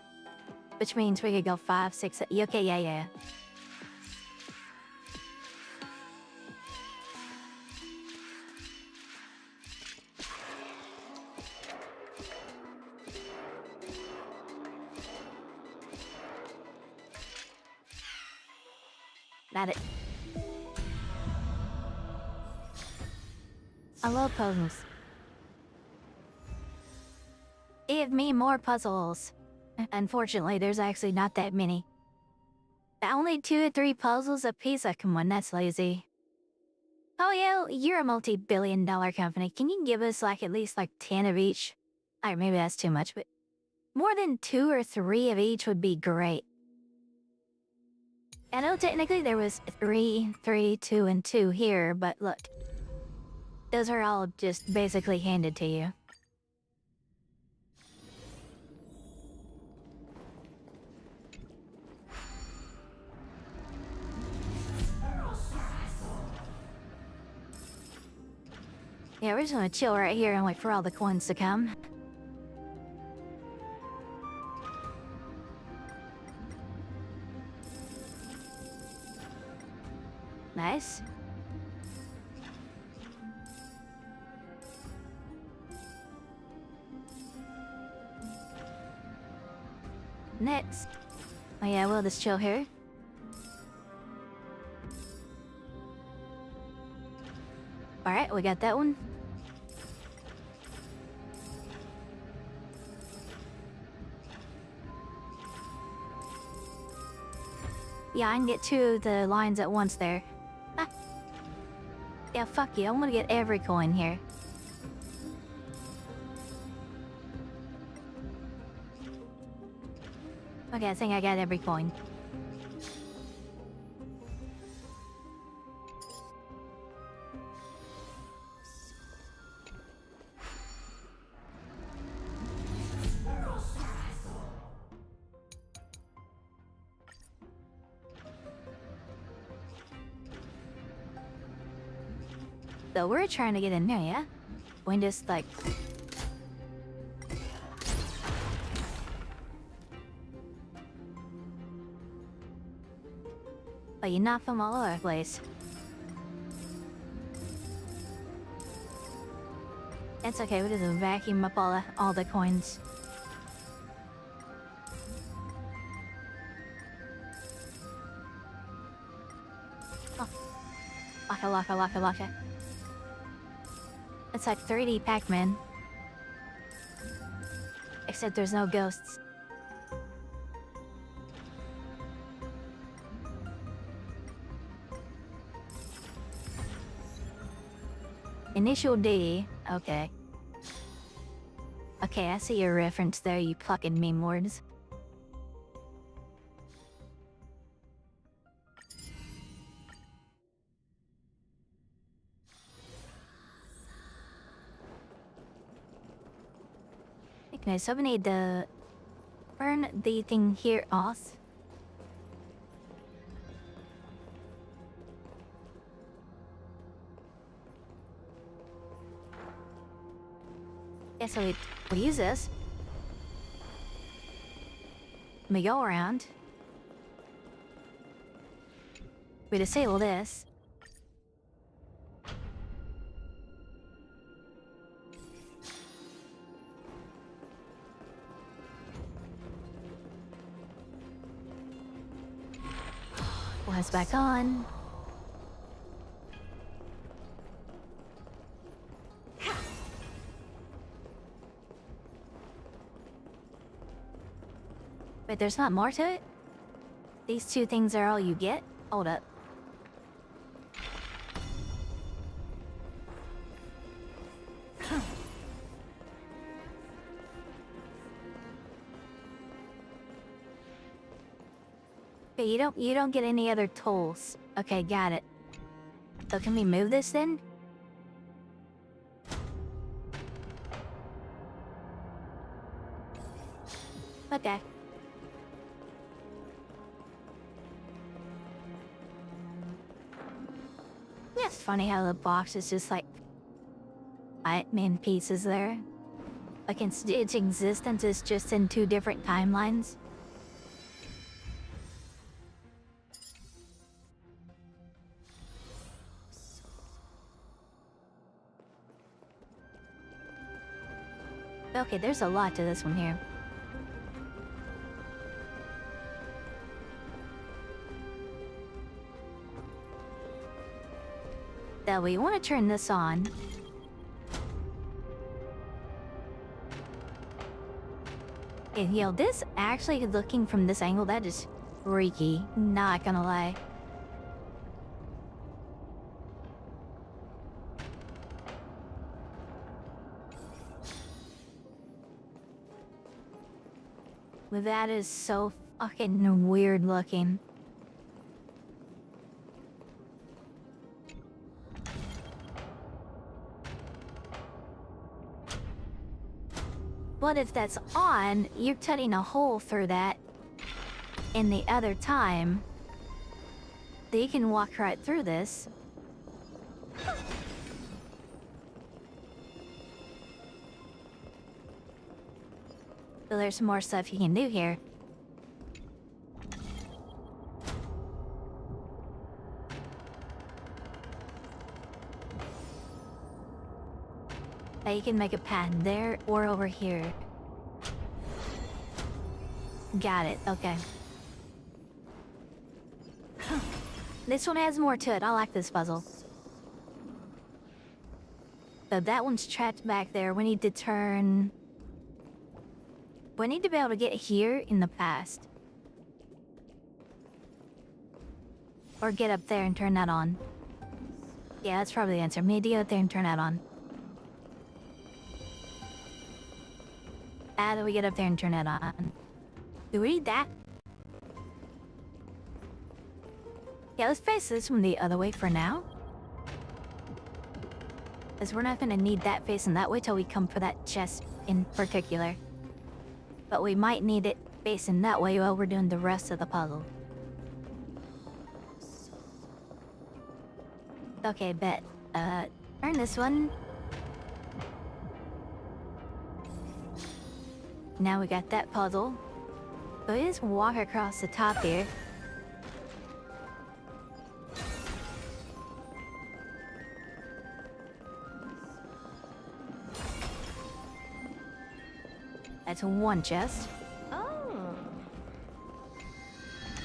Which means we could go 5, 6, okay, yeah. Got it. I love puzzles. Give me more puzzles. Unfortunately, there's actually not that many. Only 2 or 3 puzzles a piece. Come on, that's lazy. Oh yeah, you're a multi-billion-dollar company. Can you give us like at least like 10 of each? Alright, maybe that's too much, but more than 2 or 3 of each would be great. I know technically there was 3, 3, 2, and 2 here, but look. Those are all just basically handed to you. Yeah, we're just gonna chill right here and wait for all the coins to come. Nice. Next. Oh yeah, we'll just chill here. Alright, we got that one. Yeah, I can get 2 of the lines at once there. Ah. Yeah, fuck you. I'm gonna get every coin here. Okay, I think I got every coin. So we're trying to get in there, yeah? We can just like... But you knock them all over the place. It's okay, we just vacuum up all the coins. Oh. Laka. It's like 3D Pac-Man. Except there's no ghosts. Initial D. Okay. Okay, I see your reference there, you plucking meme words. Okay, so we need to burn the thing here off. Yeah, so we use this. We go around. We disable this. Lights back on. Wait, there's not more to it? These 2 things are all you get? Hold up. Okay, you don't get any other tools. Okay, got it. So can we move this then? Okay. It's funny how the box is just like in pieces there. Like its existence is just in 2 different timelines. Okay, there's a lot to this one here. Now we want to turn this on. And you know, this actually looking from this angle, that is freaky. Not gonna lie. But that is so fucking weird looking. But if that's on, you're cutting a hole through that. And the other time, they can walk right through this. So there's some more stuff you can do here. You can make a path there or over here. Got it, okay. This one has more to it. I like this puzzle. But that one's trapped back there. We need to turn... We need to be able to get here in the past. Or get up there and turn that on. Yeah, that's probably the answer. Maybe get up there and turn that on. How do we get up there and turn that on? Do we need that? Yeah, let's face this one the other way for now. Because we're not gonna need that facing that way till we come for that chest in particular. But we might need it facing that way while we're doing the rest of the puzzle. Okay, bet. Turn this one. Now we got that puzzle. So we just walk across the top here. That's one chest. Oh.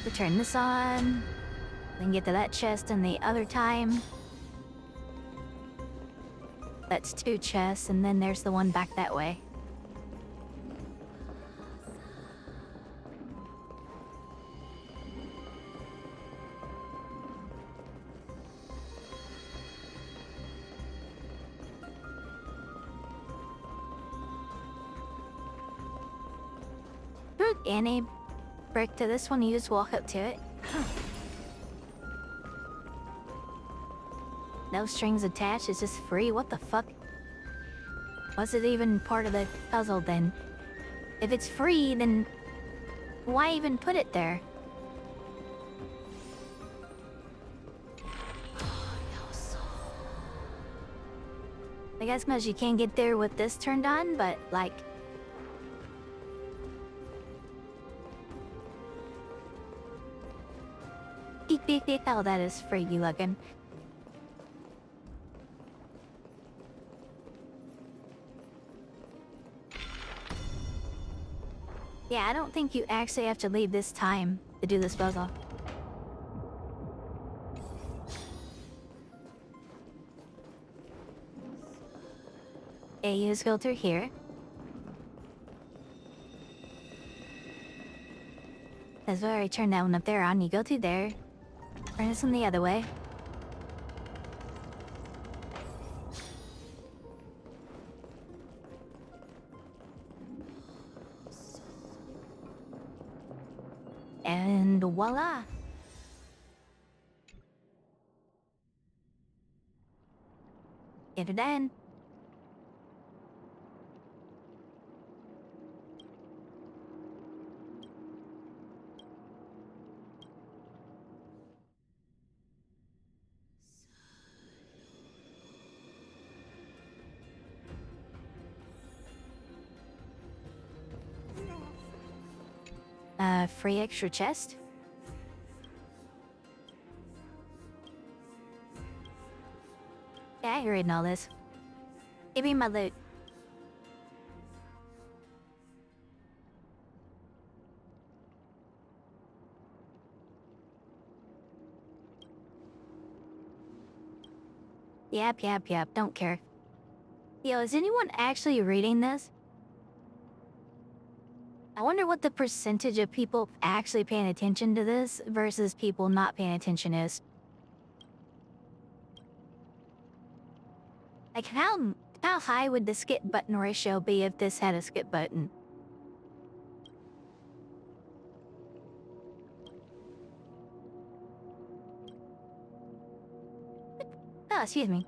We turn this on. Then get to that chest and the other time. That's two chests, and then there's the one back that way. Any brick to this one, you just walk up to it. No strings attached, it's just free. What the fuck? Was it even part of the puzzle then? If it's free, then why even put it there? I guess because you can't get there with this turned on, but like... Oh, that is freaky looking. Yeah, I don't think you actually have to leave this time to do this puzzle. Okay, you just go through here. That's where I turned that one up there on. You go through there. Turn this one the other way. And voila! Get it done. Free extra chest. Yeah, you're reading all this. Give me my loot. Yep. Don't care. Yo, is anyone actually reading this? I wonder what the percentage of people actually paying attention to this versus people not paying attention is. Like, how high would the skip button ratio be if this had a skip button? Oh, excuse me.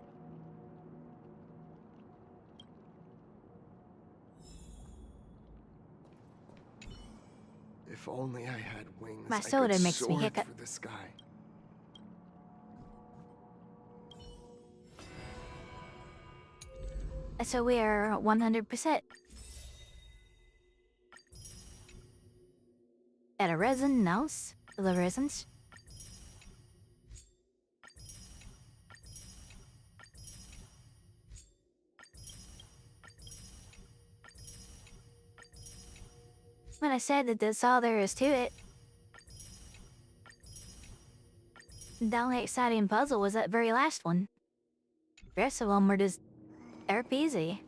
If only I had wings, My I soda could makes me soar hiccup. through the sky. So we are 100%. At a resin house? The resins? When I said that that's all there is to it. The only exciting puzzle was that very last one. The rest of them were just... they're easy.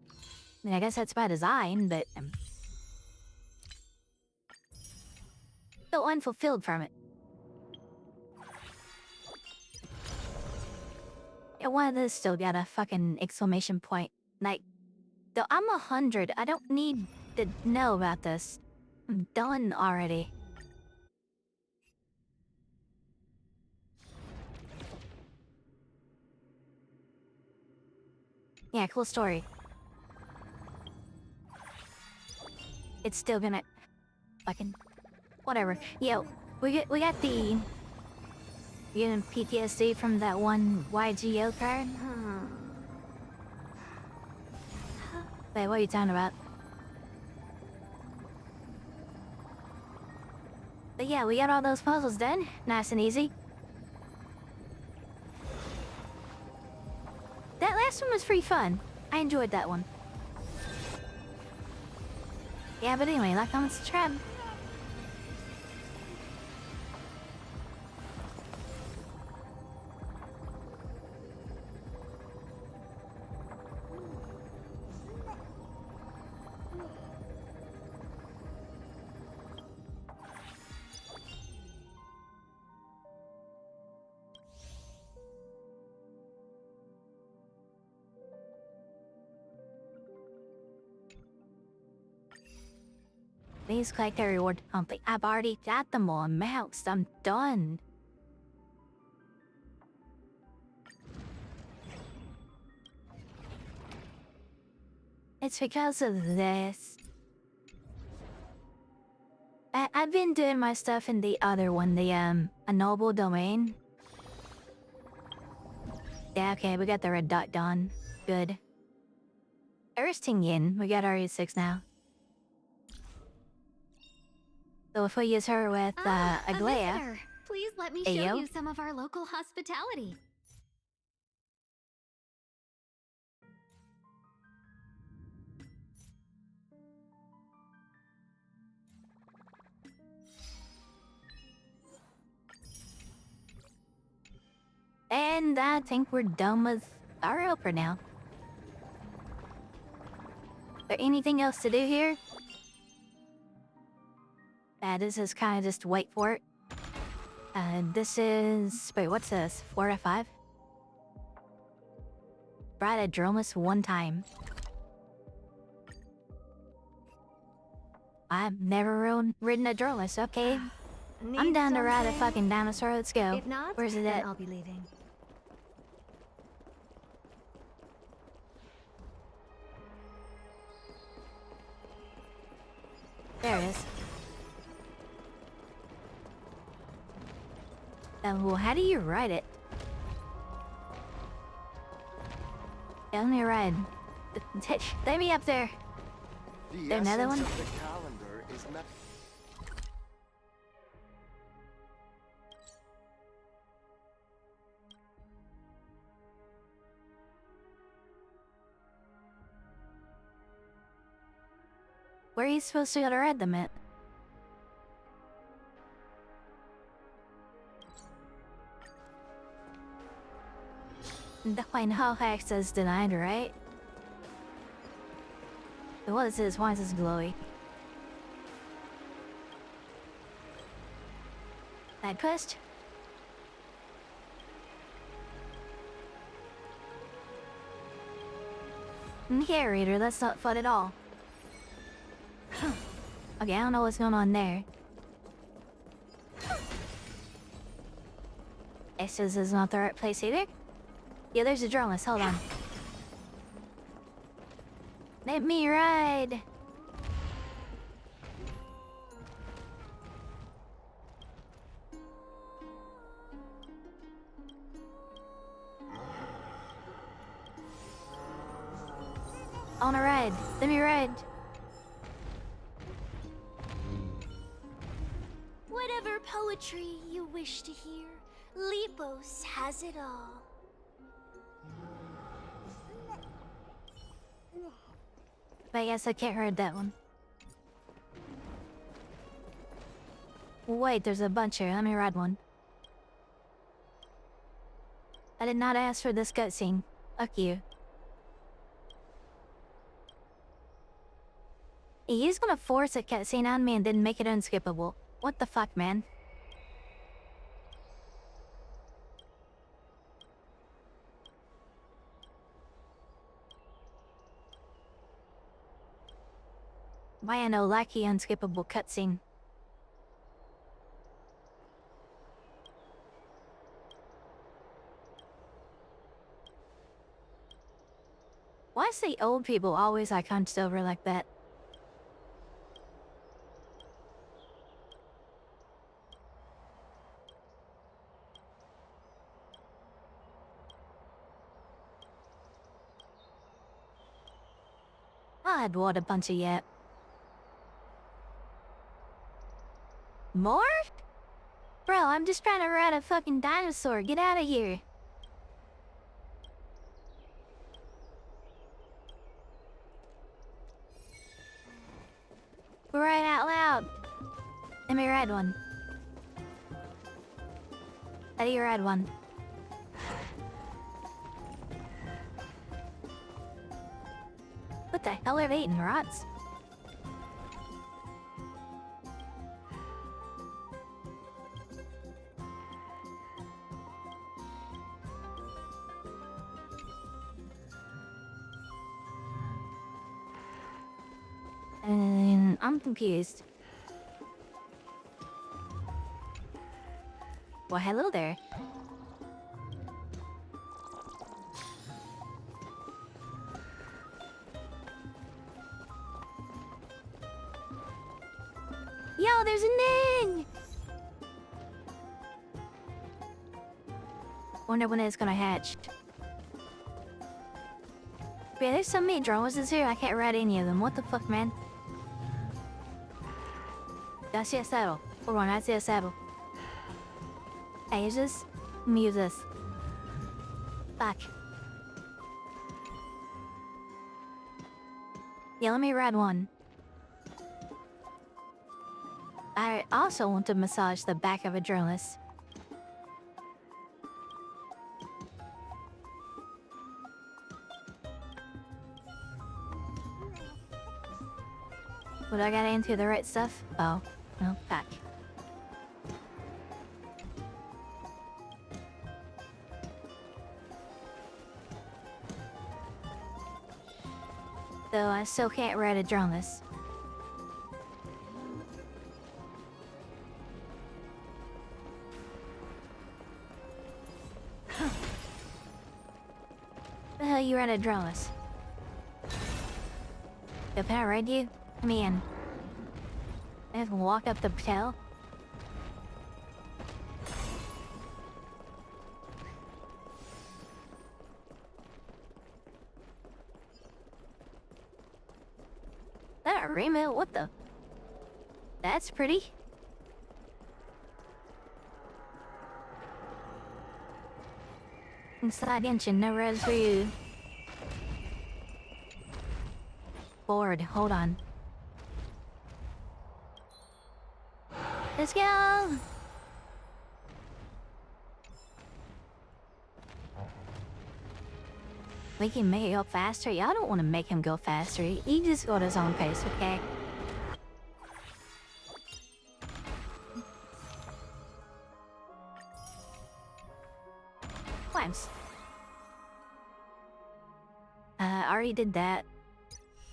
I mean, I guess that's by design, but... feel unfulfilled from it. Yeah, one of those still got a fucking exclamation point. Like, though I'm 100, I don't need to know about this. I'm done already. Yeah, cool story. It's still gonna... fucking... whatever. Yo, we got the... you getting PTSD from that one YGO card? Wait, what are you talking about? But yeah, we got all those puzzles done. Nice and easy. That last one was pretty fun. I enjoyed that one. Yeah, but anyway, like, comment, subscribe. Please collect the reward complete. I've already got them all amounts. I'm done. It's because of this. I've been doing my stuff in the other one, the, a noble domain. Yeah, okay, we got the red dot done. Good. Ersting in, we got RE6 now. So if we use her with, A Aglaya... visitor. Please let me show Ayo? you some of our local hospitality. And I think we're done with our helper now. Is there anything else to do here? This is kind of just wait for it. This is... wait, what's this? 4 out of 5? Ride a Dromus one time. I've never ridden a Dromus, okay. I'm down to ride a fucking dinosaur, let's go. If not, Where's it then at? I'll be leaving. There it is. Well, how do you ride it? Yeah, let me ride. Let me up there. The There another essence one? of the calendar is not... Where are you supposed to go to ride them at? The fine how access denied, right? What is this? Why is this glowy? Side quest? Okay, reader, that's not fun at all. Okay, I don't know what's going on there. This is not the right place either. Yeah, there's a journalist. Hold on. Let me ride. On a ride. Let me ride. Whatever poetry you wish to hear, Lepos has it all. But I guess I can't read that one. Wait, there's a bunch here. Let me read one. I did not ask for this cutscene. Fuck you. He's gonna force a cutscene on me and then make it unskippable. What the fuck, man? Why I know lucky unskippable cutscene? Why is the old people always like hunched over like that? God, what a bunch of yap. More? Bro, I'm just trying to ride a fucking dinosaur. Get out of here. Right out loud. Let me ride one. Let me ride one. What the hell are they eating, rots? I'm confused. Well, hello there. Yo, there's an egg! Wonder when it's gonna hatch. Yeah, there's so many drones here, I can't ride any of them. What the fuck, man? I see a saddle. Hold on, I see a saddle. Hey, use this. Let me use this. Back. Yeah, let me ride one. I also want to massage the back of a journalist. Would I get into the right stuff? Oh, no, back. Though I still can't ride a journalist. The hell you ride a journalist? Yo, can I ride you? Come in. I have to walk up the tail. That a remake? What the? That's pretty. Inside engine, no res for you. Bored, hold on. Let's go! We can make it go faster. Y'all don't want to make him go faster. He just got his own pace, okay? Climbs. Already did that.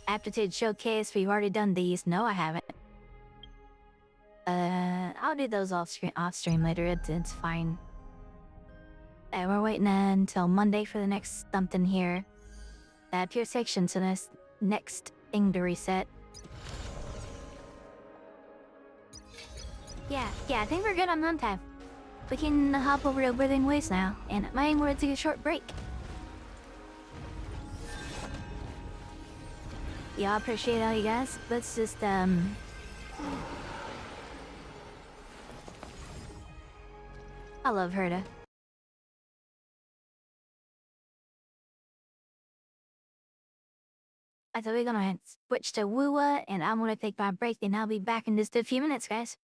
Aptitude showcase, we've already done these. No, I haven't. I'll do those off stream later. It's fine. We're waiting until Monday for the next something here. Pure section, so this next thing to reset. Yeah, I think we're good on runtime. We can hop over to Breathing Ways now, and mine we're take a short break. Yeah, I appreciate all you guys. Let's just I love Herda. I thought we're gonna switch to WuWa, and I'm gonna take my break, and I'll be back in just a few minutes, guys.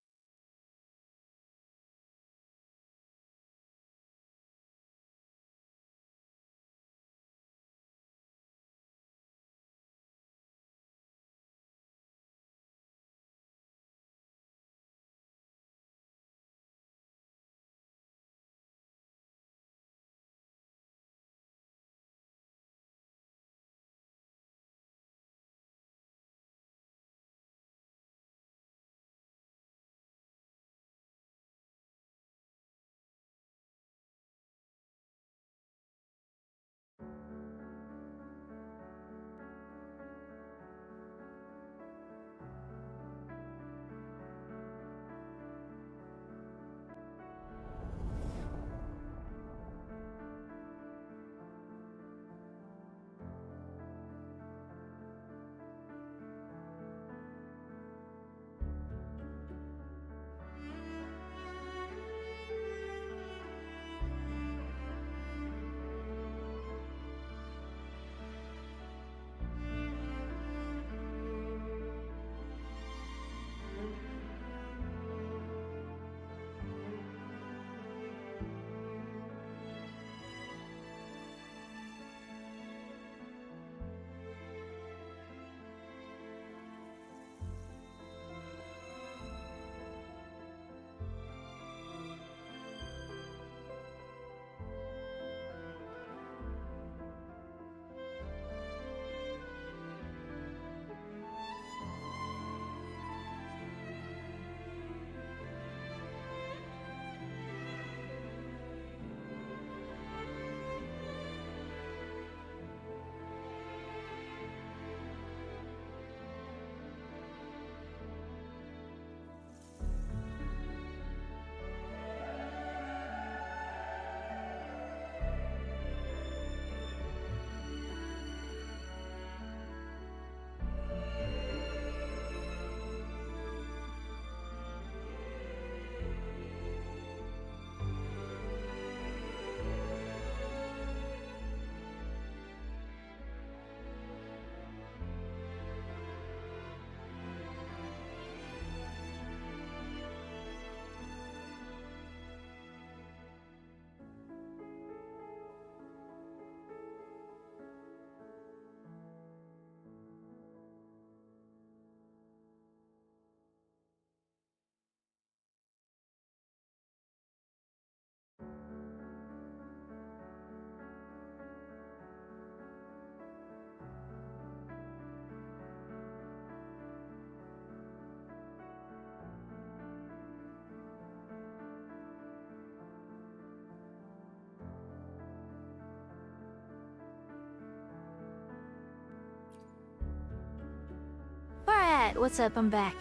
Alright, what's up? I'm back.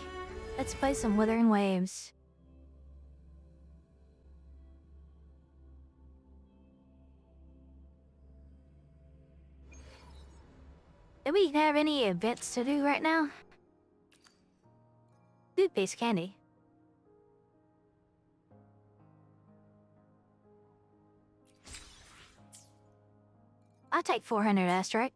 Let's play some Wuthering Waves. Do we have any events to do right now? Food-based candy. I'll take 400 asteroid.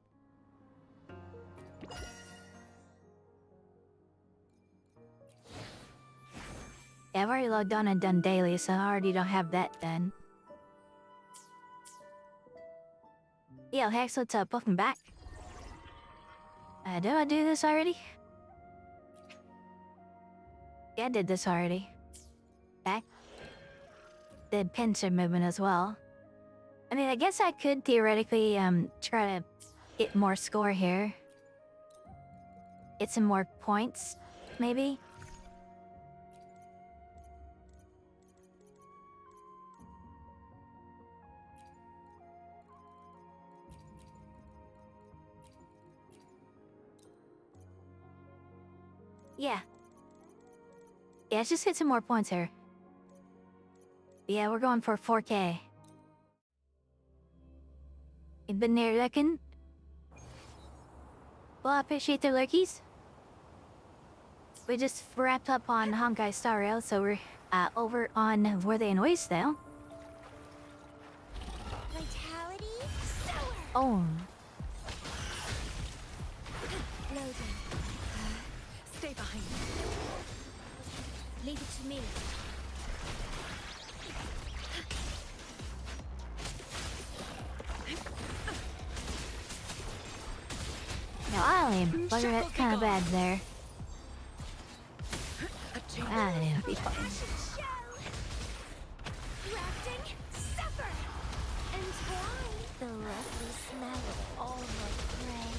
Yeah, I've already logged on and done daily, so I already don't have that done. Yo, Hex, what's up? Welcome back. Did I do this already? Yeah, I did this already. Back. Did pincer movement as well. I mean, I guess I could theoretically try to get more score here. Get some more points, maybe. Yeah. Yeah, let's just get some more points here. Yeah, we're going for 4K. You've been there, reckon? Well, I appreciate the lurkies. We just wrapped up on Honkai Star Rail, so we're over on Where They Noise now. Vitality sour. Oh. Loading. Stay behind me. Leave it to me. Now I am bugger that kind of bad there. It'll be fine. Crafting, suffer, and twine. The lovely smell of all my prey.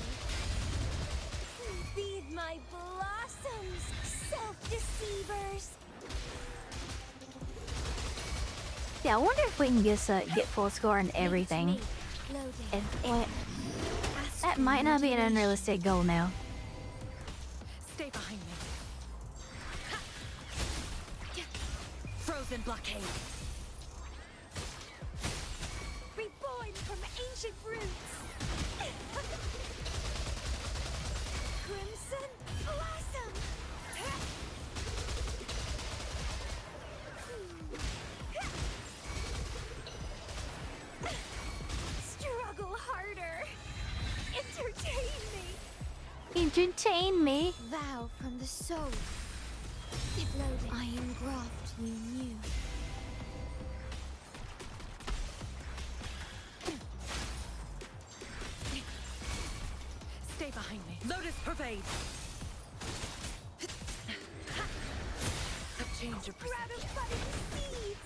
Feed my blossoms, self-deceivers. Yeah, I wonder if we can just get full score on everything. Loading. That might not be an unrealistic goal now. Stay behind me. Frozen blockade. Reborn from ancient roots. Crimson blossom. Struggle harder. Entertain me. Entertain me. Vow from the soul. Loading. Iron graft you knew. Stay behind me. Lotus pervade. A change of Proud perception. of budding seeds.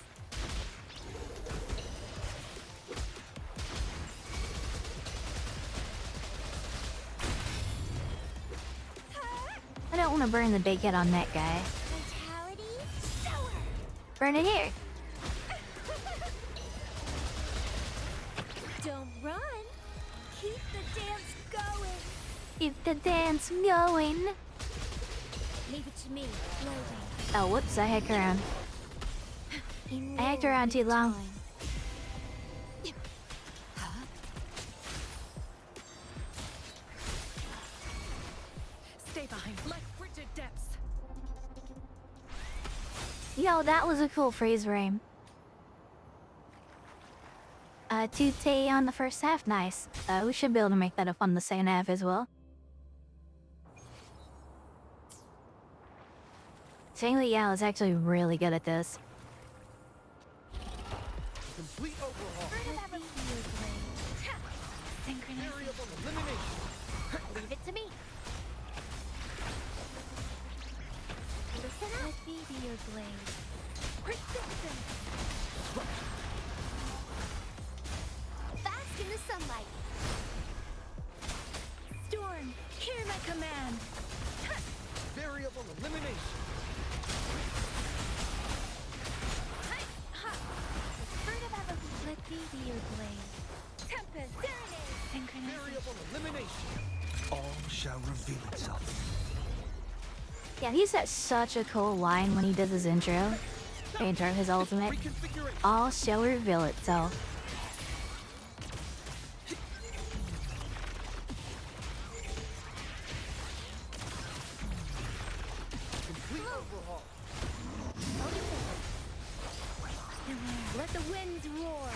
I don't want to burn the big head on that guy. Vitality sour. Burn it here. Don't run. Keep the dance going. Keep the dance going. Leave it to me. Loading. Oh, whoops, I hacked around. I hacked around too long. Stay behind me. Like frigid depths. Yo, that was a cool freeze frame. 2T on the first half, nice. We should be able to make that up on the second half as well. Saying Yao is actually really good at this. Complete overhaul. Variable elimination. Leave it to me. Listen up. Let me be your blade. Persistence. Bask in the sunlight. Storm, hear my command. Variable elimination. Fruit of evolution. Let me be your blade. Tempest. Serenade. Variable elimination. All shall reveal itself. Yeah, he's got such a cool line when he does his intro. His ultimate. Reconfiguration. All shall reveal itself. Complete overhaul. Let the winds roar.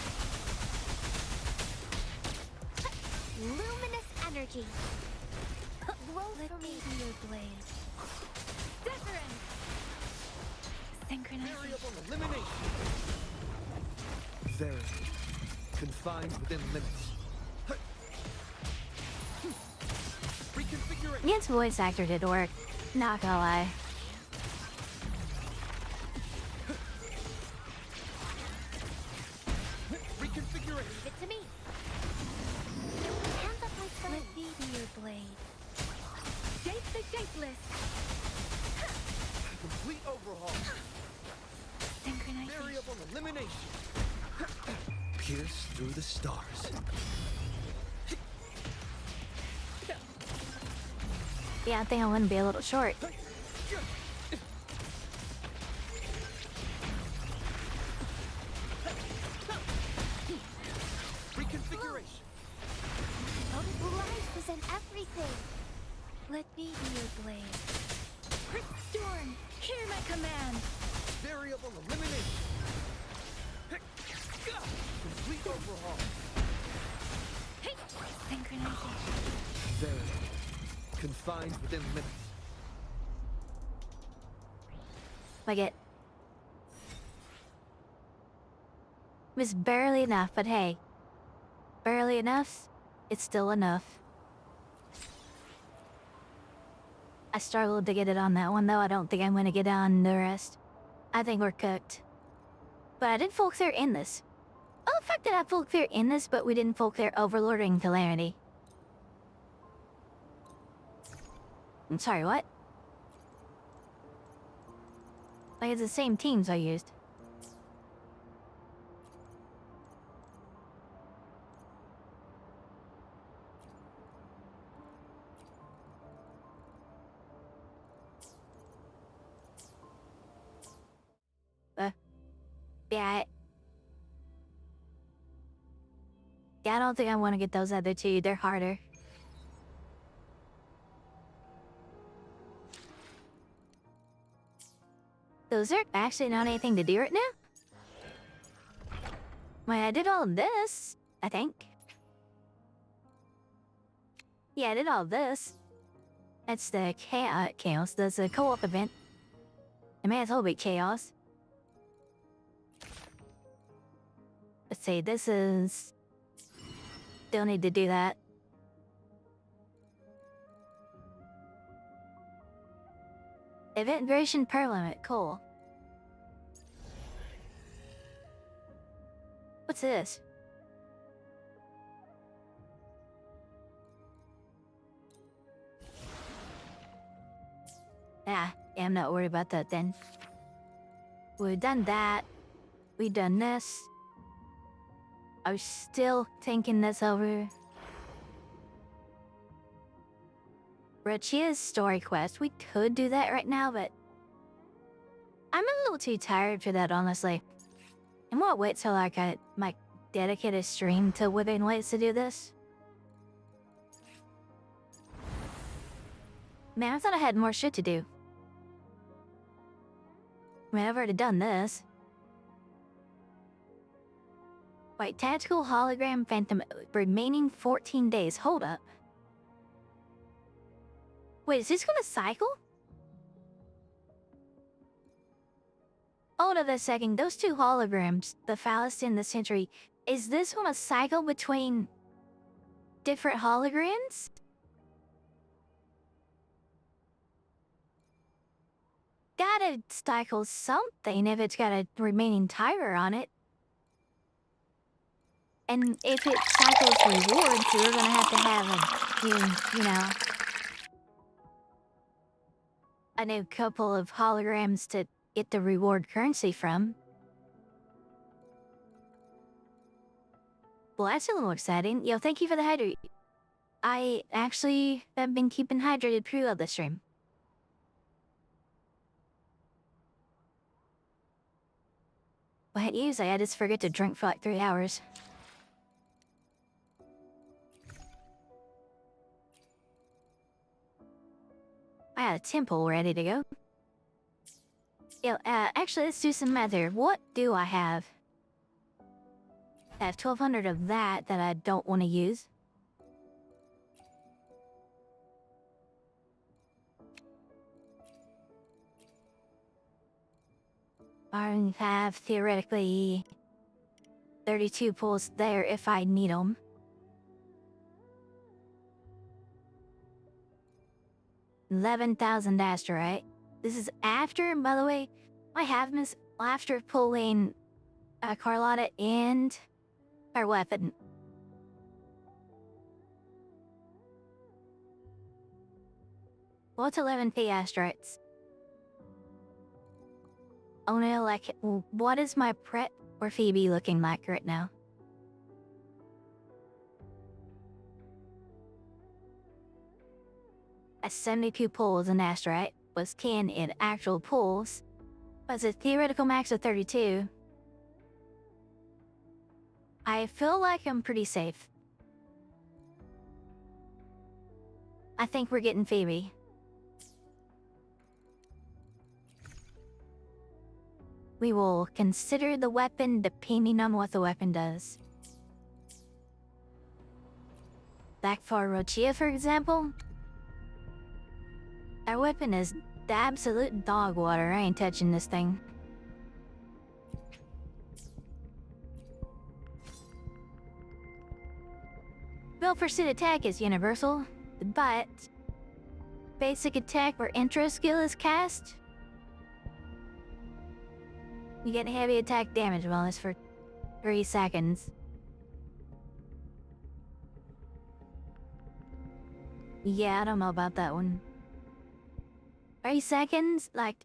Luminous energy. Let me be your blade. Different. Synchronization. Variable elimination. Very confined within limits. Nian's voice actor did work. Not gonna lie. Reconfiguration. Leave it to me. Hands up, my friend. Let me be your blade. Shape the shapeless. Complete overhaul. Synchronization. Variable elimination. Pierce through the stars. Yeah, I think I want to be a little short. Reconfiguration. Life is in everything. Let me be your blade. Quick storm. Hear my command. Variable elimination. Complete overhaul. Hey. Synchronization. Variable. Confined within limits. Like it. It was barely enough, but hey. Barely enough, it's still enough. I struggled to get it on that one, though. I don't think I'm gonna get on the rest. I think we're cooked. But I did full clear in this. Oh, the fact that I full clear in this, but we didn't full clear Overlord and Calamity. I'm sorry, what? Like, it's the same teams I used. Yeah. Yeah, I don't think I want to get those other two. They're harder. Those are actually not anything to do right now. Wait, I did all of this, I think. Yeah, I did all of this. That's the chaos. That's a co-op event. It may as well be chaos. Let's see, this is... Still need to do that. Event duration per limit, cool. What's this? Yeah, I'm not worried about that then. We've done that. We've done this. I was still thinking this over. Rachia's story quest. We could do that right now, but I'm a little too tired for that, honestly. I'm gonna wait till I got my dedicated stream to Within Ways to do this. Man, I thought I had more shit to do. I mean, I've already done this. Wait, tactical hologram phantom remaining 14 days. Hold up. Wait, is this gonna cycle? Hold up a second. Those two holograms, the Phallus and the Sentry, is this gonna cycle between different holograms? Gotta cycle something if it's got a remaining timer on it. And if it cycles rewards, we're gonna have to have a, you know, a new couple of holograms to get the reward currency from. Well, that's a little exciting. Yo, thank you for the hydrate. I actually have been keeping hydrated throughout the stream. But usually I just forget to drink for like 3 hours. I got a temple ready to go. Yo, actually, let's do some math here. What do I have? I have 1,200 of that I don't want to use. I have, theoretically, 32 pulls there if I need them. 11,000 asteroid. This is after, by the way, my half-miss after pulling Carlotta and her weapon. What's 11P asteroids? Oh no, like, what is my Pret or Phoebe looking like right now? A 72 pulls an asteroid was 10 in actual pulls, but a theoretical max of 32. I feel like I'm pretty safe. I think we're getting Phoebe. We will consider the weapon depending on what the weapon does. Like for Rochia, for example, our weapon is the absolute dog water. I ain't touching this thing. Well, pursuit attack is universal, but basic attack where intro skill is cast, you get heavy attack damage bonus for 3 seconds. Yeah, I don't know about that one. 3 seconds? Like,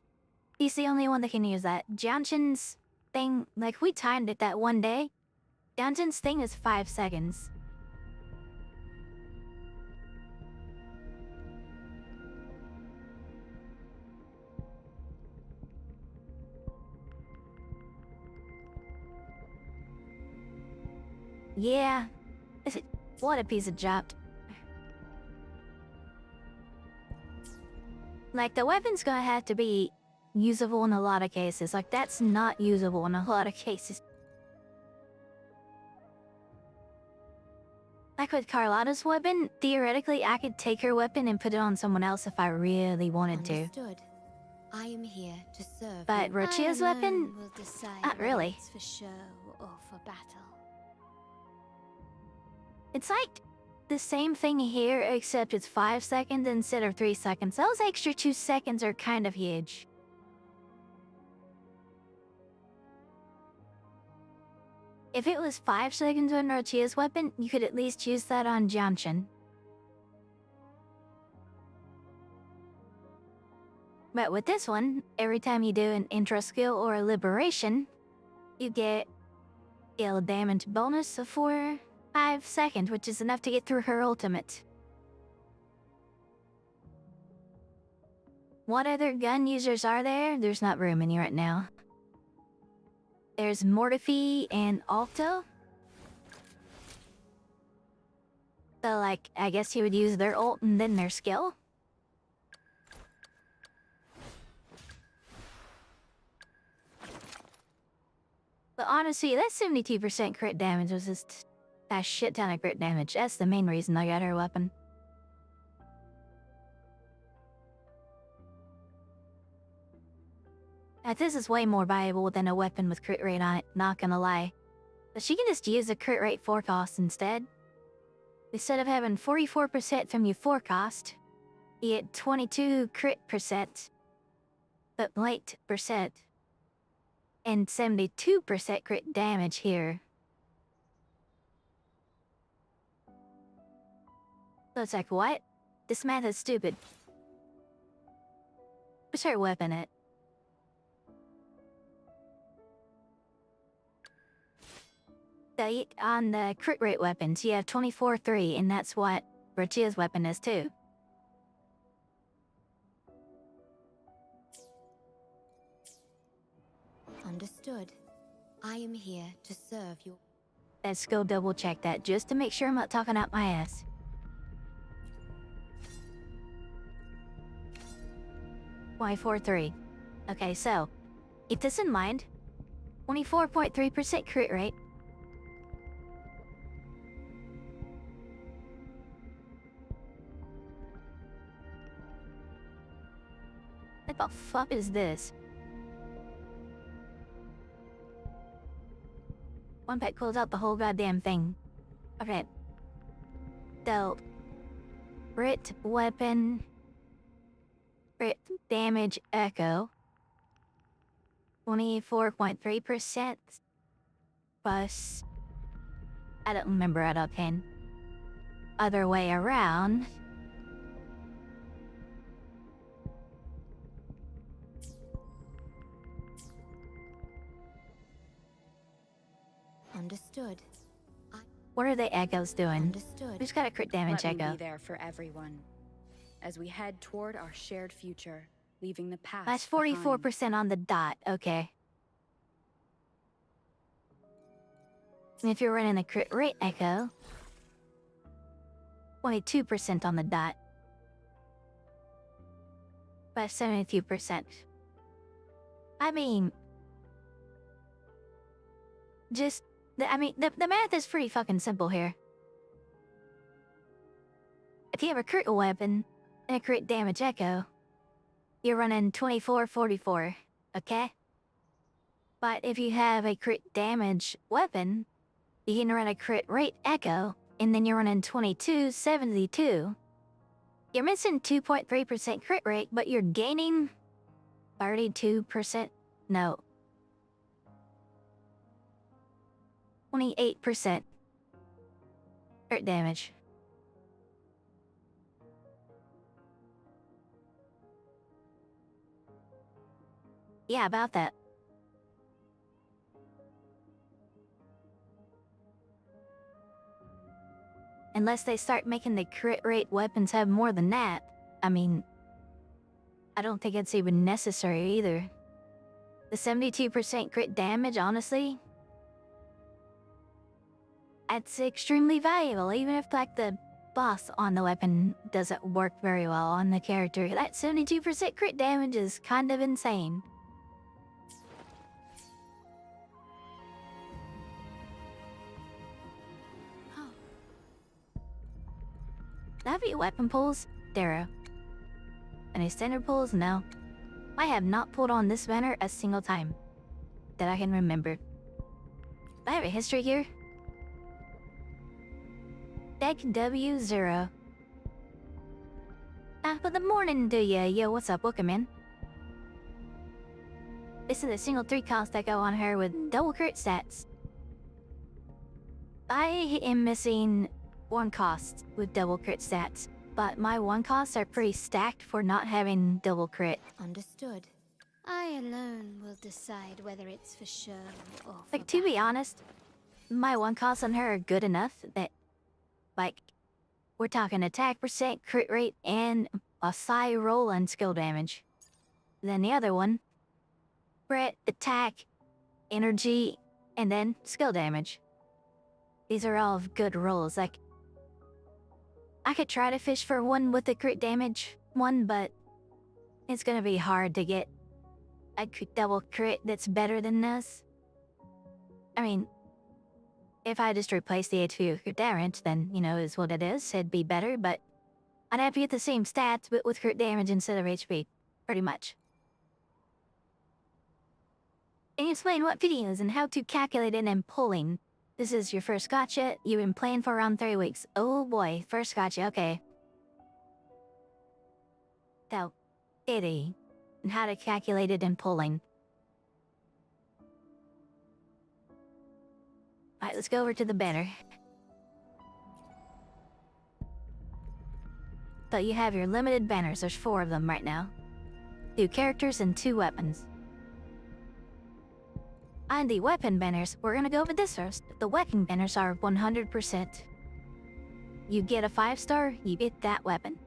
he's the only one that can use that. Johnson's thing, like, we timed it that one day. Johnson's thing is 5 seconds. Yeah. What a piece of job. Like, the weapon's gonna have to be usable in a lot of cases. Like, that's not usable in a lot of cases. Like with Carlotta's weapon, theoretically, I could take her weapon and put it on someone else if I really wanted to. Understood. I am here to serve. But Rochia's weapon? Will decide Not really. whether it's for show or for battle. It's like the same thing here, except it's 5 seconds instead of 3 seconds. Those extra 2 seconds are kind of huge. If it was 5 seconds on Rochia's weapon, you could at least use that on Johnson. But with this one, every time you do an intro skill or a liberation, you get a damage bonus for 5 seconds, which is enough to get through her ultimate. What other gun users are there? There's not room in here right now. There's Mortifi and Alto. So, like, I guess you would use their ult and then their skill. But honestly, that 72% crit damage was just a shit ton of crit damage. That's the main reason I got her weapon. Now, this is way more valuable than a weapon with crit rate on it, not gonna lie. But she can just use a crit rate forecast instead. Instead of having 44% from your forecast, you get 22 crit percent, but late percent, and 72% crit damage here. So it's like, what? This math is stupid. What's her weapon at? So on the crit rate weapons, you have 24-3, and that's what Rochia's weapon is too. Understood. I am here to serve you. Let's go double check that just to make sure I'm not talking out my ass. Why 4-3? Okay, so keep this in mind. 24.3% crit rate. What the fuck is this? One pet close out the whole goddamn thing. Okay. So, Brit weapon Crit damage echo. 24.3% plus. I don't remember out of 10. Other way around. Understood. What are the echoes doing? Understood. Who's got a crit damage Let me echo? be there for everyone as we head toward our shared future, leaving the past. That's behind. 44% on the dot. Okay. And if you're running a crit rate echo, 22% on the dot. But 72%. I mean, just, the math is pretty fucking simple here. If you have a crit weapon and a crit damage echo, you're running 24-44, okay? But if you have a crit damage weapon, you can run a crit rate echo, and then you're running 22-72. You're missing 2.3% crit rate, but you're gaining 32%. No. 28% crit damage. Yeah, about that. Unless they start making the crit rate weapons have more than that. I mean, I don't think it's even necessary either. The 72% crit damage, honestly, that's extremely valuable, even if, like, the boss on the weapon doesn't work very well on the character. That 72% crit damage is kind of insane. Heavy weapon pulls? Darrow. Any standard pulls? No. I have not pulled on this banner a single time that I can remember. I have a history here. Deck W0. But the morning to ya. Yo, what's up? Welcome in. This is a single 3 cost echo on her with double crit stats. I am missing 1 cost with double crit stats, but my 1 costs are pretty stacked for not having double crit. Understood. I alone will decide whether it's for show or for Like, to be honest, my 1 costs on her are good enough that, like, we're talking attack percent, crit rate, and a psi roll and skill damage. Then the other one, crit, attack, energy, and then skill damage. These are all good rolls. Like, I could try to fish for one with the crit damage one, but it's gonna be hard to get a double crit that's better than this. I mean, if I just replace the HP with crit damage, then, you know, is what it is. It'd be better, but I'd have to get the same stats, but with crit damage instead of HP. Pretty much. And explain what videos and how to calculate it and pulling. This is your first gotcha. You've been playing for around 3 weeks. Oh boy, first gotcha, okay. So, itty. And how to calculate it and pulling. Alright, let's go over to the banner. So you have your limited banners. There's 4 of them right now. 2 characters and 2 weapons. On the weapon banners, we're gonna go over this first. The weapon banners are 100%. You get a 5-star, you get that weapon.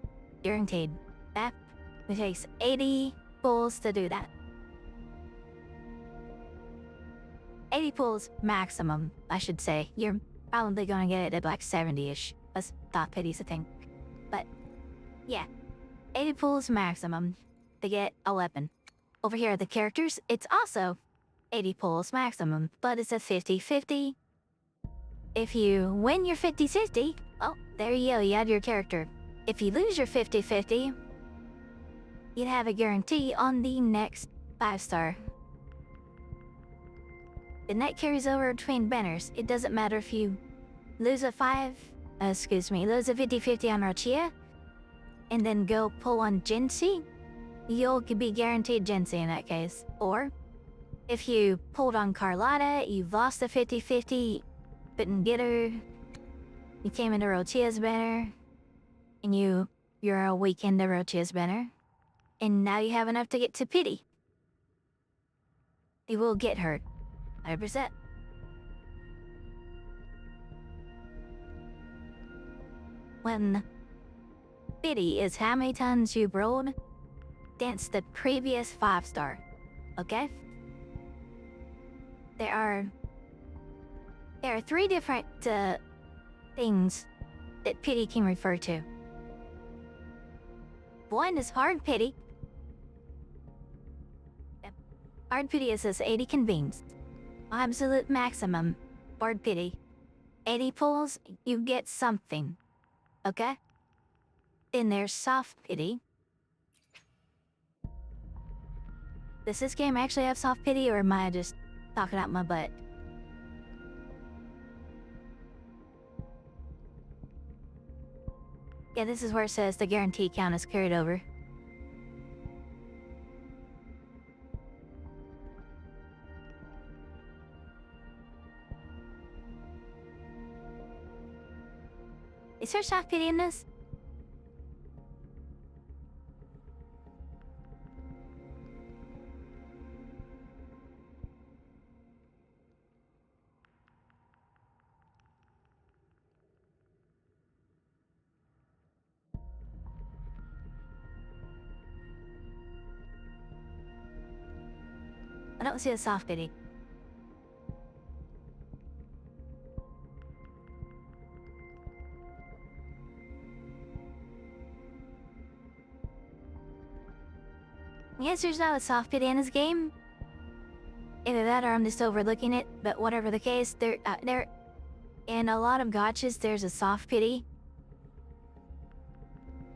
Guaranteed. That it takes 80 pulls to do that. 80 pulls maximum, I should say. You're probably gonna get it at like 70-ish. That's not pity's a thing. But, yeah. 80 pulls maximum to get a weapon. Over here are the characters. It's also 80 pulls maximum, but it's a 50-50. If you win your 50-50, well, there you go, you add your character. If you lose your 50-50, you'd have a guarantee on the next 5-star. And that carries over between banners. It doesn't matter if you lose a 50-50 on Rachia, and then go pull on Jinxie. you'll be guaranteed Gen-C in that case. Or, if you pulled on Carlotta, you've lost the 50-50, couldn't get her, you came into Rochia's banner, and you're a week into Rochia's banner, and now you have enough to get to Pity. You will get hurt, 100%. When Pity is how many times you've rolled, that's the previous 5-star, okay? There are 3 different things that pity can refer to. One is hard pity. Hard pity is this 80 convenes. Absolute maximum. Hard pity. 80 pulls, you get something. Okay? Then there's soft pity. Does this game actually have soft pity, or am I just talking out my butt? Yeah, this is where it says the guarantee count is carried over. Is there soft pity in this? I don't see a soft pity. Yes, there's not a soft pity in this game. Either that or I'm just overlooking it, but whatever the case, there in a lot of gotchas, there's a soft pity.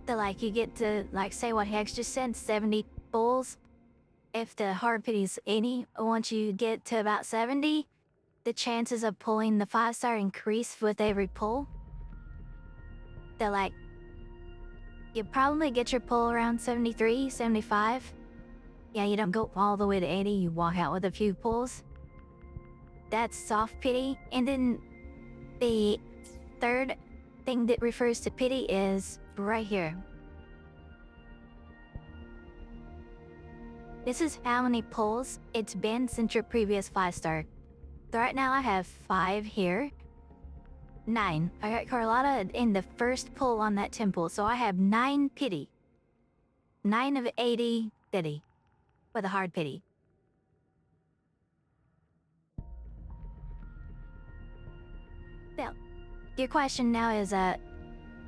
The like, you get to, like, say what Hex just said, 70 bulls. If the hard pity's 80, once you get to about 70, the chances of pulling the 5-star increase with every pull. They're like, you probably get your pull around 73, 75. Yeah, you don't go all the way to 80, you walk out with a few pulls. That's soft pity. And then the third thing that refers to pity is right here. This is how many pulls it's been since your previous 5-star. So right now I have 5 here. 9. I got Carlotta in the first pull on that temple, so I have 9 pity. 9 of 80 pity. With a hard pity. Now, your question now is,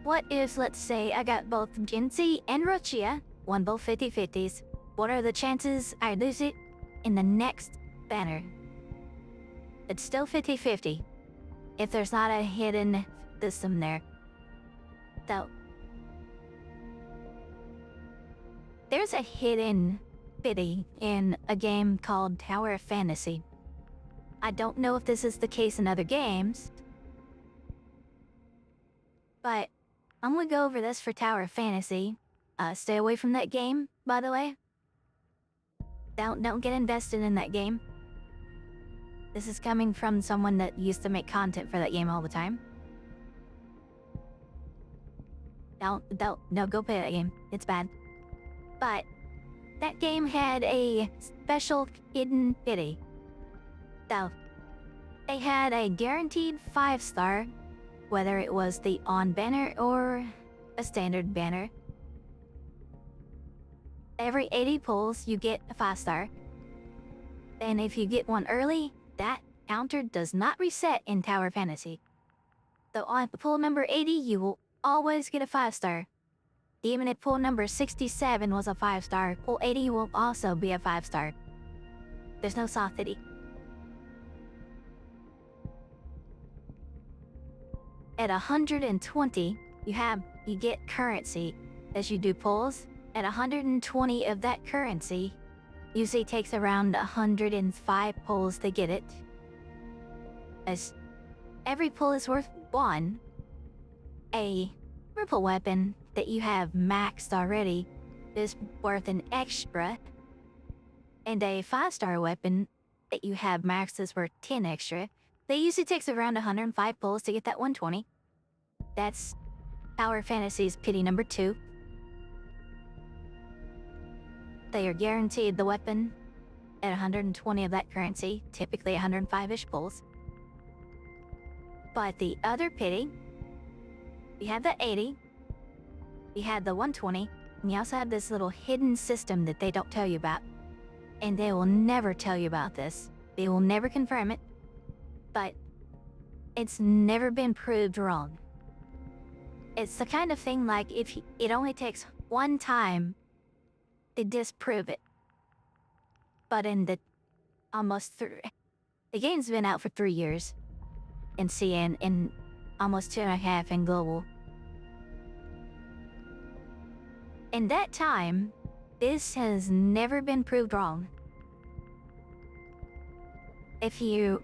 what if, let's say, I got both Gen-C and Rochia, won both 50-50s. What are the chances I lose it in the next banner? It's still 50-50. If there's not a hidden system there. So, there's a hidden pity in a game called Tower of Fantasy. I don't know if this is the case in other games, but I'm gonna go over this for Tower of Fantasy. Stay away from that game, by the way. Don't get invested in that game. This is coming from someone that used to make content for that game all the time. No, go play that game. It's bad. But that game had a special hidden pity. So, they had a guaranteed 5-star, whether it was the on banner or a standard banner. Every 80 pulls, you get a 5-star. And if you get one early, that counter does not reset in Tower Fantasy. So on pull number 80, you will always get a 5-star. Even if pull number 67 was a 5-star, pull 80 will also be a 5-star. There's no soft pity. At 120, you get currency as you do pulls. At 120 of that currency, usually takes around 105 pulls to get it. As every pull is worth 1, a ripple weapon that you have maxed already is worth an extra, and a 5-star weapon that you have maxed is worth 10 extra. They usually takes around 105 pulls to get that 120. That's Tower Fantasy's pity number 2. They are guaranteed the weapon at 120 of that currency, typically 105-ish pulls. But the other pity, you have the 80, you had the 120, and you also have this little hidden system that they don't tell you about. And they will never tell you about this. They will never confirm it. But it's never been proved wrong. It's the kind of thing like if it only takes one time to disprove it. But in the the game's been out for 3 years in CN and almost 2.5 in global. In that time, this has never been proved wrong. If your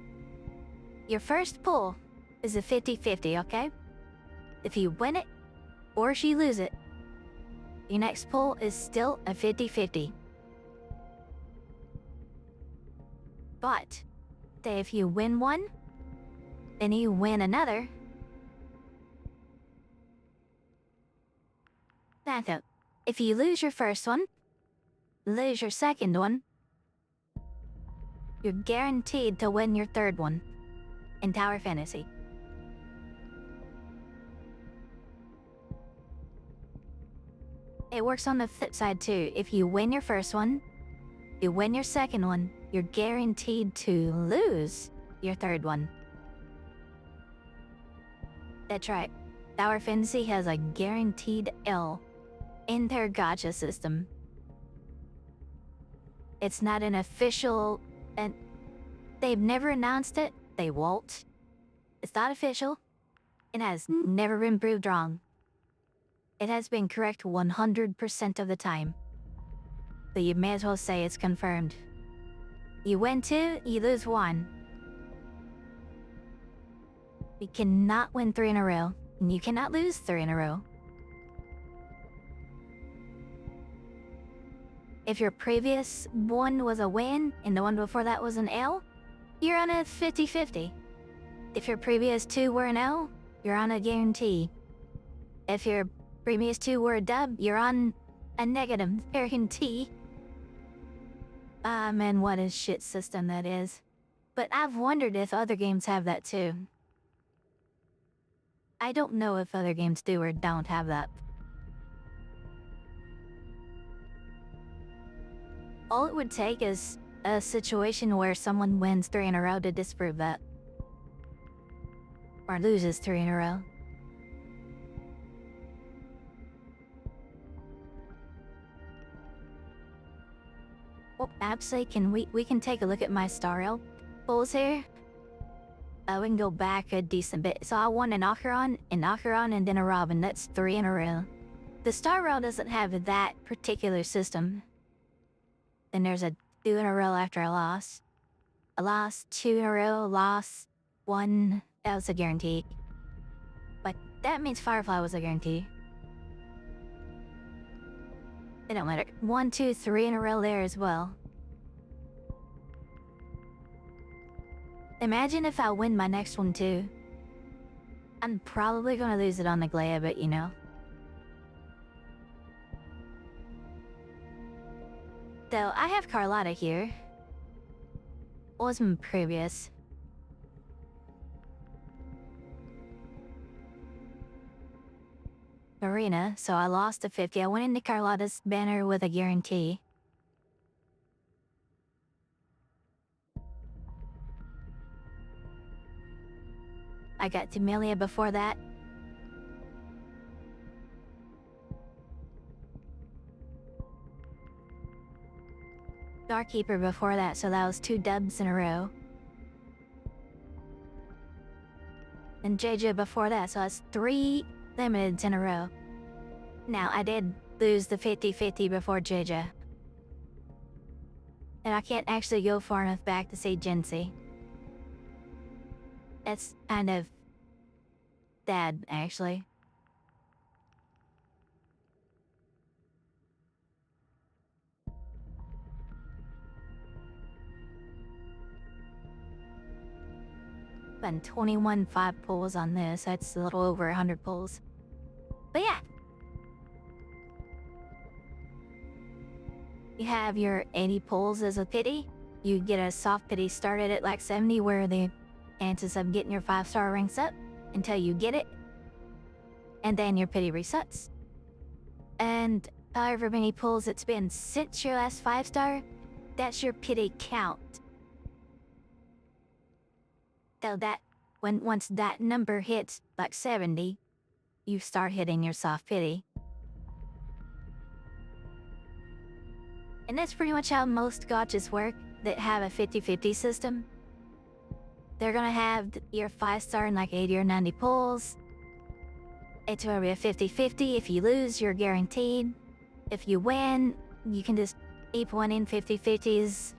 first pull is a 50-50, okay? If you win it, or if you lose it, your next pull is still a 50-50. But, say if you win one, then you win another. That's it. If you lose your first one, lose your second one, you're guaranteed to win your third one in Tower Fantasy. It works on the flip side too. If you win your first one, you win your second one, you're guaranteed to lose your third one. That's right. Tower Fantasy has a guaranteed L in their gacha system. It's not an official, and they've never announced it. They won't. It's not official. It has never been proved wrong. It has been correct 100% of the time. So you may as well say it's confirmed. You win 2, you lose 1. You cannot win 3 in a row, and you cannot lose 3 in a row. If your previous one was a win, and the one before that was an L, you're on a 50-50. If your previous 2 were an L, you're on a guarantee. If your previous 2 were a dub, you're on a negative guarantee. Man, what a shit system that is. But I've wondered if other games have that too. I don't know if other games do or don't have that. All it would take is a situation where someone wins 3 in a row to disprove that. Or loses 3 in a row. Well, absolutely, we can take a look at my star rail pulls here. We can go back a decent bit. So I won an Acheron, and then a Robin. That's 3 in a row. The star rail doesn't have that particular system. Then there's a 2 in a row after I lost. I lost 2 in a row, lost 1. That was a guarantee. But that means Firefly was a guarantee. It don't matter. 1, 2, 3 in a row there as well. Imagine if I win my next one too. I'm probably gonna lose it on the Glea, but you know. So I have Carlotta here. Was my previous. Arena, so I lost a 50. I went into Carlotta's banner with a guarantee. I got Timelia before that. Darkkeeper before that, so that was 2 dubs in a row. And JJ before that, so that's 3 limiteds in a row. Now, I did lose the 50-50 before JJ. And I can't actually go far enough back to say Gency. That's kind of sad, actually. Spent 21 5 pulls on this. That's a little over 100 pulls. But yeah. You have your 80 pulls as a pity. You get a soft pity started at like 70 where the chances of getting your 5-star ranks up until you get it. And then your pity resets. And however many pulls it's been since your last 5-star, that's your pity count. So that once that number hits like 70, you start hitting your soft pity. And that's pretty much how most gotchas work that have a 50-50 system. They're gonna have your 5-star in like 80 or 90 pulls. It's gonna be a 50-50. If you lose, you're guaranteed. If you win, you can just keep winning 50-50s.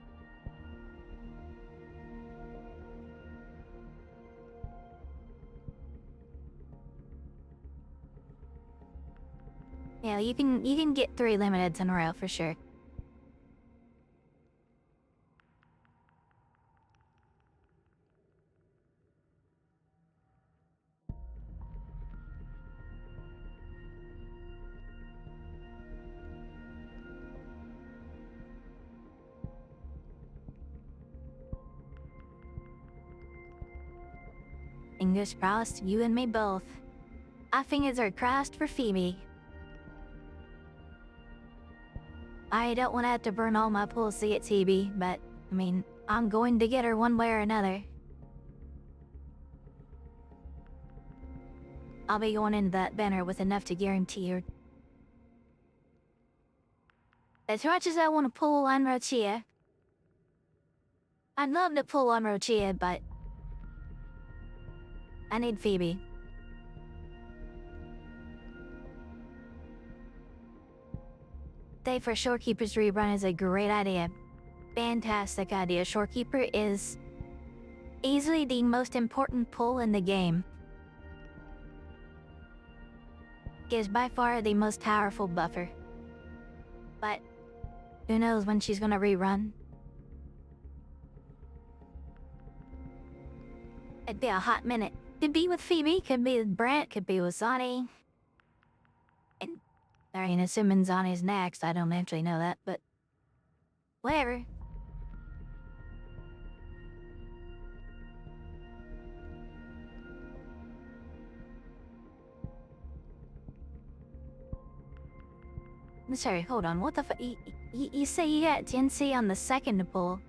Yeah, you can get 3 limiteds in a row for sure. Fingers crossed, you and me both. Our fingers are crossed for Phoebe. I don't want to have to burn all my pulls to get TB, but, I mean, I'm going to get her one way or another. I'll be going into that banner with enough to guarantee her. As much as I want to pull on Rochia, I'd love to pull on Rochia, but I need Phoebe. Day for Shorekeeper's rerun is a great idea. Fantastic idea. Shorekeeper is easily the most important pull in the game. It is by far the most powerful buffer. But who knows when she's gonna rerun? It'd be a hot minute. Could be with Phoebe, could be with Brent, could be with Zani. And I mean, assuming Zani's next, I don't actually know that, but whatever. Sorry, hold on. What the fuck? You say you got Jinsei on the second pull,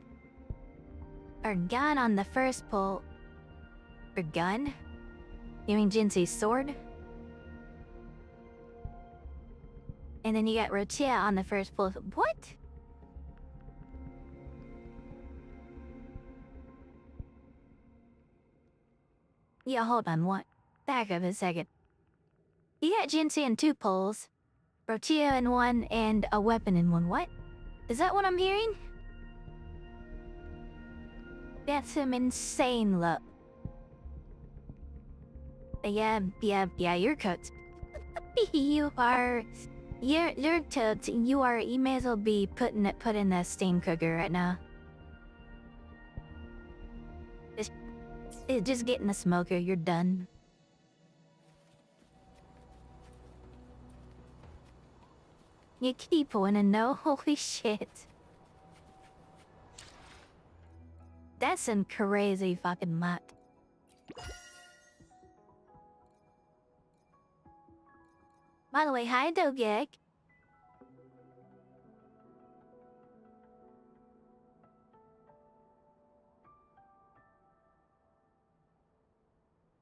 or Gun on the first pull, or Gun? You mean Jinsei's sword? And then you got Rochia on the first pull. What? Yeah, hold on. What? Back up a second. You got Jinsei in 2 pulls, Rochia in 1, and a weapon in 1. What? Is that what I'm hearing? That's some insane luck. Yeah, you're cooked. You are cooked. You may as well be put in the steam cooker right now. Just get in the smoker, you're done. You keep wanna know? Holy shit. That's some crazy fucking luck. By the way, hi Dogek.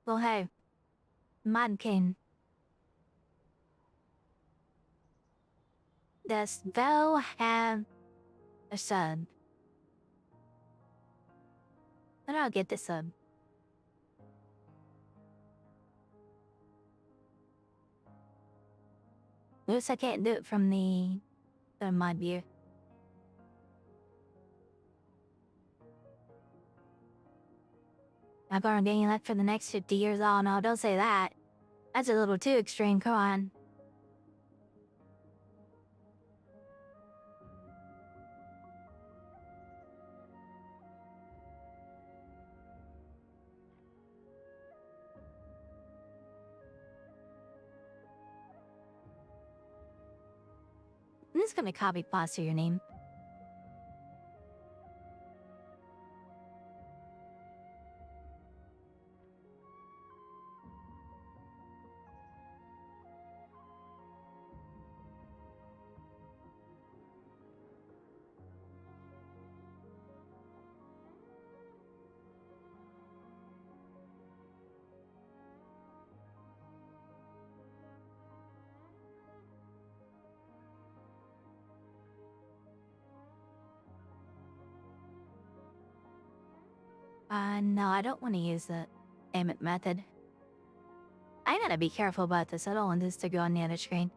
Well, hey, Mankin. Does Vel have a sub? But I'll get the sub. Notice I can't do it from the mod view. I'm gonna gain luck for the next 50 years. Oh no, don't say that. That's a little too extreme, come on. just gonna copy paste your name. No, I don't want to use the emit method. I gotta be careful about this. I don't want this to go on the other screen.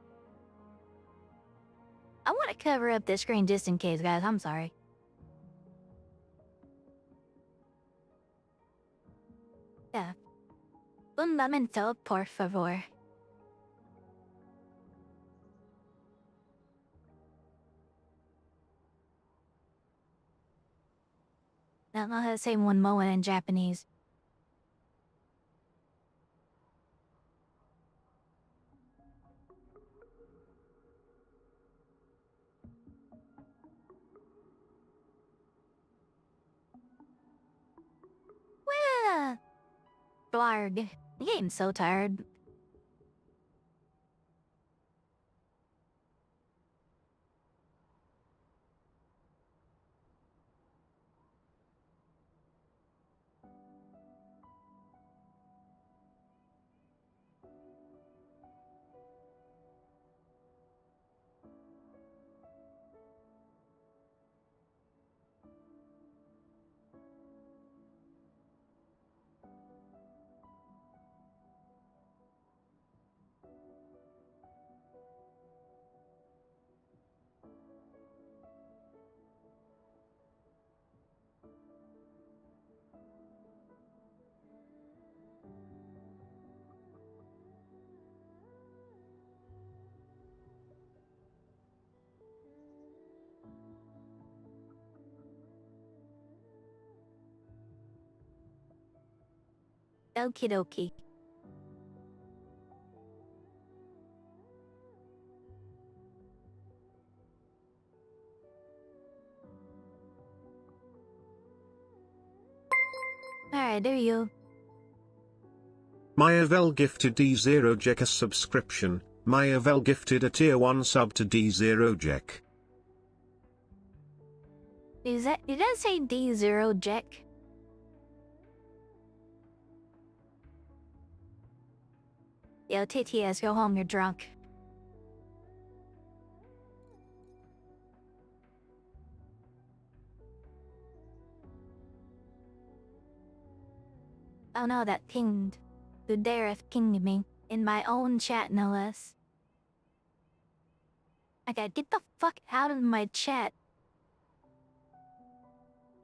I want to cover up this screen just in case, guys. I'm sorry. Yeah. Un momento, por favor. I don't know how to say one moment in Japanese. Well, blarg. The game's so tired. Okie dokie. Alright, there you. Mayavel gifted D0 Jack a subscription. Mayavel gifted a tier 1 sub to D0 Jack. Did that say D0 Jack? Yo, TTS, go home, you're drunk. Oh no, that pinged. The Dareth pinged me. In my own chat, no less. I gotta get the fuck out of my chat.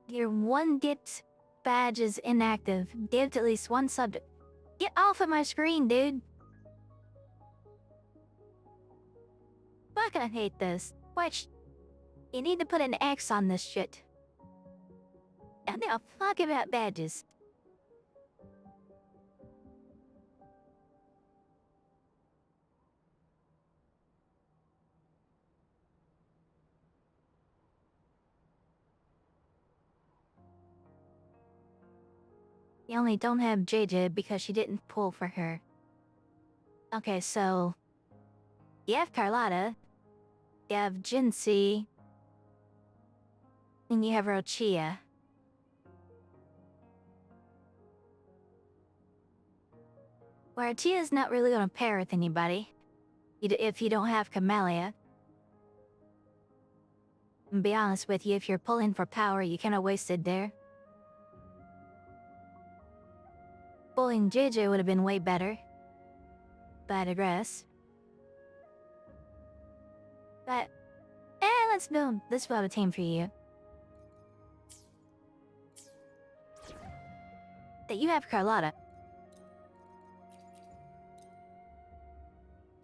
Your one gift badge is inactive. Give at least one sub. Get off of my screen, dude. Fucking hate this. Which, you need to put an X on this shit. I don't give a fuck about badges. You only don't have JJ because she didn't pull for her. Okay, so... You have Carlotta. You have Jinxie. And you have Rochia. Where Rochia's not really gonna pair with anybody. If you don't have Camellia. And be honest with you, if you're pulling for power, you kinda wasted there. Pulling JJ would have been way better. But I digress. But, let's build this a team for you. That you have Carlotta.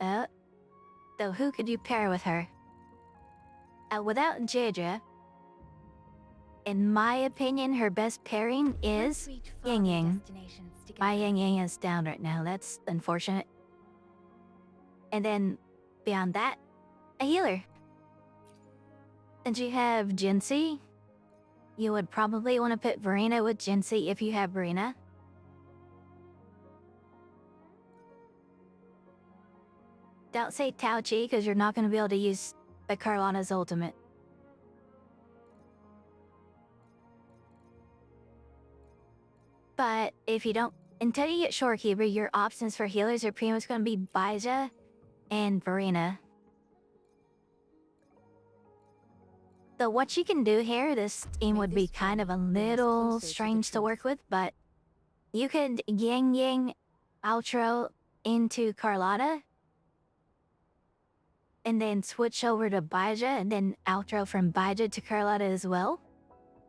So who could you pair with her? Without JJ, in my opinion, her best pairing is Yang Yang. My Yang Yang is down right now, that's unfortunate. And then, beyond that, a healer. Since you have Jinsei, you would probably want to put Verena with Jinsei if you have Verena. Don't say Tauchi because you're not going to be able to use the Carlotta's ultimate. But if you don't, until you get Shorekeeper, your options for healers are pretty much going to be Baija and Verena. So what you can do here, this team would be kind of a little strange to work with, but you could Yang outro into Carlotta and then switch over to Baija and then outro from Baija to Carlotta as well.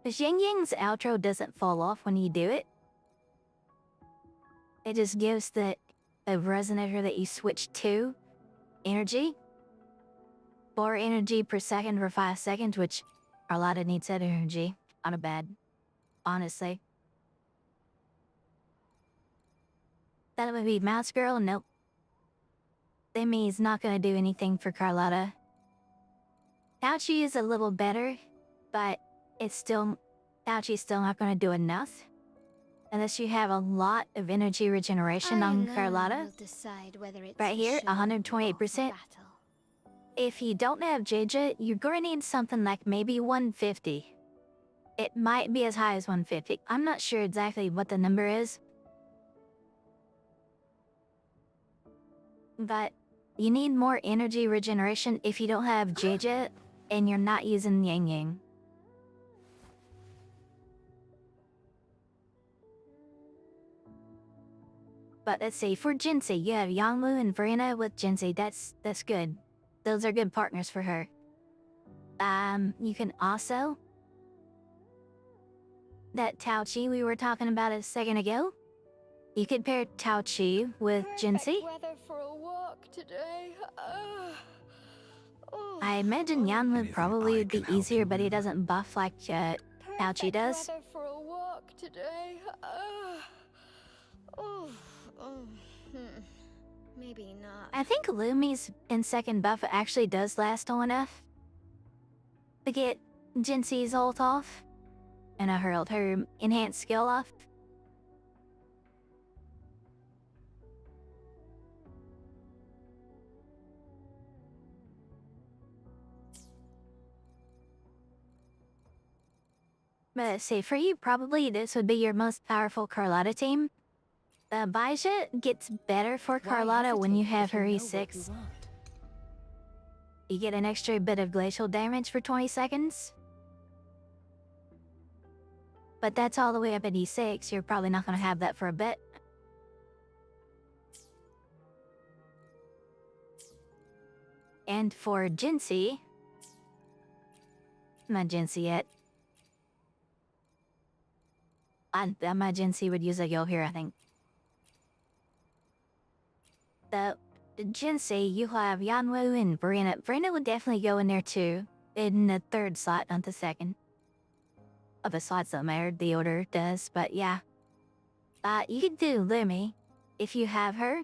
Because Yang's outro doesn't fall off when you do it. It just gives the resonator that you switch to energy. 4 energy per second for 5 seconds, which Carlotta needs that energy. Not a bad, honestly. That would be Mouse Girl? Nope. Demi's not gonna do anything for Carlotta. Tauchi is a little better, but it's still... Tauchi's still not gonna do enough. Unless you have a lot of energy regeneration on Carlotta. Right here, 128%. If you don't have Jaja, you're gonna need something like maybe 150. It might be as high as 150. I'm not sure exactly what the number is. But you need more energy regeneration if you don't have Jaja and you're not using Yang. But let's see, for Jinsei, you have Yanglu and Verena with Jinsei. That's good. Those are good partners for her. You can also... That Tauchi we were talking about a second ago. You could pair Tauchi with Jinsei. I imagine Yanlu probably would be easier, but he doesn't buff like Tauchi does. Maybe not. I think Lumi's in second buff actually does last long enough to get Jinsei's ult off and her enhanced skill off. But say for you, probably this would be your most powerful Carlotta team. Baija gets better for Carlotta when you have her E6. You get an extra bit of glacial damage for 20 seconds. But that's all the way up at E6. You're probably not going to have that for a bit. And for Jinsei... Not Jinsei yet. My Jinsei would use a Yo here, I think. The Jinsei, you have Yanwu and Verena. Verena would definitely go in there too. In the third slot, not the second. Oh, the slots don't matter, the order does, but yeah. You could do Lumi, if you have her.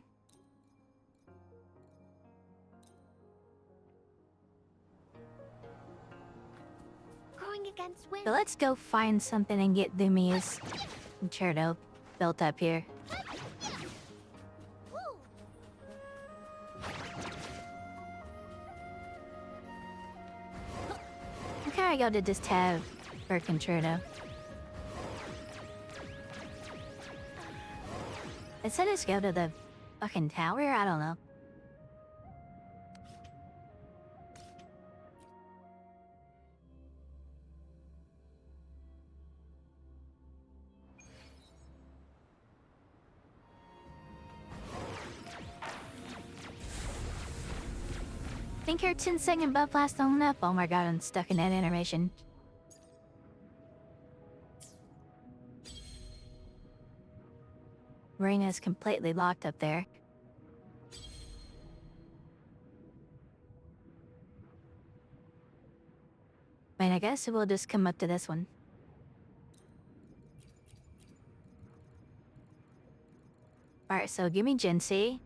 Going against wind. So let's go find something and get Lumi's Cherno built up here. I go to just have for Concerto. Instead of just go to the fucking tower, I don't know. Think her 10-second buff lasts long enough? Oh my god, I'm stuck in that animation. Reina's completely locked up there. I mean, I guess we'll just come up to this one. Alright, so give me Jinsei,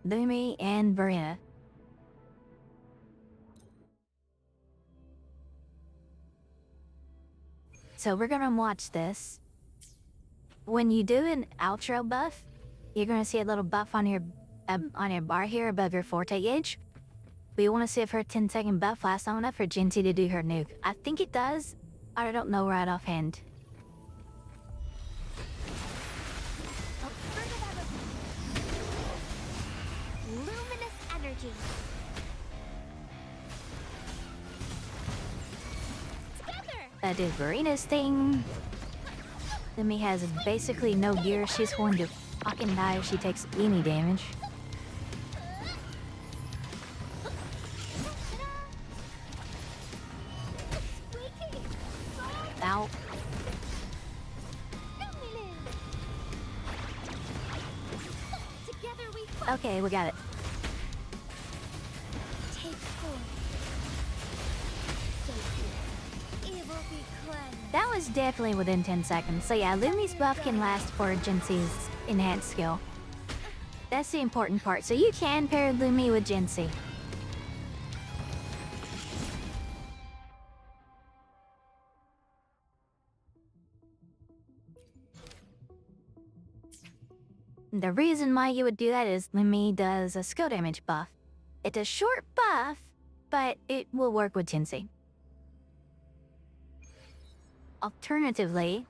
Lumi, and Verena. So we're gonna watch this. When you do an outro buff, you're gonna see a little buff on your bar here above your forte gauge. We want to see if her 10-second buff lasts long enough for Jinty to do her nuke. I think it does. I don't know right offhand. Luminous energy. Together. That did Marina's thing. Lumi has basically no gear. She's going to fucking die if she takes any damage. Ow. Together we fight. Okay, we got it. Take form. Safety. Evil be cleansed. That was definitely within 10 seconds. So yeah, Lumi's buff can last for Jinxie's enhanced skill. That's the important part. So you can pair Lumi with Jinxie. The reason why you would do that is Lumi does a skill damage buff. It's a short buff, but it will work with Jinxie. Alternatively,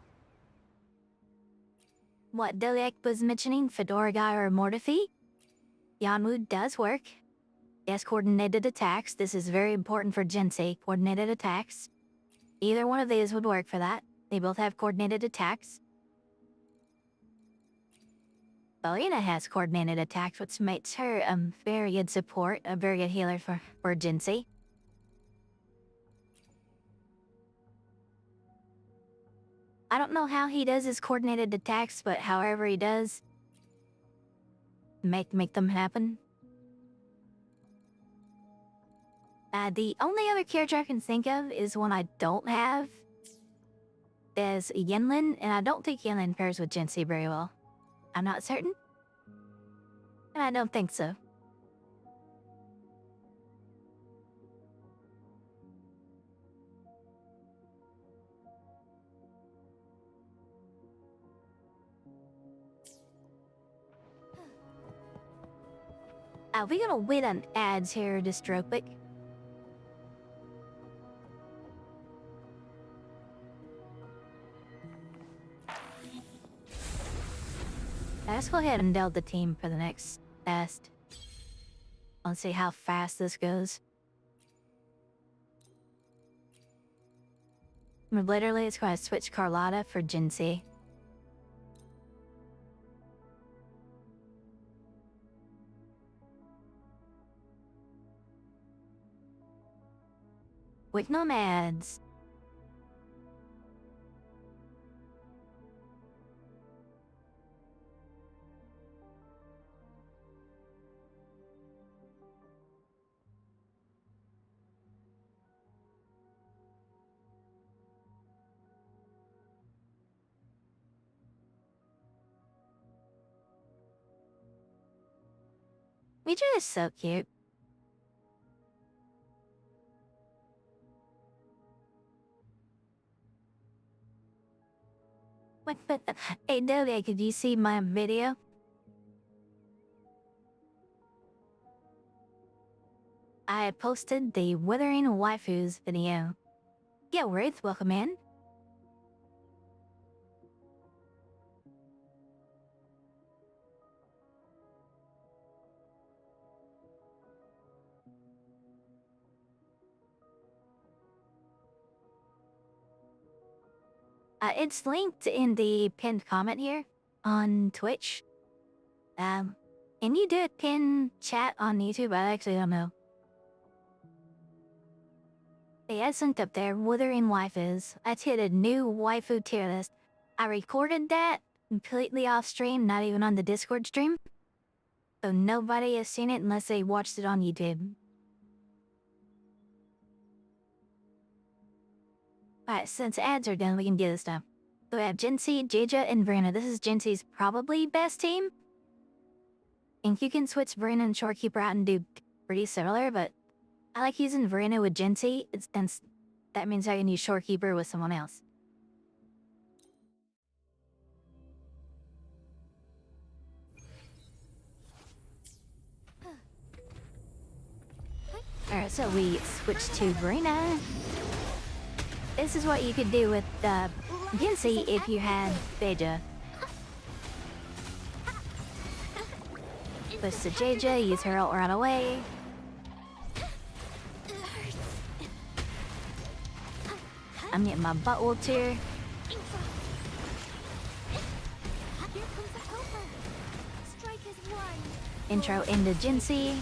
what Deliek was mentioning, Fedora Guy or Mortifi, Yanwu does work. Yes, coordinated attacks. This is very important for Jinxie, coordinated attacks. Either one of these would work for that. They both have coordinated attacks. Belina has coordinated attacks, which makes her a very good support, a very good healer for Jinxie. I don't know how he does his coordinated attacks, but however he does, make them happen. The only other character I can think of is one I don't have. There's Yenlin, and I don't think Yenlin pairs with Jinxie very well. I'm not certain. And I don't think so. We're gonna wait on ads here just real quick. Let's go ahead and build the team for the next test. Let's see how fast this goes. Literally, it's going to switch Carlotta for Jinxie. With nomads. Mitra is so cute. But hey, Delia, could you see my video? I had posted the Withering Waifus video. Yeah, Wraith, welcome in. It's linked in the pinned comment here on Twitch. Can you do a pinned chat on YouTube? I actually don't know. Yeah, it's linked up there. Withering Waifus. I hit a new waifu tier list. I recorded that completely off stream, not even on the Discord stream. So nobody has seen it unless they watched it on YouTube. Alright, since ads are done, we can do this now. So we have Jinxie, Jaja, and Verena. This is Jinxie's probably best team. And you can switch Verena and Shorekeeper out and do pretty similar, but I like using Verena with Jinxie, since that means I can use Shorekeeper with someone else. Alright, so we switch to Brina. This is what you could do with Ginsey if you had Beja. Push to JJ, use her ult right away. I'm getting my butt whooped here. Intro into Jinsey.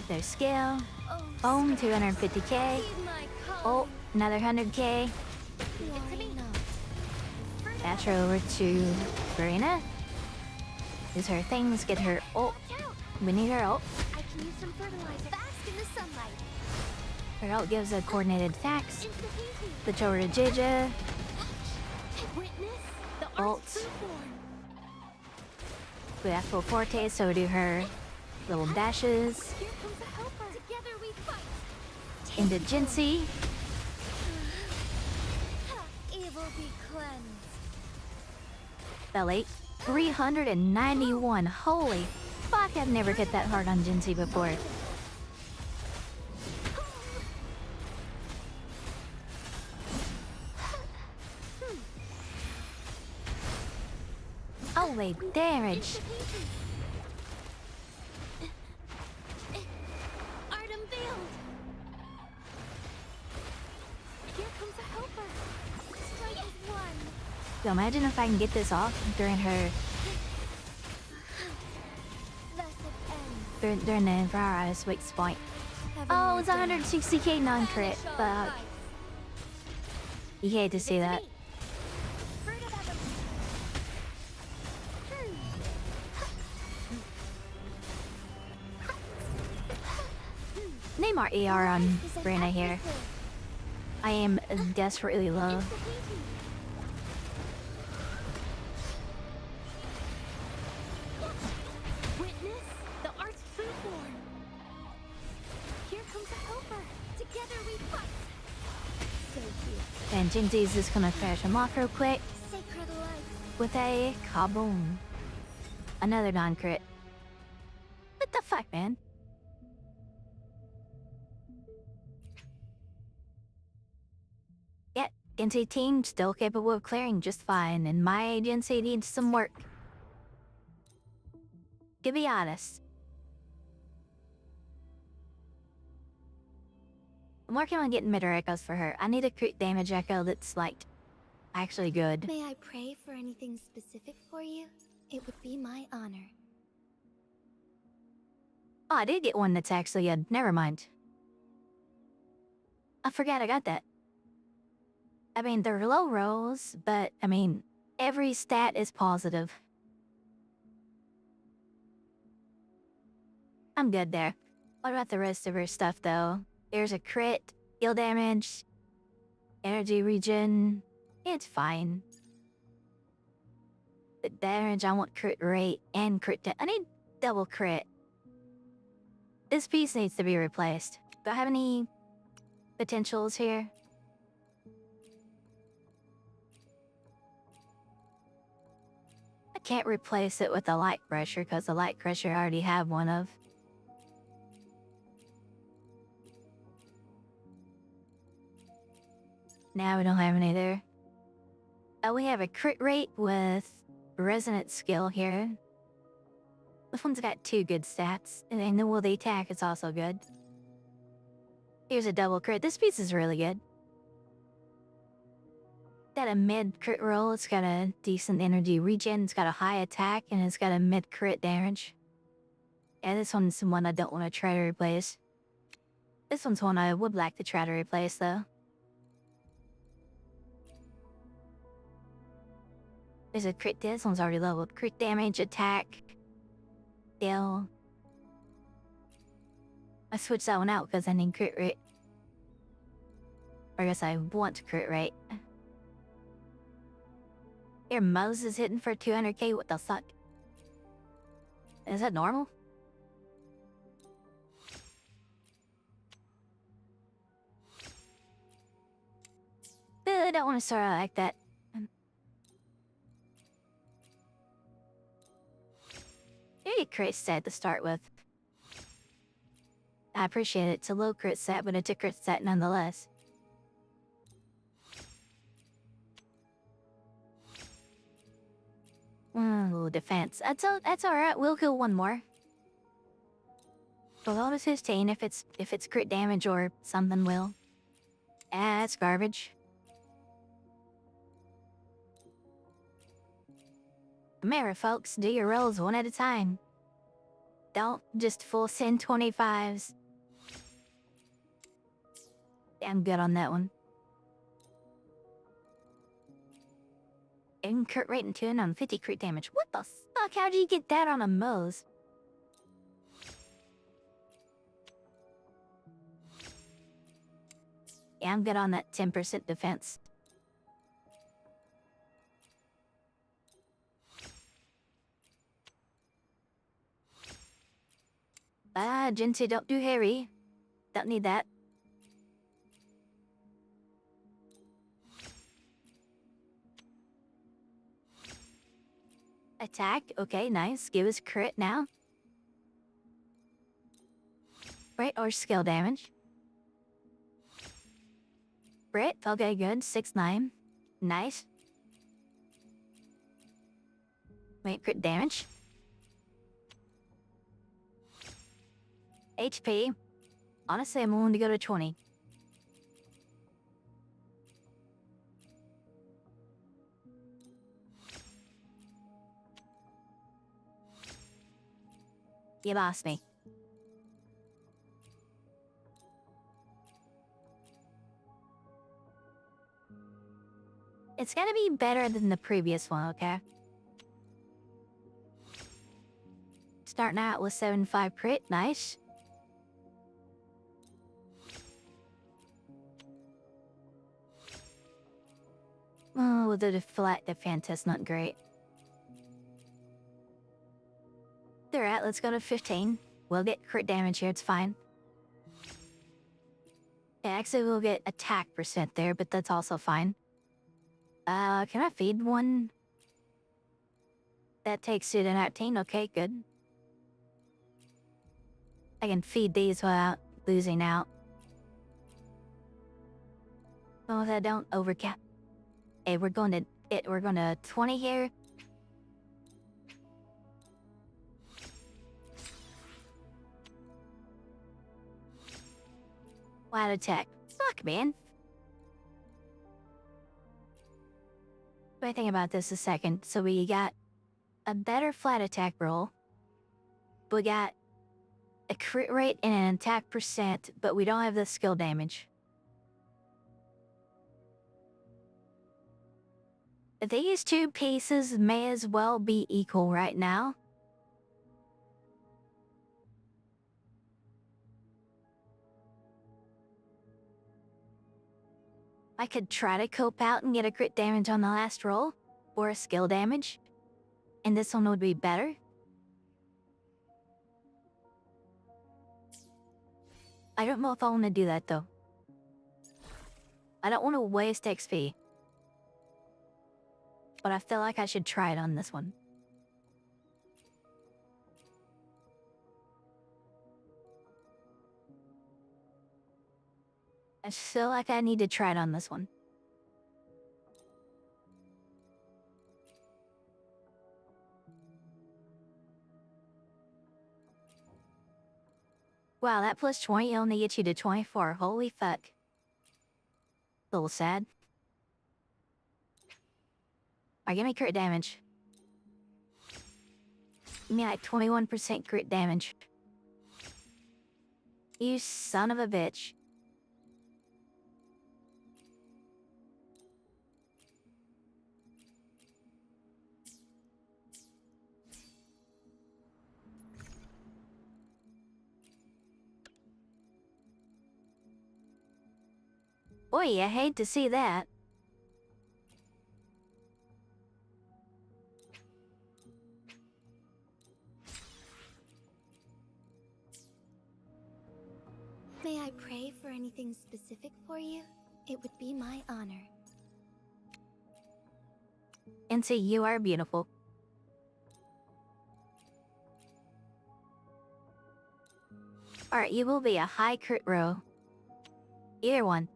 Their skill. Boom, 250k. Oh, another 100k. Dash her over to Verena. Use her things, get her ult. We need her ult. I can use some fertilizer fast in the sunlight. Her ult gives a coordinated attacks. Switch over to JJ. Witness the Ult. art's true form. We have full forte, so we do her little dashes. Here comes a helper. Together we fight. Into Jinsey. Evil be cleansed. Fell 8. 391. Holy fuck, I've never hit that hard on Jinsey before. Holy damage. Art unveiled. Here comes a helper. Strike is one. So imagine if I can get this off during her Thus it ends. during the Inverara's weak point. Oh, it's 160k non-crit. Fuck. You hate to see that. Name our ER on Brina here. I am desperately low. Witness the art's true form. Here comes a helper. Together we fight. So cute. And Jinsey's just gonna finish him off real quick Sacred life. with a kaboom. Another non-crit. What the fuck, man? Yeah, Jinsey team still capable of clearing just fine, and my agency needs some work. To be honest. I'm working on getting mid echoes for her. I need a crit damage echo that's like actually good. May I pray for anything specific for you? It would be my honor. Oh, I did get one that's actually good. Never mind. I forgot I got that. I mean, they're low rolls, but I mean, every stat is positive. I'm good there. What about the rest of her stuff, though? There's a crit, heal damage, energy regen. It's fine. The damage, I want crit rate and crit. I need double crit. This piece needs to be replaced. Do I have any potentials here? I can't replace it with a light crusher because the light crusher I already have one of. Now we don't have any there. Oh, we have a crit rate with resonant skill here. This one's got 2 good stats, and then the attack is also good. Here's a double crit. This piece is really good. Got a mid crit roll. It's got a decent energy regen. It's got a high attack, and it's got a mid crit damage. Yeah, this one's the one I don't want to try to replace. This one's one I would like to try to replace, though. There's a crit. This one's already leveled. Crit damage, attack, skill. I switched that one out because I need crit rate. Or I guess I want crit rate. Here, Moses hitting for 200k. What the fuck? Is that normal? I don't want to start out like that. me a crit set to start with. I appreciate it. It's a low crit set, but it's a crit set nonetheless. Ooh, defense. That's alright. We'll kill one more. Well, bonus 15 if it's crit damage or something will. That's garbage. Remember, folks, do your rolls one at a time. Don't just full send 25s. I'm good on that one. And crit rate and 2 on 50 crit damage. What the fuck? How do you get that on a Moe's? Yeah, I'm good on that 10% defense. Jinty, don't do Harry. Don't need that. Attack. Okay, nice. Give us crit now. Right, or skill damage. Crit. Okay, good. 6-9. Nice. Wait, crit damage. HP. Honestly, I'm willing to go to 20. You lost me. It's gonna be better than the previous one, okay? Starting out with 7-5 crit, nice. Oh, with the flat defense, that's not great. Alright, let's go to 15. We'll get crit damage here, it's fine. Yeah, actually, we'll get attack % there, but that's also fine. Can I feed one? That takes you to 19, okay, good. I can feed these without losing out. Oh, that don't overcap. Hey, we're going to 20 here. Flat attack. Fuck, man. What do I think about this a second? So we got a better flat attack roll. We got a crit rate and an attack %, but we don't have the skill damage. These two pieces may as well be equal right now. I could try to cope out and get a crit damage on the last roll, or a skill damage, and this one would be better. I don't know if I want to do that though. I don't want to waste XP. But I feel like I should try it on this one. I feel like I need to try it on this one. Wow, that plus 20 only gets you to 24. Holy fuck. A little sad. Alright, give me crit damage. Give me like 21% crit damage. You son of a bitch. Boy, I hate to see that. May I pray for anything specific for you? It would be my honor. And say you are beautiful. Alright, you will be a high crit roll. Either one.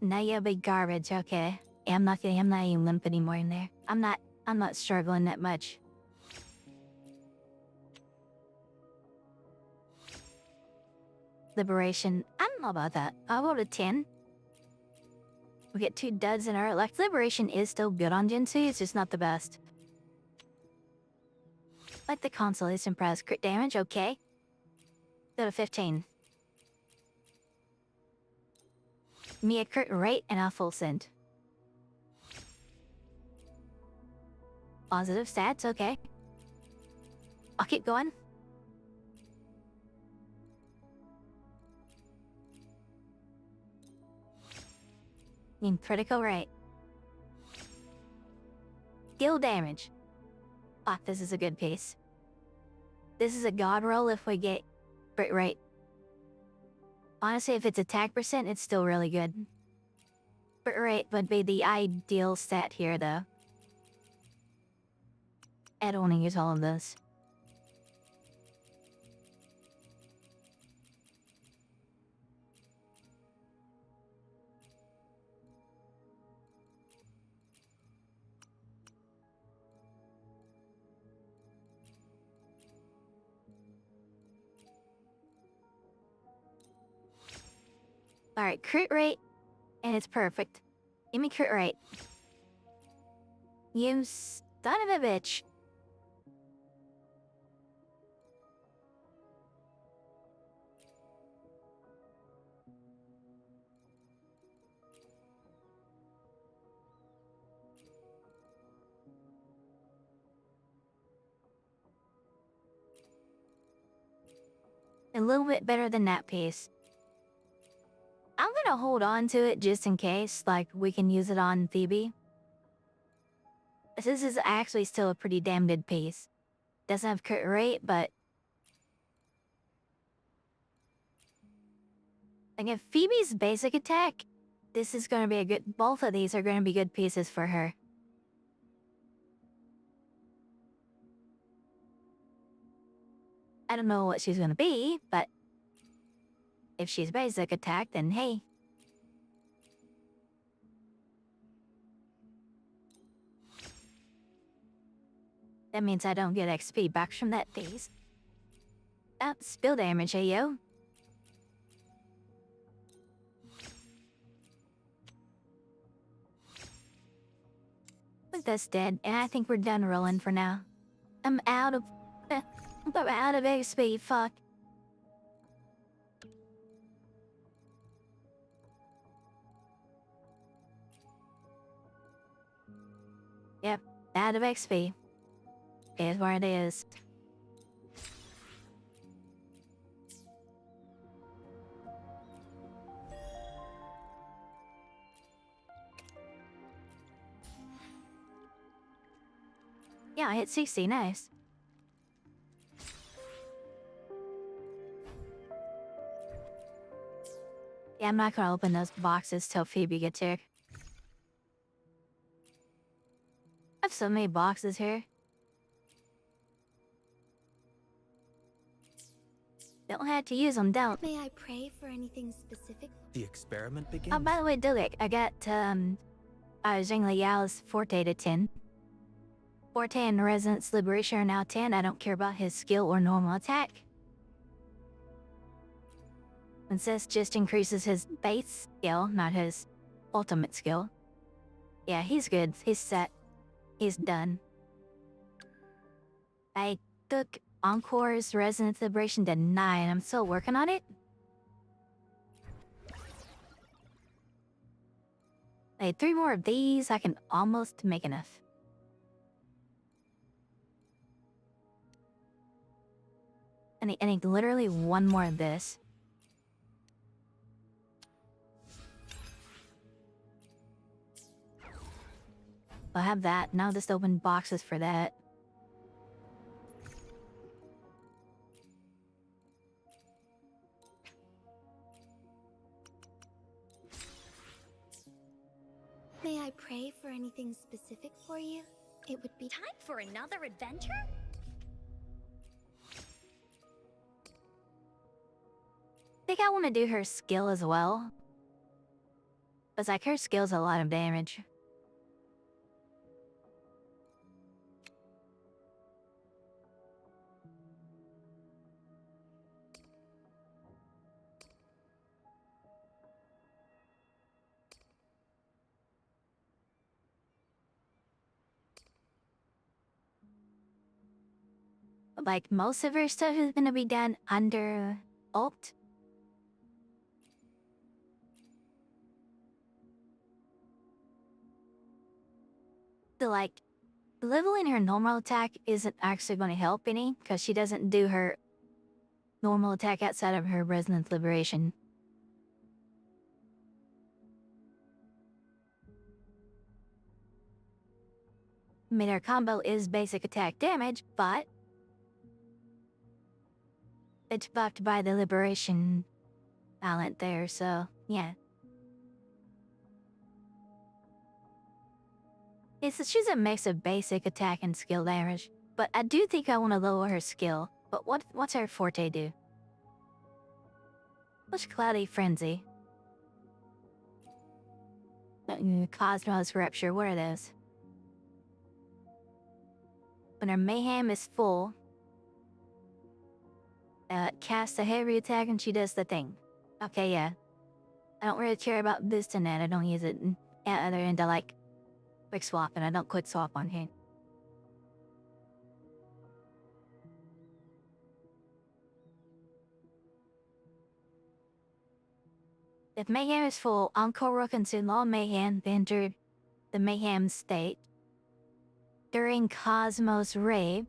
Now you'll be garbage, okay. I'm not even limp anymore in there. I'm not struggling that much. Liberation. I don't know about that. I rolled a 10. We get 2 duds in our like Liberation is still good on Gen 2, it's just not the best. Like the consolation prize crit damage, okay. Go to 15. Me a crit rate and a full send. Positive stats, okay. I'll keep going. In critical rate. Skill damage. Fuck, this is a good piece. This is a god roll if we get crit rate. Honestly, if it's attack percent, it's still really good. Crit rate would be the ideal stat here, though. I don't want to use all of this. Alright, crit rate, and it's perfect. Give me crit rate. You son of a bitch. A little bit better than that piece. I'm gonna hold on to it just in case, like, we can use it on Phoebe. This is actually still a pretty damn good piece. Doesn't have crit rate, but... like, if Phoebe's basic attack, this is gonna be a good... both of these are gonna be good pieces for her. I don't know what she's gonna be, but... if she's basic attack, then hey. That means I don't get XP back from that piece. Spill damage, hey yo. But that's dead, and I think we're done rolling for now. I'm out of XP, fuck. Yep, out of XP. Is where it is. Yeah, I hit 60, nice. Yeah, I'm not gonna open those boxes till Phoebe gets here. I have so many boxes here. Don't have to use them, don't. May I pray for anything specific? The experiment begins. Oh, by the way, Dulik, I got, Zheng Liao's Forte to 10. Forte and Resonance Liberation are now 10. I don't care about his skill or normal attack. And this just increases his base skill, not his ultimate skill. Yeah, he's good. He's set. He's done. I took Encore's Resonance Liberation to 9. I'm still working on it. Hey, 3 more of these, I can almost make enough. I need literally 1 more of this. I'll have that. Now just open boxes for that. May I pray for anything specific for you? It would be time for another adventure? think I want to do her skill as well. Because like her skill's a lot of damage. Like most of her stuff is gonna be done under ult. So like, leveling her normal attack isn't actually gonna help any, because she doesn't do her normal attack outside of her Resonance Liberation. I mean, her combo is basic attack damage, but it's buffed by the Liberation talent there, so yeah. She's a mix of basic attack and skill damage, but I do think I want to lower her skill. But what's her forte do? What's Cloudy Frenzy? Cosmos Rupture, what are those? When her mayhem is full, cast a heavy attack and she does the thing. Okay, yeah. I don't really care about boosting that. I don't use it other than to like quick swap, and I don't quick swap on hand. If mayhem is full, Encore will consume all mayhem to enter the mayhem state. During Cosmos Rave,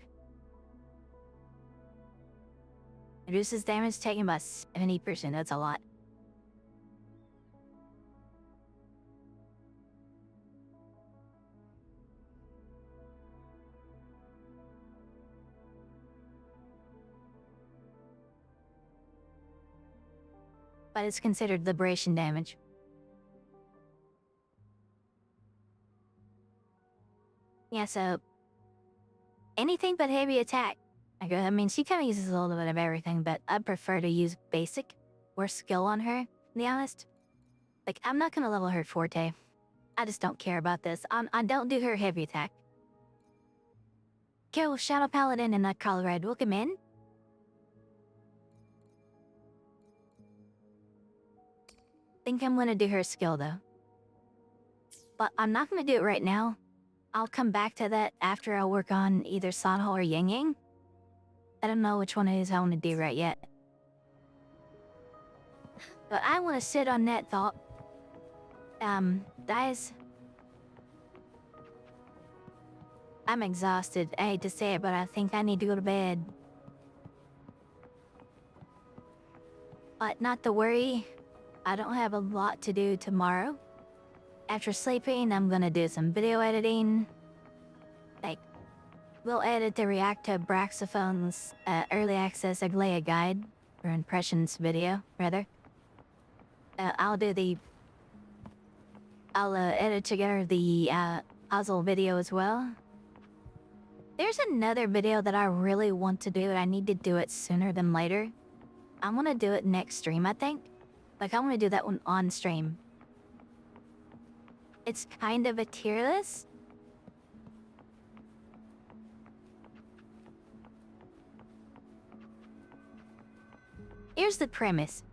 reduces damage taken by 70%. That's a lot. But it's considered liberation damage. Yeah, so anything but heavy attack. I mean, she kind of uses a little bit of everything, but I prefer to use basic or skill on her, to be honest. Like, I'm not gonna level her forte. I just don't care about this. I don't do her heavy attack. Kill Shadow Paladin and Nightcrawler Red. Welcome in. Think I'm gonna do her skill though. But I'm not gonna do it right now. I'll come back to that after I work on either Sanho or Yang Yang. I don't know which one it is I want to do right yet. But I want to sit on that thought. Guys, I'm exhausted. I hate to say it, but I think I need to go to bed. But not to worry. I don't have a lot to do tomorrow. After sleeping, I'm gonna do some video editing. Like, we'll edit the React to Braxophone's early access Aglaia guide, or impressions video, rather. I'll edit together the puzzle video as well. There's another video that I really want to do, and I need to do it sooner than later. I'm gonna do it next stream, I think. Like, I want to do that one on stream. It's kind of a tier list. Here's the premise.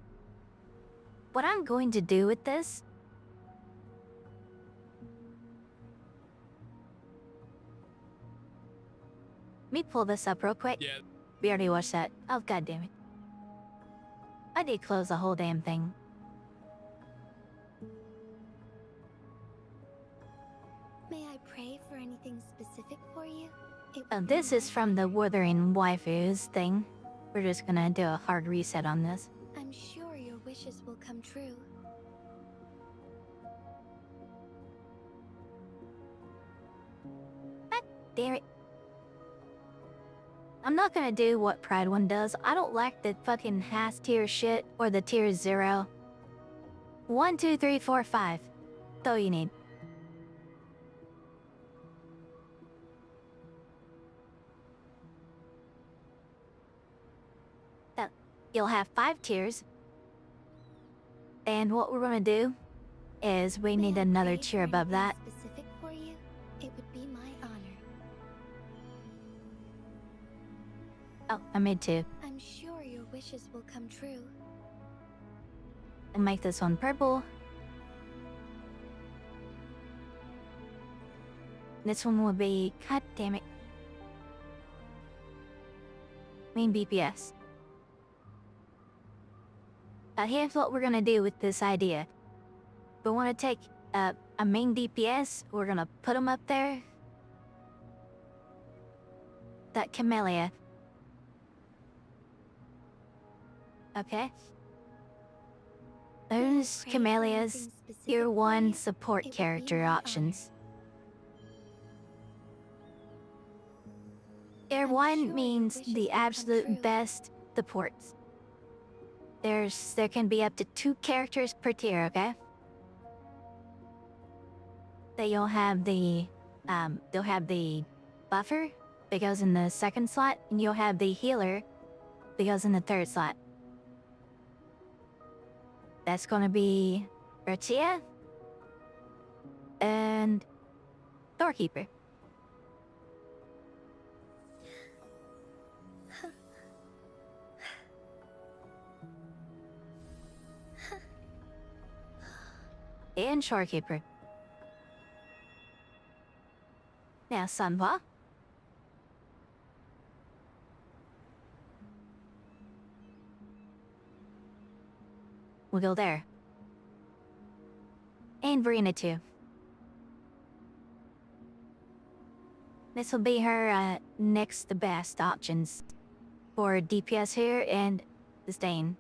What I'm going to do with this... Let me pull this up real quick. Yeah. We already watched that. Oh, god damn it. I did close the whole damn thing. May I pray for anything specific for you? This is from the Wuthering Waifus thing. We're just gonna do a hard reset on this. I'm sure your wishes will come true. God damn it. I'm not gonna do what Pride 1 does. I don't like the fucking has tier shit or the tier 0. 1, 2, 3, 4, 5. That's all you need. You'll have 5 tiers. And what we're gonna do is we need May I another pray tier for above that. anything specific for you? It would be my honor. Oh, I made two. I'm sure your wishes will come true. And make this one purple. This one will be, god damn it. Main BPS. Here's what we're gonna do with this idea. We want to take a main DPS, we're gonna put him up there. That Camellia. Okay. There's Pray for Camellia's anything specific Tier for 1 you. support It would be character my honor. options. Tier I'm sure 1 your means wishes the will come absolute true. best supports. There can be up to 2 characters per tier, okay? Then you'll have the they'll have the buffer that goes in the second slot, and you'll have the healer that goes in the third slot. That's gonna be Bertia and Doorkeeper. And Shorekeeper. Now, Sunwa. We'll go there. And Verena too. This will be her next best options for DPS here and Disdain.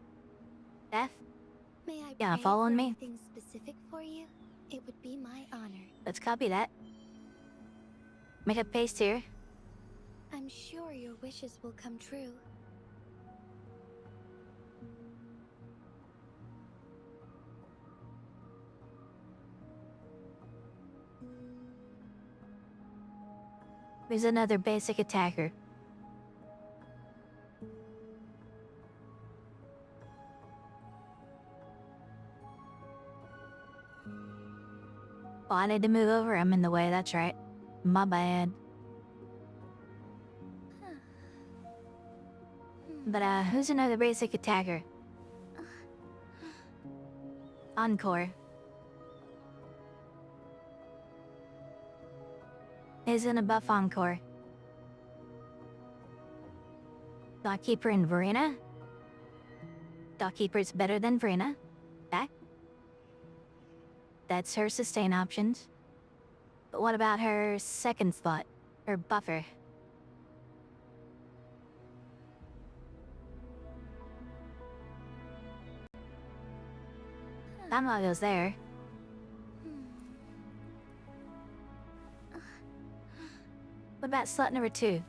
Beth, May I Yeah, pray following for me? anything specific for you? It would be my honor. let's copy that. Make a paste here. I'm sure your wishes will come true. There's another basic attacker. Oh, I need to move over. I'm in the way, that's right. My bad. But who's another basic attacker? Encore. Isn't a buff Encore. Dockkeeper and Verena? Dockkeeper's better than Verena. Back. That's her sustain options. But what about her second spot? Her buffer? Danma goes there. What about slot number 2?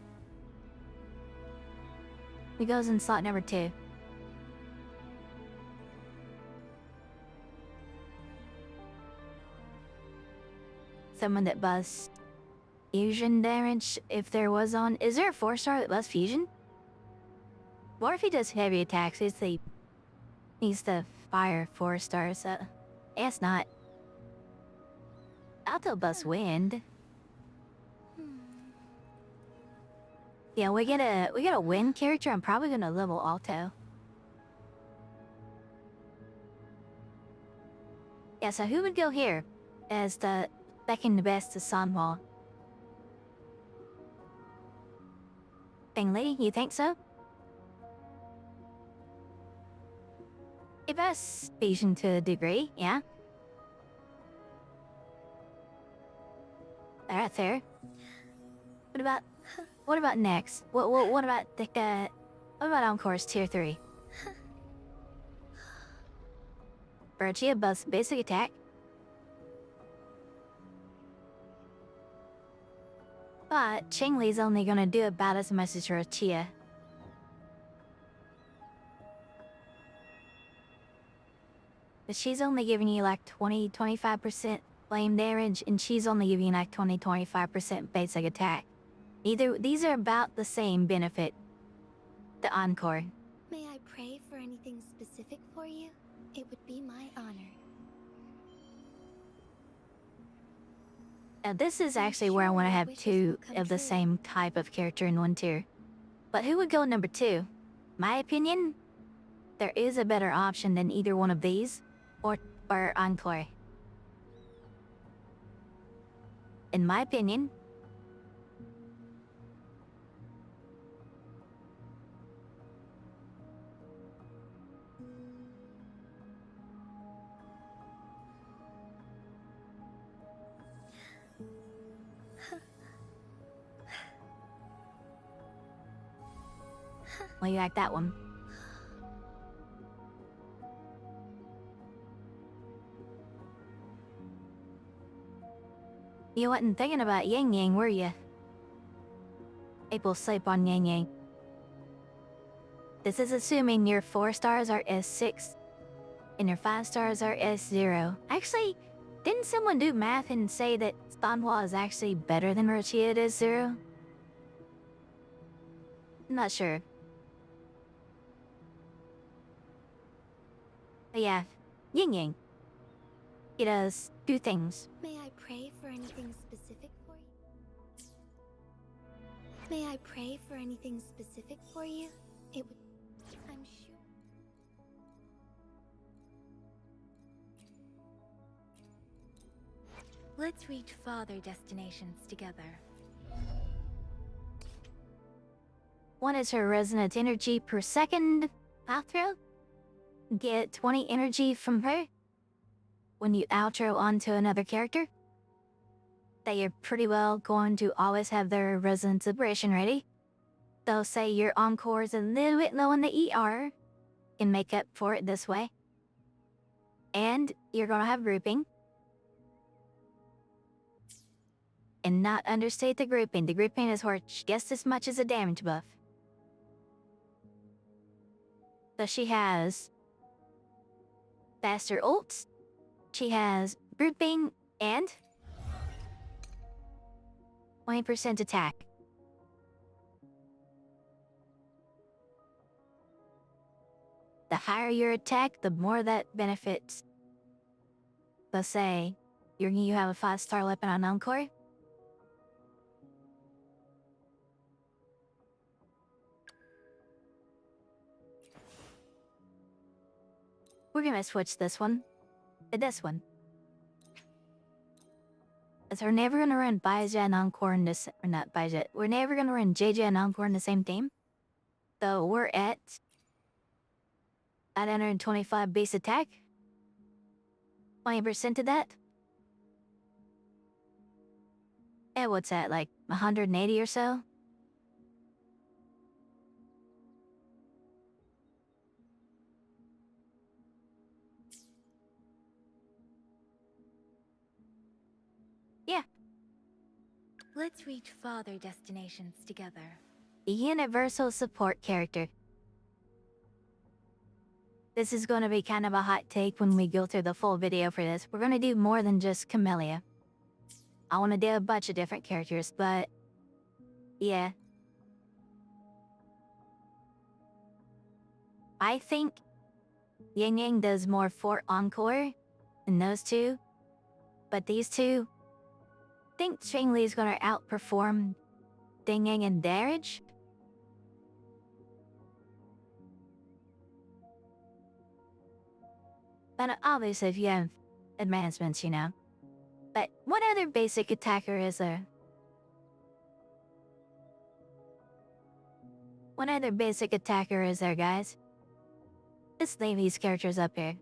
He goes in slot number 2. Someone that busts fusion damage if there was on. Is there a 4-star that busts fusion? Or if he does heavy attacks, needs the fire 4 stars. It's not. Alto busts wind. Yeah, we get a wind character. I'm probably gonna level Alto. Yeah, so who would go here as the second best to Sanhwa? Bingley, you think so? It busts fusion to a degree, yeah. Alright, fair. What about next? What about what about Encore's tier 3? Bergia busts basic attack. But Chingli's only gonna do about as much as Rochia. But she's only giving you like 20-25% flame damage, and she's only giving you like 20-25% basic attack. These are about the same benefit. The Encore. May I pray for anything specific for you? it would be my honor. Now this is actually where I want to have two of the same type of character in one tier. But who would go number 2? My opinion, there is a better option than either one of these, or Encore. In my opinion, well, you like that one. You wasn't thinking about Yang Yang, were you? April sleep on Yang Yang. This is assuming your 4 stars are S6 and your 5 stars are S0. Actually, didn't someone do math and say that Stanhua is actually better than Rochia at S0? Not sure. But yeah, Yang Yang. He does 2 things. May I pray for anything specific for you? May I pray for anything specific for you? It would... I'm sure... Let's reach farther destinations together. One is her resonant energy per second outro. Get 20 energy from her when you outro onto another character. They are pretty well going to always have their resonance vibration ready. They'll say your encore is a little bit low in the ER and make up for it this way. And you're gonna have grouping. And not understate the grouping. The grouping is worth just as much as a damage buff. So she has faster ults, she has grouping, and 20% attack. The higher your attack, the more that benefits. Let's say you have a 5-star weapon on Encore. We're gonna switch this one to this one. As we're never gonna run Baizha and Encore in this, or not Baizha, we're never gonna run JJ and Encore in the same team. So we're at 925 base attack. 20% of that. And what's that, like 180 or so? Yeah. Let's reach farther destinations together. The universal support character. This is going to be kind of a hot take when we go through the full video for this. We're going to do more than just Camellia. I want to do a bunch of different characters, but yeah. I think Yang Yang does more for Encore than those two, but these two, I think Cheng-Li is going to outperform Ding Yang and Darage. But obviously if you have advancements, you know. But what other basic attacker is there? What other basic attacker is there, guys? Let's leave these characters up here.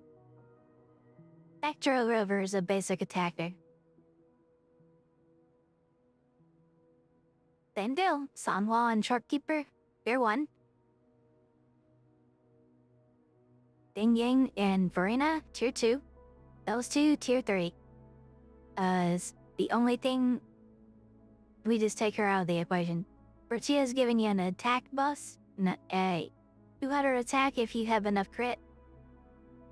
Spectral Rover is a basic attacker. Same deal. Sanhua and Shopkeeper, tier 1. Ding Yang and Verena, tier 2. Those two, tier 3. The only thing, we just take her out of the equation. Bertia's giving you an attack buff, a 200 attack if you have enough crit.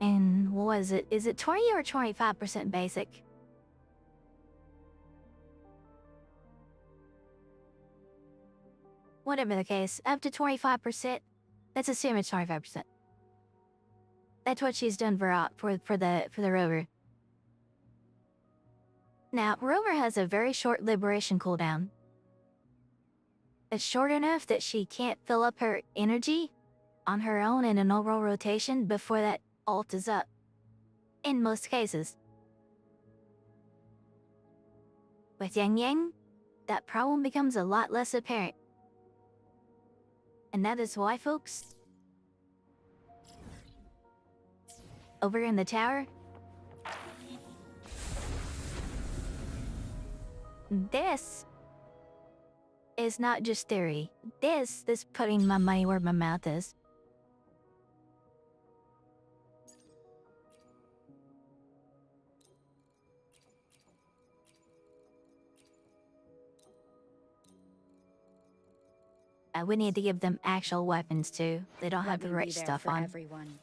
And what was it? Is it 20 or 25% basic? Whatever the case, up to 25%. Let's assume it's 25%. That's what she's done for the rover. Now, rover has a very short liberation cooldown. It's short enough that she can't fill up her energy on her own in a normal rotation before that ult is up. In most cases. With Yang Yang, that problem becomes a lot less apparent. And that is why, folks, over in the tower, this is not just theory. This is putting my money where my mouth is. We need to give them actual weapons too. They don't have the right stuff on. Everyone,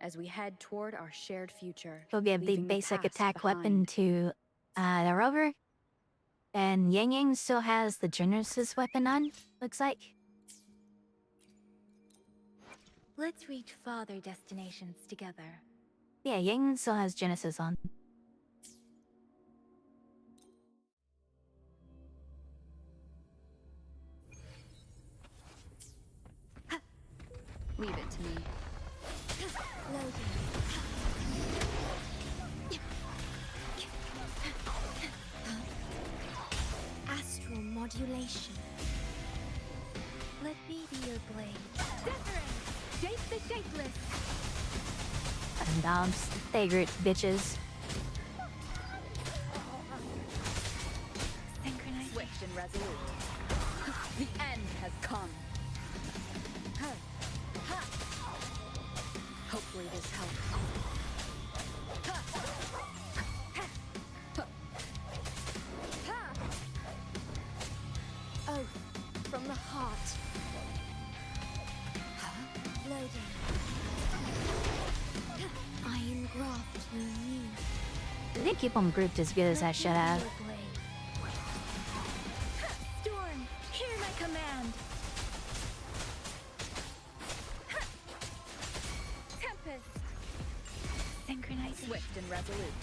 as we head toward our shared future. We'll give the basic attack weapon to the rover. And Yang Yang still has the Genesis weapon on, looks like. Let's reach farther destinations together. Yeah, Yang Yang still has Genesis on. Leave it to me. Astral modulation. Let me be your blade. Dithering! Shape the shapeless! And Dom's favorite bitches. Synchronization. Swift and resolute. The end has come. Hopefully this helps. Oh, from the heart. Loading. Iron graft renewed. They keep them grouped as good as I should have. Storm, hear my command. Tempest. Synchronizing. Swift and resolute.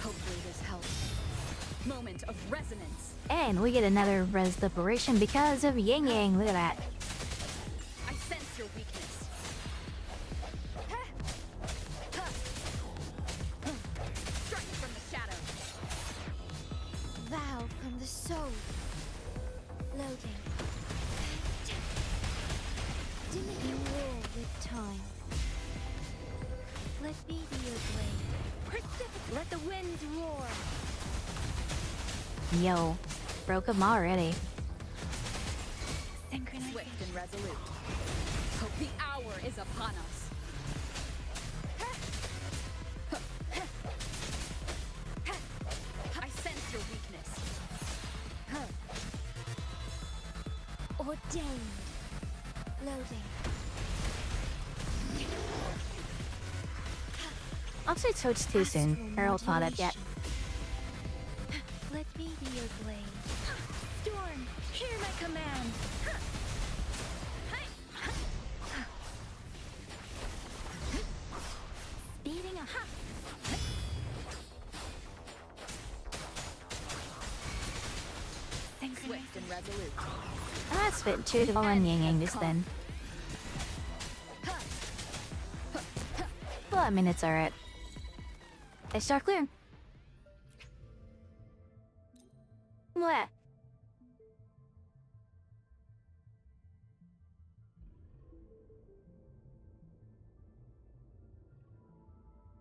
Hopefully this helps. Moment of resonance. And we get another res liberation because of Yang Yang. Look at that. I sense your weakness. Strike from the shadows. Vow from the soul. Loading. Dimming war with time. Let me be your blade. Let the winds roar. Yo, broke them already. Synchronization. Swift and resolute. Hope the hour is upon us. I sense your weakness. Ordained. Loading. I'll say it's too soon. Harold's not up yet. Let me be your blade. Storm, hear my command. Speeding up. Swift and resolute. That's fit too to on Yang Yang just then. Well, I mean, it's alright. They start clearing. What?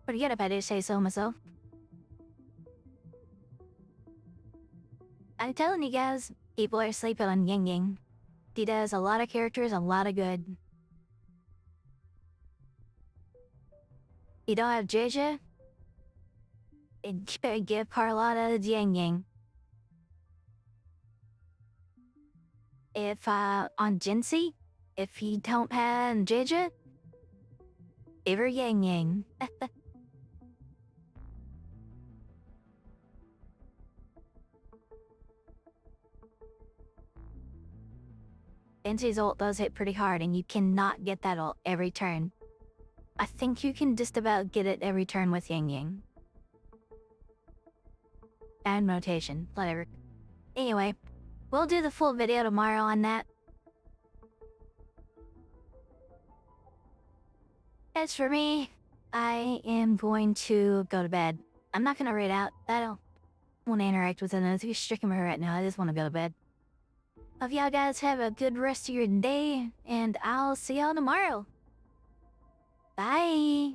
Pretty good if I do say so myself. I'm telling you guys, people are sleeping on Yang Yang. He does a lot of characters, a lot of good. You don't have Jeja? And give Carlotta Yang Yang. If, on Jinsei, if you don't have Jeja, give her Yang Yang. Jinsei's ult does hit pretty hard, and you cannot get that ult every turn. I think you can just about get it every turn with Yang Yang. And rotation, whatever. Anyway, we'll do the full video tomorrow on that. As for me, I am going to go to bed. I'm not gonna read out. I don't want to interact with another. You're stricken me right now. I just want to go to bed. Hope y'all guys have a good rest of your day, and I'll see y'all tomorrow. Bye!